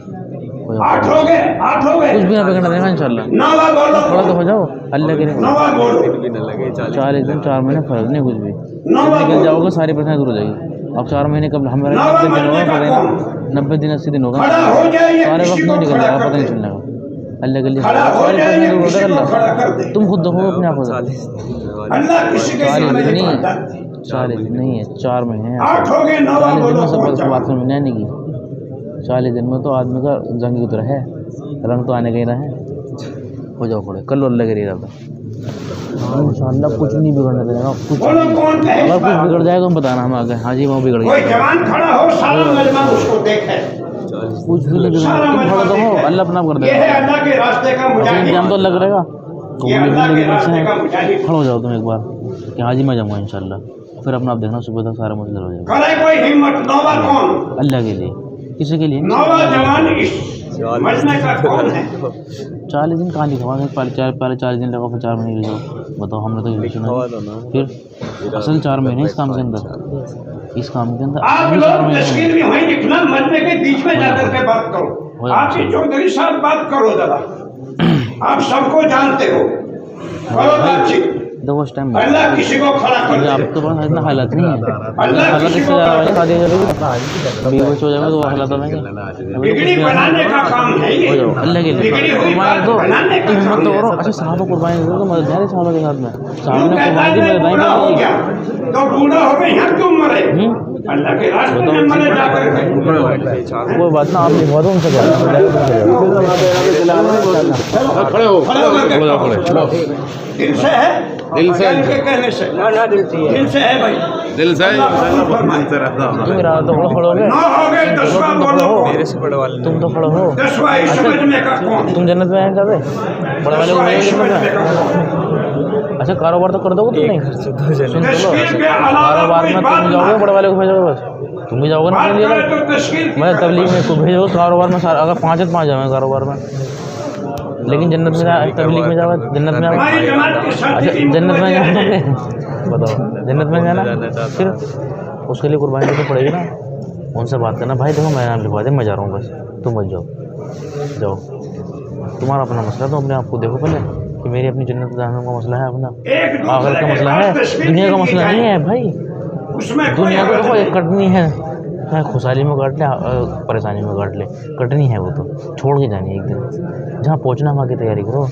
8 हो गए, 8 हो गए। कुछ भी ना बिगड़ने देगा इंशाल्लाह। 9वां बोलो थोड़ा तो हो जाओ, अल्लाह के लिए 9वां बोलो। 40 दिन 4 महीने फर्क नहीं कुछ भी। 9वां निकल बोलो। जाओगे सारी परेशानी दूर हो जाएगी। अब 4 महीने कब हमारे 90 दिन होगा, पता ही नहीं, 90 दिन 80 दिन होगा, खड़ा हो जाए या सारे वक्त किसी में को निकल खड़ा जाएगा, कर पता नहीं दे। चलने का। अल्लाह के लिए खड़ा हो सारी जाए परेशानी या दूर हो किसी जाएगा को खड़ा कर दे। अल्लाह। तुम खुद देखो अपने आप को। अल्लाह किसी के 40 जिम्मे दिन नहीं नहीं है, पड़ता। 40 दिन नहीं है, 4 महीने हैं। 8 हो गए, 9वां 40 दिन बोलो में सब कौन बात जवान? समझ में नहीं की। 40 दिन में तो आदमी का जंग की तरह है, रंग तो आने का ही रहा है। हो जाओ खड़े, कल अल्लाह के लिए रहता इंशाल्लाह कुछ नहीं बिगड़ने देगा। कुछ बोलो कौन कहे इस अगर कुछ बात? बिगड़ जाएगा हम बताना, हम आगे हाँ जी वहाँ बिगड़ कोई गया, जवान खड़ा हो, सारा मजमा उसको देखे। कुछ भी नहीं बिगड़ना। सारा तुम मजमा खड़े तो हो, देखे। अल्लाह अपना कर ये है देगा। अल्लाह के रास्ते का मुजाहिद। इंतजाम तो लग रहेगा। ये अल्लाह के रास्ते का खड़े मुजाहिद। हो जाओ तुम एक बार कि हाँ जी मैं जाऊँगा इंशाल्लाह, फिर अपना आप देखना सुबह तक सारा मसला हो जाएगा। करे कोई हिम्मत। 9वां कौन? अल्लाह के लिए, किसी के लिए नहीं। 9वां जवान इस मजमे का कौन है? 40 दिन कहाँ लिखा हुआ है? पहले 40 दिन लगा, फिर 4 महीने के जाओ। बताओ, हमने तो ये सुना। फिर असल 4 महीने इस काम के अंदर, इस काम के अंदर आप असल 4 लोग महीने तस्वीर भी वहीं लिखना, मजमे के बीच में जाकर के बात करो। आप ही चौधरी साहब बात करो जरा, आप सबको जानते हो। करो बातचीत। देखो उस टाइम अल्लाह किसी को खड़ा कर दे। आपके पास इतना हालत नहीं है। अल्लाह हालत किसी इससे को ज़्यादा खड़ा है, कर शादी दे। करोगे बेहोश हो जाएगा तो वो हालत आएंगे। बिगड़ी बनाने का काम है हो ये। जाओ अल्लाह के लिए बिगड़ी हुई कुर्बानी बात दो, बनाने का तुम हिम्मत काम तो है। करो। अच्छा साहब को कुर्बानी दो तो मदद है साहब के साथ में, साहब यूं ने कहता कुर्बानी है दी, मैं मदद बूढ़ा हो नहीं गया, तो बूढ़ा हो गए यहाँ क्यों मरे? अल्लाह के रास्ते में मरे जाकर के। कोई बात ना, आप लिखवा दो उनसे खड़े हो। दिल से है, दिल से। के कहने से दिल से है भाई, दिल से तुम मेरा तो खड़े हो गए। 9 हो गए। 10वां बोलो कौन? तुम तो खड़े हो। 10वां इस मजमे का कौन? तुम जन्नत में आएंगे कभी? बड़े वाले को 10वां इस जन्नत मजमे का कौन? में। अच्छा कारोबार तो कर दोगे तुम? नहीं सुन लो, तस्वीर के अलावा कारोबार कोई में बात तुम ना जाओगे, बड़े वाले को भेजोगे बस, तुम भी जाओगे ना बात अपने लिए। करे तो तस्वीर मैं तबलीग में को भेजोगे कारोबार में, सारा अगर 5 है तो 5 जाओगे कारोबार में, लेकिन जन्नत में तबलीग में जाओगे, जन्नत में हमारी जमात के साथ अच्छा ही जन्नत में मुतवज्जे जाना है। तुमने बताओ, जन्नत में जाना फिर उसके लिए कुर्बानी तो पड़ेगी ना। उनसे बात करना, भाई देखो मैं नाम लिखवा दे, मैं जा रहा हूँ बस, तुम मत जाओ, जाओ तुम्हारा अपना मसला, तो अपने आप को देखो पहले। کہ میری اپنی جنت جہنم کا مسئلہ ہے اپنا، ایک آخرت کا مسئلہ ہے، دنیا کا مسئلہ نہیں ہے بھائی. اس میں کوئی دنیا کو حرج دیکھو نہیں. کٹنی ہے، خوشحالی میں کاٹ لے، پریشانی میں کاٹ لے، کٹنی ہے وہ تو، چھوڑ کے جانی ہے ایک دن. جہاں پہنچنا وہاں کی تیاری کرو،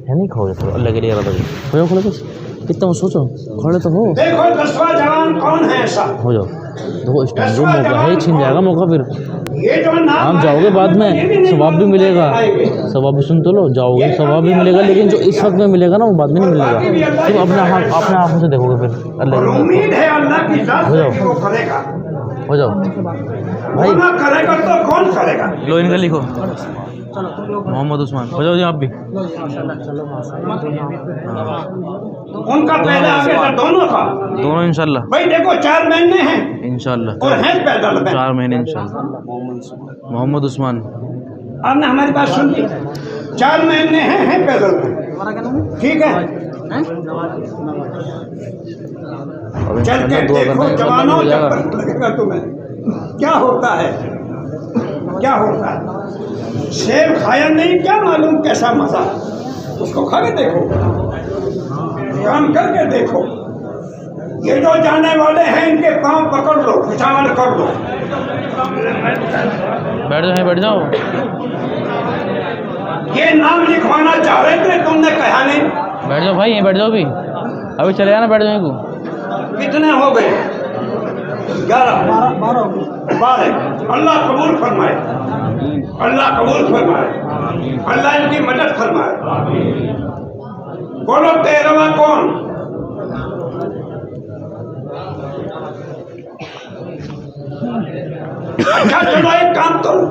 ہے نہیں کھو جاتے اللہ کے لیے. ہو جاؤ کھڑے، کچھ کتنا سوچو، کھڑے تو ہو. دیکھو 10واں جوان کون ہے ایسا؟ ہو جاؤ، دیکھو اس ٹائم جو موقع ہے چھین جائے گا موقع. پھر یہ جو نام آپ جاؤ گے بعد میں ثواب بھی ملے گا، ثواب بھی سن تو لو، جاؤ گے ثواب بھی ملے گا، لیکن جو اس وقت میں ملے گا نا وہ بعد میں نہیں ملے گا. تم اپنے آنکھوں سے دیکھو گے پھر اللہ اور کی امید ہے اللہ کی ذات سے کہ وہ کرے گا. ہو جاؤ بھائی. وہ نہ کرے گا تو کون کرے گا؟ لو ان کا لکھو محمد عثمان. ہو جاؤ جی آپ بھی. ان کا پہلا آگے تھا دونوں کا. دونوں انشاءاللہ بھائی دیکھو 4 مہینے ہیں انشاءاللہ، اور ہیں پیدل میں. 4 مہینے انشاءاللہ. محمد عثمان. آپ نے ہماری بات سن لی، 4 مہینے ہیں پیدل میں. ٹھیک ہے، چل کے دیکھو جوانوں جب تک لگے گا تمہیں کیا ہوتا ہے، کیا ہوتا ہے. سیب کھایا نہیں، کیا معلوم کیسا مزہ، اس کو کھا کے دیکھو، کام کر کے دیکھو. یہ جو جانے والے ہیں ان کے پاؤں پکڑ لو، پچھاڑ کر دو. بیٹھ جاؤ بیٹھ جاؤ. یہ نام لکھوانا چاہ رہے تھے، تم نے کہا نہیں. بیٹھ جاؤ بھائی، بیٹھ جاؤ بھی، ابھی چلے جانا. بیٹھ جاؤ کو. کتنے ہو گئے؟ 11 12. اللہ قبول فرمائے، اللہ قبول فرمائے، اللہ ان کی مدد فرمائے. بولو 13واں کون؟ اچھا چلو ایک کام کرو،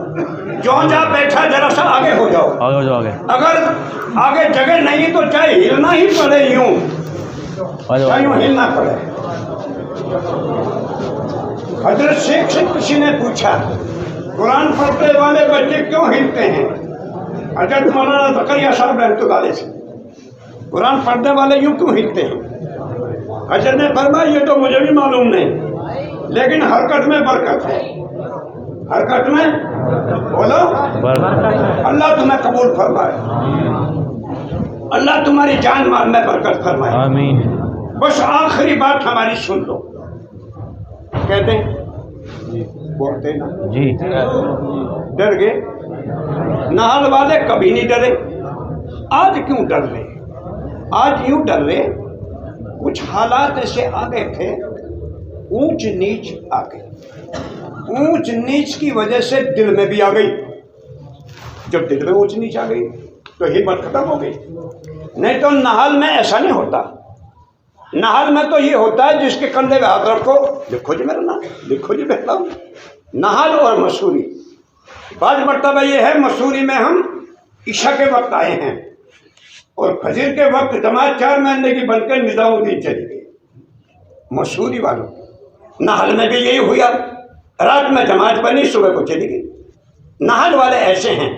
جو جا بیٹھا ذرا سا آگے ہو جاؤ. آگے ہو جاؤ. آگے اگر آگے جگہ نہیں تو چاہے ہلنا ہی پڑے، یوں چاہے یوں ہلنا پڑے. حضرت شیخ سے کسی نے پوچھا قرآن پڑھنے والے بچے کیوں ہلتے ہیں؟ حضرت مولانا زکریا صاحب رحمۃ اللہ علیہ سے، قرآن پڑھنے والے یوں کیوں ہلتے ہیں؟ حضرت نے فرمایا یہ تو مجھے بھی معلوم نہیں، لیکن حرکت میں برکت ہے. حرکت میں بولو اللہ تمہیں قبول فرمائے، اللہ تمہاری جان مال میں برکت فرمائے. آمین. بس آخری بات ہماری سن لو. کہتے ہیں بولتے نا جی. ڈر گئے. نہال والے کبھی نہیں ڈرے، آج کیوں ڈر رہے؟ آج یوں ڈر رہے، کچھ حالات ایسے آ گئے تھے، اونچ نیچ آ گئی. اونچ نیچ کی وجہ سے دل میں بھی آ گئی. جب دل میں اونچ نیچ آ گئی تو ہمت ختم ہو گئی. نہیں تو نہال میں ایسا نہیں ہوتا. نہال میں تو یہ ہوتا ہے جس کے کندھے پہ ہاتھ رکھو، لکھو جی میرا نام، لکھو جی میرا نام. نہال اور مسوری، بعض مرتبہ یہ ہے مسوری میں ہم عشاء کے وقت آئے ہیں اور فجر کے وقت جماعت 4 مہینے کی بن کے نظام الدین چلی گئی. مسوری والوں نہال میں بھی یہی ہوا، رات میں جماعت بنی، صبح کو چلی گئی. نہال والے ایسے ہیں.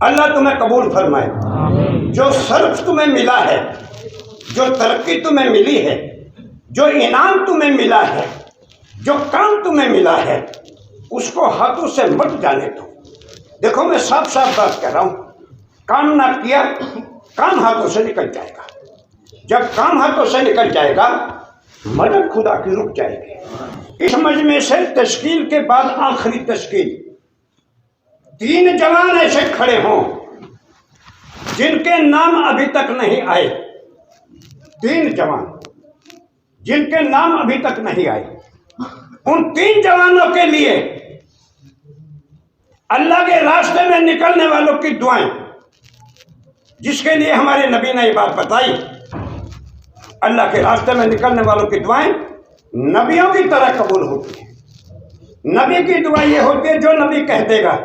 اللہ تمہیں قبول فرمائے. جو صرف تمہیں ملا ہے، جو ترقی تمہیں ملی ہے، جو انعام تمہیں ملا ہے، جو کام تمہیں ملا ہے، اس کو ہاتھوں سے مت جانے دو. دیکھو میں صاف صاف بات کہہ رہا ہوں، کام نہ کیا، کام ہاتھوں سے نکل جائے گا. جب کام ہاتھوں سے نکل جائے گا مدد خدا کی رک جائے گی. اس مجمع سے تشکیل کے بعد آخری تشکیل 3 جوان ایسے کھڑے ہوں جن کے نام ابھی تک نہیں آئے. 3 جوان جن کے نام ابھی تک نہیں آئے. ان 3 جوانوں کے لیے اللہ کے راستے میں نکلنے والوں کی دعائیں، جس کے لیے ہمارے نبی نے یہ بات بتائی. اللہ کے راستے میں نکلنے والوں کی دعائیں نبیوں کی طرح قبول ہوتی ہیں. نبی کی دعا یہ ہوتی ہے جو نبی کہہ دے گا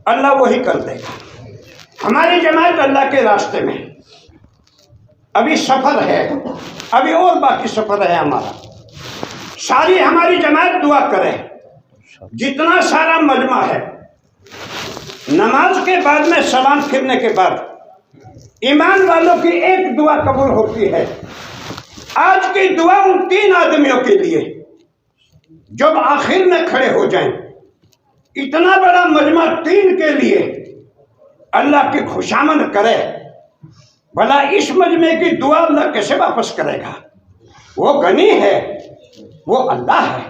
اللہ وہی کر دے گا. ہماری جماعت اللہ کے راستے میں ابھی سفر ہے، ابھی اور باقی سفر ہے ہمارا. ساری ہماری جماعت دعا کرے، جتنا سارا مجمع ہے. نماز کے بعد میں سلام پھرنے کے بعد ایمان والوں کی ایک دعا قبول ہوتی ہے. آج کی دعا ان 3 آدمیوں کے لیے جب آخر میں کھڑے ہو جائیں. اتنا بڑا مجمع 3 کے لیے اللہ کی خوشامد کرے. भला इस मजमे की दुआ अल्लाह कैसे वापस करेगा? वो गनी है, वो अल्लाह है,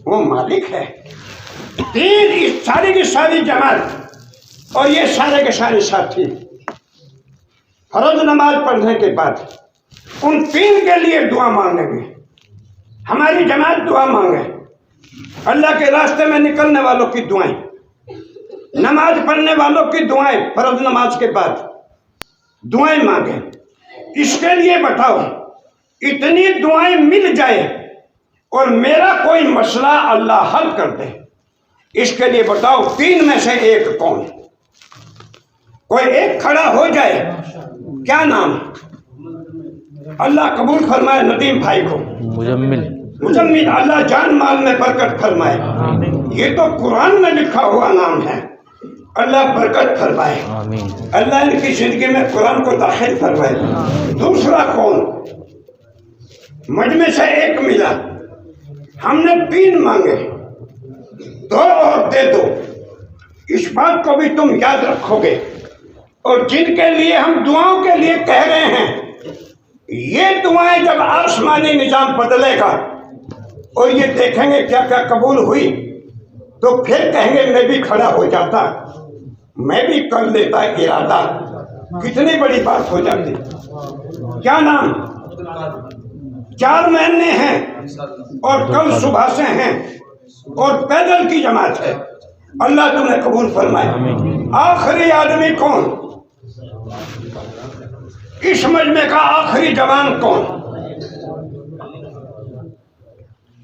वो मालिक है। तीन इस सारी की सारी जमात और ये सारे के सारे साथी फर्ज नमाज पढ़ने के बाद उन तीन के लिए दुआ मांगेंगे। हमारी जमात दुआ मांगे, अल्लाह के रास्ते में निकलने वालों की दुआएं, नमाज पढ़ने वालों की दुआएं, फर्ज नमाज के बाद दुआएं मांगे। इसके लिए बताओ, इतनी दुआएं मिल जाए और मेरा कोई मसला अल्लाह हल कर दे, इसके लिए बताओ तीन में से एक कौन? कोई एक खड़ा हो जाए, क्या नाम? अल्लाह कबूल फरमाए नदीम भाई को, मुजम्मिल, अल्लाह जान माल में बरकत फरमाए। ये तो कुरान में लिखा हुआ नाम है, अल्लाह बरकत फरमाए, अल्लाह इनकी जिंदगी में कुरान को दाखिल फरमाए। दूसरा कौन? मजमे से एक मिला, हमने तीन मांगे, दो और दे दो। इस बात को भी तुम याद रखोगे। और जिनके लिए हम दुआओं के लिए कह रहे हैं, ये दुआएं जब आसमानी निजाम बदलेगा और ये देखेंगे क्या क्या कबूल हुई, तो फिर कहेंगे मैं भी खड़ा हो जाता, मैं भी कर लेता इरादा। कितनी बड़ी बात हो जाती। क्या नाम? 4 महीने हैं और कल सुबह से हैं और पैदल की जमात है। अल्लाह तुम्हें कबूल फरमाए। आखिरी आदमी कौन? इस मजमे का आखिरी जवान कौन?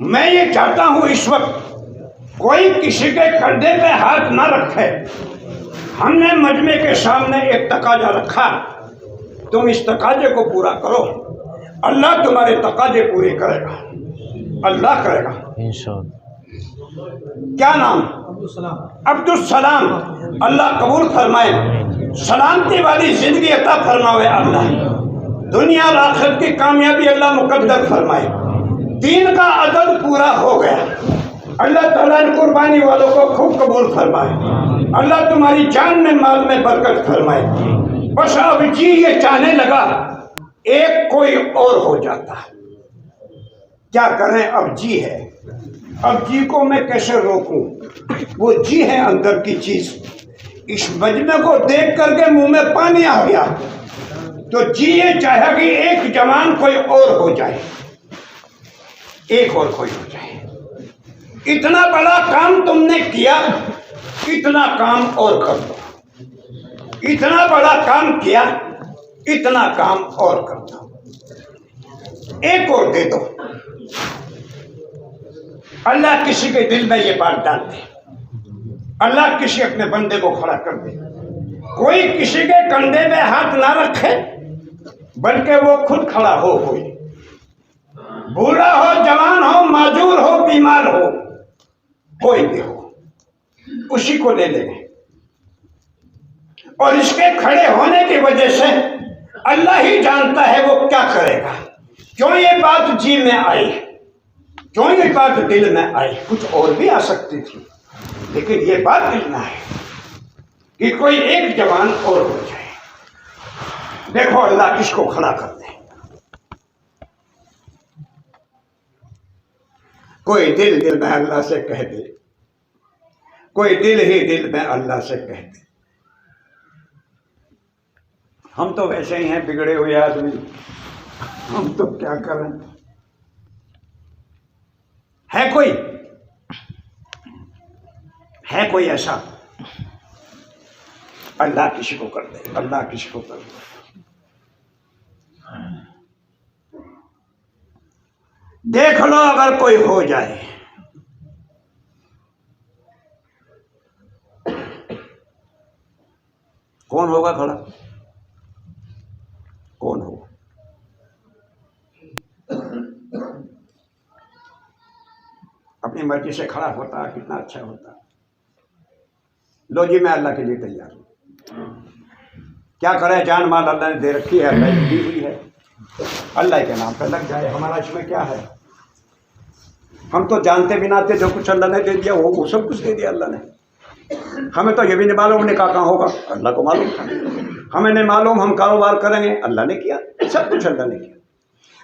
मैं ये चाहता हूं इस वक्त कोई किसी के कंधे पे हाथ ना रखे। हमने मजमे के सामने एक तकाजा रखा, तुम इस तकाजे को पूरा करो, अल्लाह तुम्हारे तकाजे पूरे करेगा, अल्लाह करेगा इंशाअल्लाह। क्या नाम? अब्दुल सलाम। अल्लाह कबूल फरमाए, सलामती वाली जिंदगी अता फरमावे अल्लाह, दुनिया और आखिरत की कामयाबी अल्लाह मुकद्दर फरमाए। दीन का अदद पूरा हो गया, अल्लाह ताला इन कुर्बानी वालों को खूब कबूल फरमाए, अल्लाह तुम्हारी जान में माल में बरकत फरमाए। बस अब जी ये चाहने लगा एक कोई और हो जाता, क्या करें? अब जी है, अब जी को मैं कैसे रोकूं? वो जी है अंदर की चीज। इस मजमे को देख करके मुंह में पानी आ गया, तो जी ये चाहा कि एक जवान कोई और हो जाए, एक और कोई हो जाए। इतना बड़ा काम तुमने किया, इतना काम और कर दो। इतना बड़ा काम किया, इतना काम और कर दो, एक और दे दो। अल्लाह किसी के दिल में ये बात डाल दे, अल्लाह किसी अपने बंदे को खड़ा कर दे। कोई किसी के कंधे पे हाथ ना रखे, बल्कि वो खुद खड़ा हो। कोई बूढ़ा हो, जवान हो, माजूर हो, बीमार हो, कोई भी हो, उसी को ले लेंगे। और इसके खड़े होने की वजह से अल्लाह ही जानता है वो क्या करेगा। क्यों ये बात जी में आई, क्यों ये बात दिल में आई? कुछ और भी आ सकती थी, लेकिन ये बात दिल में है कि कोई एक जवान और हो जाए। देखो अल्लाह किसको खड़ा कर दे। कोई दिल दिल में अल्लाह से कह दे, कोई दिल ही दिल में अल्लाह से कह दे। हम तो वैसे ही हैं बिगड़े हुए आदमी, हम तो क्या करें? है कोई ऐसा? अल्लाह किसी को कर दे, अल्लाह किसी को कर दे। देख लो अगर कोई हो जाए, कौन होगा खड़ा? कौन होगा? अपनी मर्जी से खड़ा होता कितना अच्छा होता। लो जी मैं अल्लाह के लिए तैयार हूं। क्या करें? जान माल अल्लाह ने दे रखी है, अल्लाह ने दी हुई है, अल्लाह के नाम पे लग जाए। हमारा इसमें क्या है? हम तो जानते भी ना थे, जो कुछ अल्लाह ने दे दिया वो सब कुछ दे दिया अल्लाह ने। हमें तो ये भी नहीं मालूम ने कहा कहाँ होगा, अल्लाह को मालूम था। हमें नहीं मालूम, हम कारोबार करेंगे। अल्लाह ने किया, सब कुछ अल्लाह ने किया।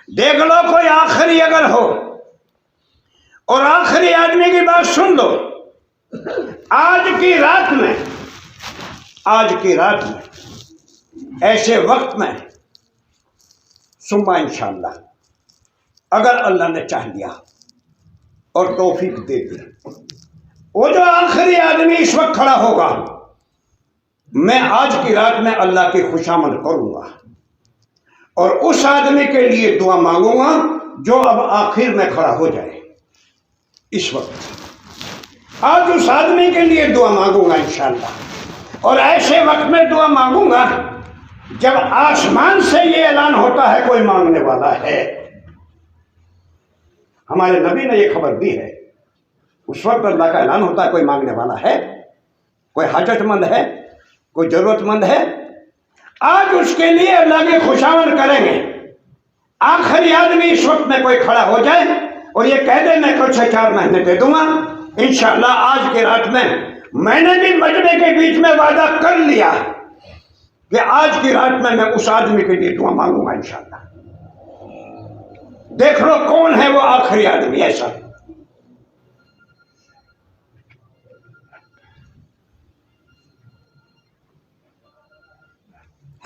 देख लो कोई आखिरी अगर हो और आखिरी आदमी की बात सुन लो, आज की रात में ऐसे वक्त में सुम्मा इंशाअल्लाह, अगर अल्लाह ने चाह लिया और तौफीक दे दी, वो जो आखिरी आदमी इस वक्त खड़ा होगा, मैं आज की रात में अल्लाह की खुशामद करूंगा और उस आदमी के लिए दुआ मांगूंगा जो अब आखिर में खड़ा हो जाए। इस वक्त आज उस आदमी के लिए दुआ मांगूंगा इंशाअल्लाह, और ऐसे वक्त में दुआ मांगूंगा जब आसमान से ये ऐलान होता है कोई मांगने वाला है। हमारे नबी ने ये खबर दी है, उस वक्त अल्लाह का ऐलान होता है कोई मांगने वाला है, कोई हाजतमंद है, कोई जरूरतमंद है। आज उसके लिए अल्लाह की खुशामद करेंगे। आखिरी आदमी इस वक्त में कोई खड़ा हो जाए और ये कह दे मैं कुछ 4 महीने दे दूंगा, इंशाअल्लाह आज की रात में मैंने भी मजमे के बीच में वादा कर लिया कि आज की रात में मैं उस आदमी के लिए दुआ मांगूंगा इंशाअल्लाह। देख लो कौन है वो आखिरी आदमी ऐसा।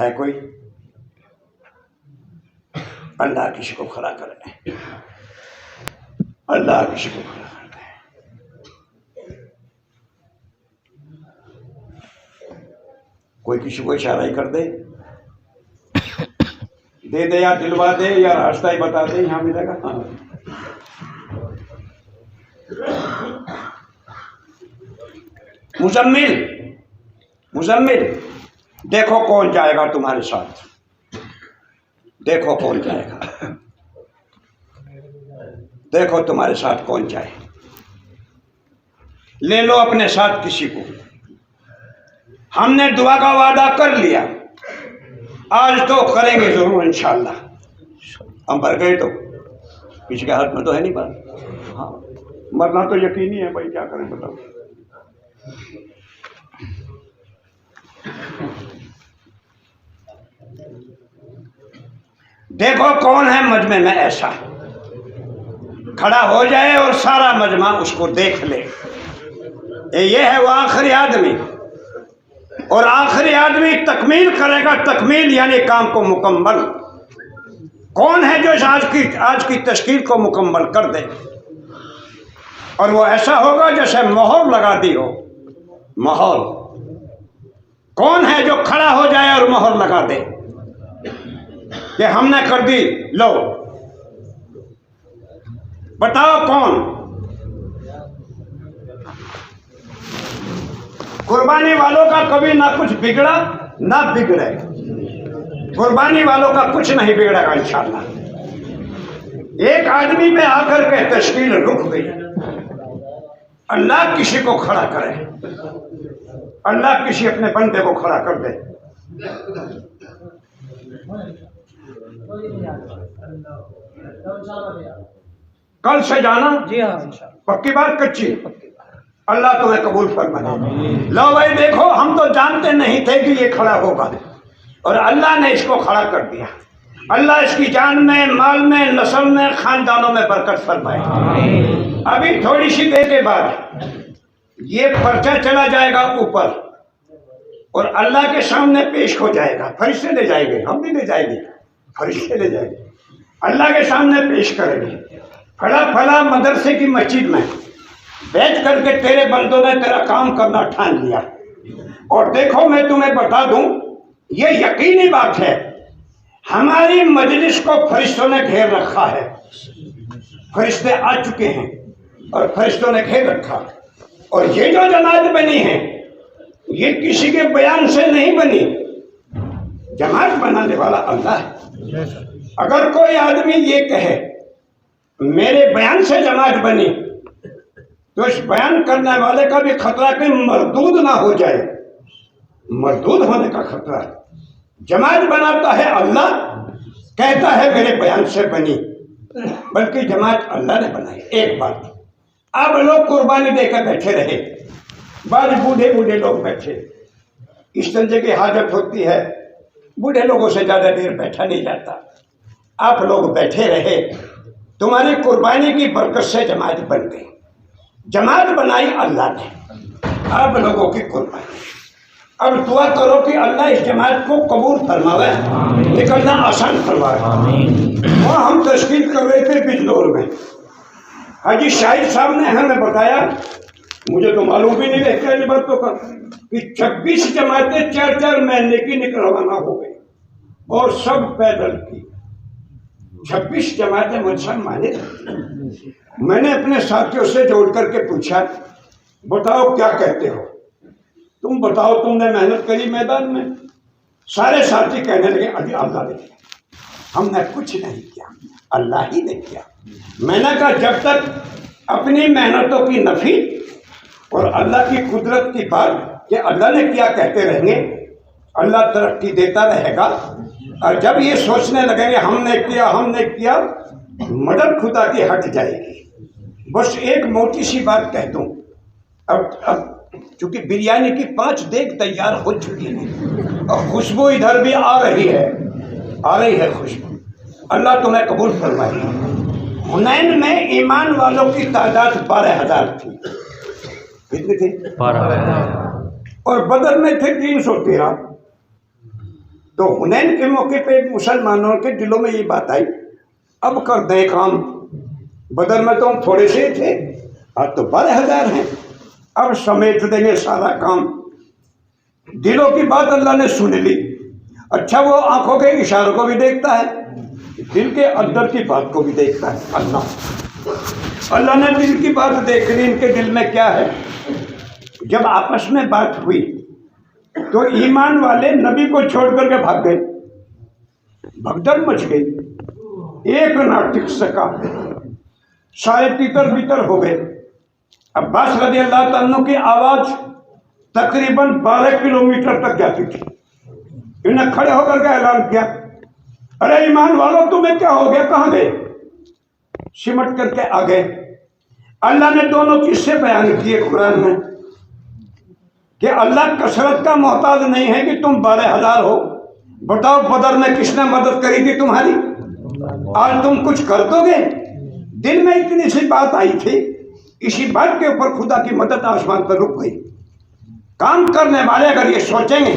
है कोई? अल्लाह किसी को खड़ा करे, अल्लाह किसी को खड़ा कर दे। कोई किसी को इशारा ही कर दे दे या दिलवा दे या रास्ता ही बता दे, यहां मिलेगा। हाँ। मुजम्मिल देखो कौन जाएगा तुम्हारे साथ, देखो कौन जाएगा, देखो तुम्हारे साथ कौन जाए। ले लो अपने साथ किसी को। हमने दुआ का वादा कर लिया, आज तो करेंगे जरूर इंशाअल्लाह। हम मर गए तो किसी के हाथ में तो है नहीं बात। हाँ, मरना तो यकीनी है भाई, क्या करें बताओ। देखो कौन है मजमे में ऐसा खड़ा हो जाए और सारा मजमा उसको देख ले। ये है वो आखिरी आदमी, और आखिरी आदमी तकमील करेगा, तकमील यानी काम को मुकम्मल। कौन है जो आज की तश्कील को मुकम्मल कर दे, और वो ऐसा होगा जैसे मोहर लगा दी हो। मोहर कौन है जो खड़ा हो जाए और मोहर लगा दे कि हमने कर दी, लो बताओ कौन? कुर्बानी वालों का कभी ना कुछ बिगड़ा ना बिगड़े, कुर्बानी वालों का कुछ नहीं बिगड़ेगा इंशाअल्लाह। एक आदमी पे आकर के तश्कील रुक गई। अल्लाह किसी को खड़ा करे, अल्लाह किसी अपने बंदे को खड़ा कर दे। कल से जाना? जी हाँ, पक्की बात, कच्ची? अल्लाह तुम्हें कबूल फरमाए। लो भाई देखो, हम तो जानते नहीं थे कि ये खड़ा होगा, और अल्लाह ने इसको खड़ा कर दिया। अल्लाह इसकी जान में, माल में, नस्ल में, खानदानों में बरकत फरमाए। अभी थोड़ी सी देर के बाद ये पर्चा चला जाएगा ऊपर और अल्लाह के सामने पेश हो जाएगा। फरिश्ते ले जाएंगे, हम भी ले जाएंगे, फरिश्ते ले जाएंगे, अल्लाह के सामने पेश करेंगे। फला फला मदरसे की मस्जिद में बैठ करके तेरे बंदों ने तेरा काम करना ठान लिया। और देखो मैं तुम्हें बता दूं, ये यकीनी बात है, हमारी मजलिस को फरिश्तों ने घेर रखा है। फरिश्ते आ चुके हैं और फरिश्तों ने घेर रखा। और ये जो जमात बनी है, ये किसी के बयान से नहीं बनी, जमात बनाने वाला अल्लाह है। अगर कोई आदमी ये कहे मेरे बयान से जमात बनी, तो इस बयान करने वाले का भी खतरा कि मरदूद ना हो जाए, मरदूद होने का खतरा है। जमात बनाता है अल्लाह, कहता है मेरे बयान से बनी, बल्कि जमात अल्लाह ने बनाई। एक बात, अब लोग कुर्बानी देकर बैठे रहे, बाद बूढ़े बूढ़े लोग बैठे, इस तरह की हाजत होती है बूढ़े लोगों से ज़्यादा देर बैठा नहीं जाता। आप लोग बैठे रहे, तुम्हारी कुर्बानी की बरकत से जमात बन गई। जमात बनाई अल्लाह ने, आप लोगों की कुर्बानी। अब दुआ करो कि अल्लाह इस जमात को कबूल फरमावे, निकलना आसान फरमावे। वहाँ हम तशकील कर रहे थे बिजनौर में, हाजी शाहिद साहब ने हमें बताया, मुझे तो मालूम भी नहीं रहता इस बात तो कि 26 जमातें 4-4 महीने की निकलवाना हो गई और सब पैदल की। 26 जमातें मुसलमाने। मैंने अपने साथियों से जोड़ करके पूछा, बताओ क्या कहते हो, तुम बताओ, तुमने मेहनत करी मैदान में? सारे साथी कहने लगे अभी अल्लाह ने किया, हमने कुछ नहीं किया, अल्लाह ही ने किया। मैंने कहा जब तक अपनी मेहनतों की नफी और अल्लाह की कुदरत की बात कि अल्लाह ने किया कहते रहेंगे, अल्लाह तरक्की देता रहेगा। और जब ये सोचने लगेंगे हमने किया, मदद खुदा की हट जाएगी। बस एक मोटी सी बात कह दूं, अब चूंकि बिरयानी की 5 देग तैयार हो चुकी है और खुशबू इधर भी आ रही है खुशबू। अल्लाह तुम्हें कबूल फरमाए। हुनैन में ईमान वालों की तादाद 12,000 थी। कितनी थी? 12,000। और बदर में थे 313। तो हुनैन के मौके पे मुसलमानों के दिलों में ये बात आई, अब कर दे काम। बदर में तो हम थोड़े से थे, अब तो 12,000 हैं, अब समेट देंगे सारा काम। दिलों की बात अल्लाह ने सुन ली। अच्छा, वो आंखों के इशारों को भी देखता है, दिल के अंदर की बात को भी देखता है अल्लाह ने दिल की बात देख ली, इनके दिल में क्या है। जब आपस में बात हुई तो ईमान वाले नबी को छोड़ करके भाग गए, भगदड़ मच गई, एक ना टिक सका, सारे तितर बितर हो गए। अब्बास रज़ी अल्लाह तआला की आवाज तकरीबन 12 किलोमीटर तक जाती थी। इन्हें खड़े होकर के ऐलान किया, अरे ईमान वालों तुम्हें क्या हो गया, कहाँ गए? सिमट करके आ गए। अल्लाह ने दोनों किस्से बयान किए कुरान में कि अल्लाह कसरत का मोहताज नहीं है कि तुम 12,000 हो। बताओ बदर में किसने मदद करी थी तुम्हारी? आज तुम कुछ कर दोगे? दिल में इतनी सी बात आई थी, इसी बात के ऊपर खुदा की मदद आसमान पर रुक गई। काम करने वाले अगर ये सोचेंगे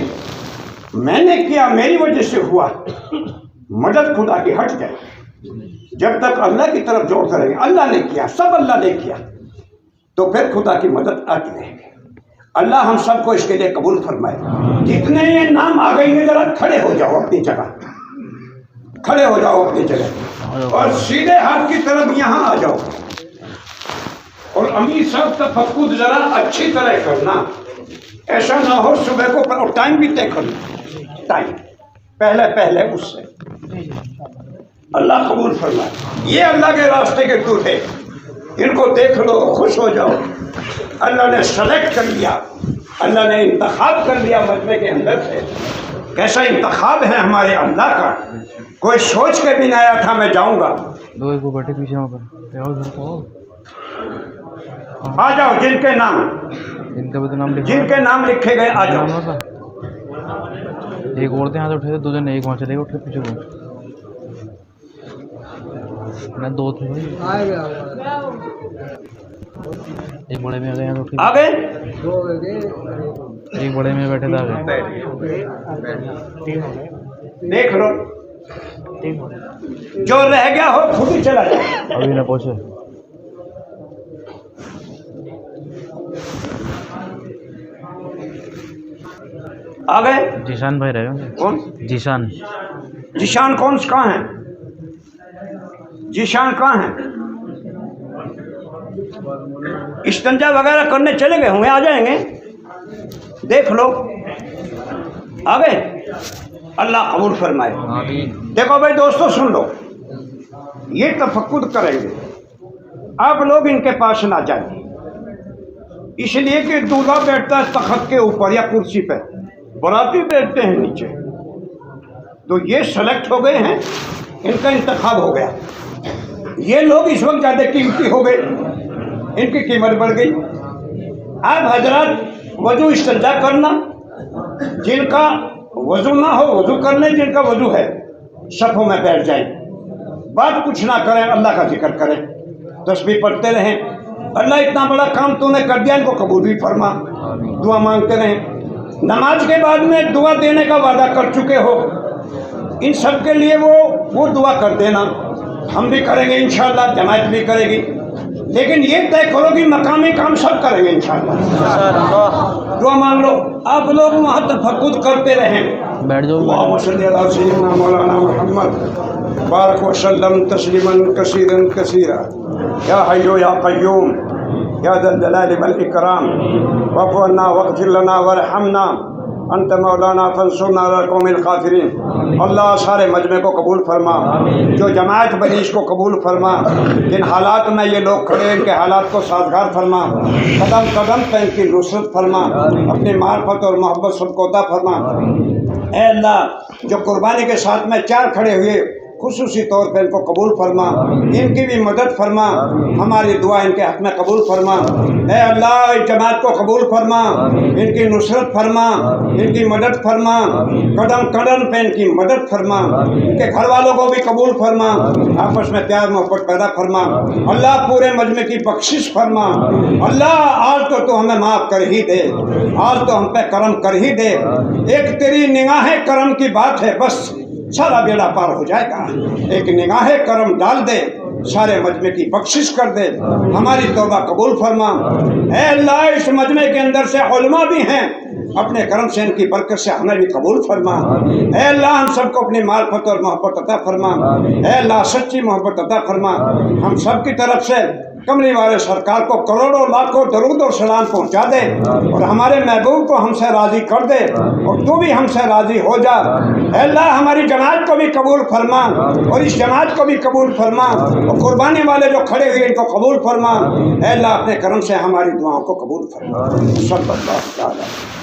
मैंने किया, मेरी वजह से हुआ, मदद खुदा की हट जाए। जब तक अल्लाह की तरफ जोड़ करेंगे, अल्लाह ने किया, सब अल्लाह ने किया, तो फिर खुदा की मदद आती रहेगी। अल्लाह हम सबको इसके लिए कबूल फरमाए। जितने ये नाम आ गए हैं, जरा खड़े हो जाओ अपनी जगह, खड़े हो जाओ अपनी जगह और सीधे हाथ की तरफ यहाँ आ जाओ। और अमीर साहब तफक्कुर जरा अच्छी तरह करना, ऐसा ना हो सुबह को टाइम भी तय करना, टाइम पहले उससे। अल्लाह कबूल फरमाए। ये अल्लाह के रास्ते के दूल्हे, इनको देख लो, खुश हो जाओ। अल्लाह ने सेलेक्ट कर लिया, अल्लाह ने इंतखाब कर लिया मजमे के अंदर से। कैसा इंतखाब है हमारे अल्लाह का, कोई सोच के भी नहीं आया था मैं जाऊंगा। आ जाओ, जिनके नाम लिखे गए आ जाओ। एक औरतें हाथ उठे थे, दो जन एक वहाँ चले गए, उठे पीछे को मैं 2 थे भाई, एक बड़े में आ गए, आ गए, एक बड़े में बैठे थे, आ गए। देख लो, जो रह गया हो खुद ही चला जाए। अभी ना पहुंचे, आ गए। जीशान भाई रहे होंगे। कौन? जीशान कौन कहाँ है? जीशान कहाँ है? इस्तंजा वगैरह करने चले गए होंगे, आ जाएंगे, देख लो। आ गए, अल्लाह कबूल फरमाए। देखो भाई दोस्तों, सुन लो, ये तफक्कुर करेंगे आप लोग, इनके पास ना जाए, इसलिए कि दूल्हा बैठता है तख्त के ऊपर या कुर्सी पे, बराती बैठते हैं नीचे। तो ये सेलेक्ट हो गए हैं, इनका इंतखाब हो गया। ये लोग इस वक्त ज़्यादा कीमती हो गए, इनकी कीमत बढ़ गई। आप हजरात वजू इस्तिंजा करना, जिनका वजू ना हो, वजू कर लें जिनका वजू है, सफ़ों में बैठ जाए, बात कुछ ना करें, अल्लाह का जिक्र करें, तस्बीह पढ़ते रहें। अल्लाह इतना बड़ा काम तूने कर दिया, इनको कबूल भी फरमा। दुआ मांगते रहें। नमाज के बाद में दुआ देने का वादा कर चुके हो, इन सब के लिए वो दुआ कर देना, हम भी करेंगे इंशाअल्लाह, जमात भी करेगी, लेकिन ये तय करो कि मकामी काम सब करेंगे इंशाअल्लाह। दुआ मांग लो। आप लोग वहाँ तफक्कुर करते रहें। बैठ जाओ। अल्लाहुम्मा सल्ली अला सय्यिदिना मौलाना मुहम्मद बारक वसल्लम तस्लीमन कसीरन कसीरा। या हय्यु या क़य्यूम या ज़ल जलाली वल इकराम वअफ़ु अन्ना वग़फ़िर लना वरहमना अंत मौलाना फंसुरना अलल क़ौमिल काफ़िरीन। अल्लाह सारे मजमे को कबूल फरमा, जो जमात बनी इसको कबूल फरमा, जिन हालात में ये लोग खड़े हैं इनके हालात को साजगार फरमा, कदम कदम पे इनकी नुसरत फरमा, अपनी मार्फत और मोहब्बत सबको अता फरमा। ऐ अल्लाह, जो कुर्बानी के साथ में चार खड़े हुए खुसूसी तौर पर इनको कबूल फरमा, इनकी भी मदद फरमा, हमारी दुआ इनके हक़ में कबूल फरमा। ऐ अल्लाह, इस जमात को कबूल फरमा, इनकी नुसरत फरमा, इनकी मदद फरमा, कदम कदम पे इनकी मदद फरमा, इनके घर वालों को भी कबूल फरमा, आपस में प्यार मोहब्बत पैदा फरमा। अल्लाह, पूरे मजमे की बख्शिश फरमा। अल्लाह, आज तो तू हमें माफ़ कर ही दे, आज तो हम पे करम कर ही दे। एक तेरी निगाह करम की बात है, बस सारा बेड़ा पार हो जाएगा। एक निगाह करम डाल दे, सारे मजमे की बख्शिश कर दे, हमारी तौबा कबूल फरमा। ऐ अल्लाह, इस मजमे के अंदर से उलमा भी हैं, अपने करम से इनकी बरकत से हमें भी कबूल फरमा। ऐ अल्लाह, हम सबको अपनी मार्फत और मोहब्बत अता फरमा। ऐ अल्लाह, सच्ची मोहब्बत अता फरमा। हम सब की तरफ से कमली वाले सरकार को करोड़ों लाखों दरूद और सलाम पहुँचा दे, और हमारे महबूब को हमसे राज़ी कर दे, और तू भी हमसे राज़ी हो जा। ऐ अल्लाह, हमारी जमात को भी कबूल फरमा, और इस जमात को भी कबूल फरमा, और कुर्बानी वाले जो खड़े हुए इनको कबूल फरमा। ऐ अल्लाह, अपने करम से हमारी दुआओं को कबूल फरमा। सल्लल्लाहु अलैहि वसल्लम।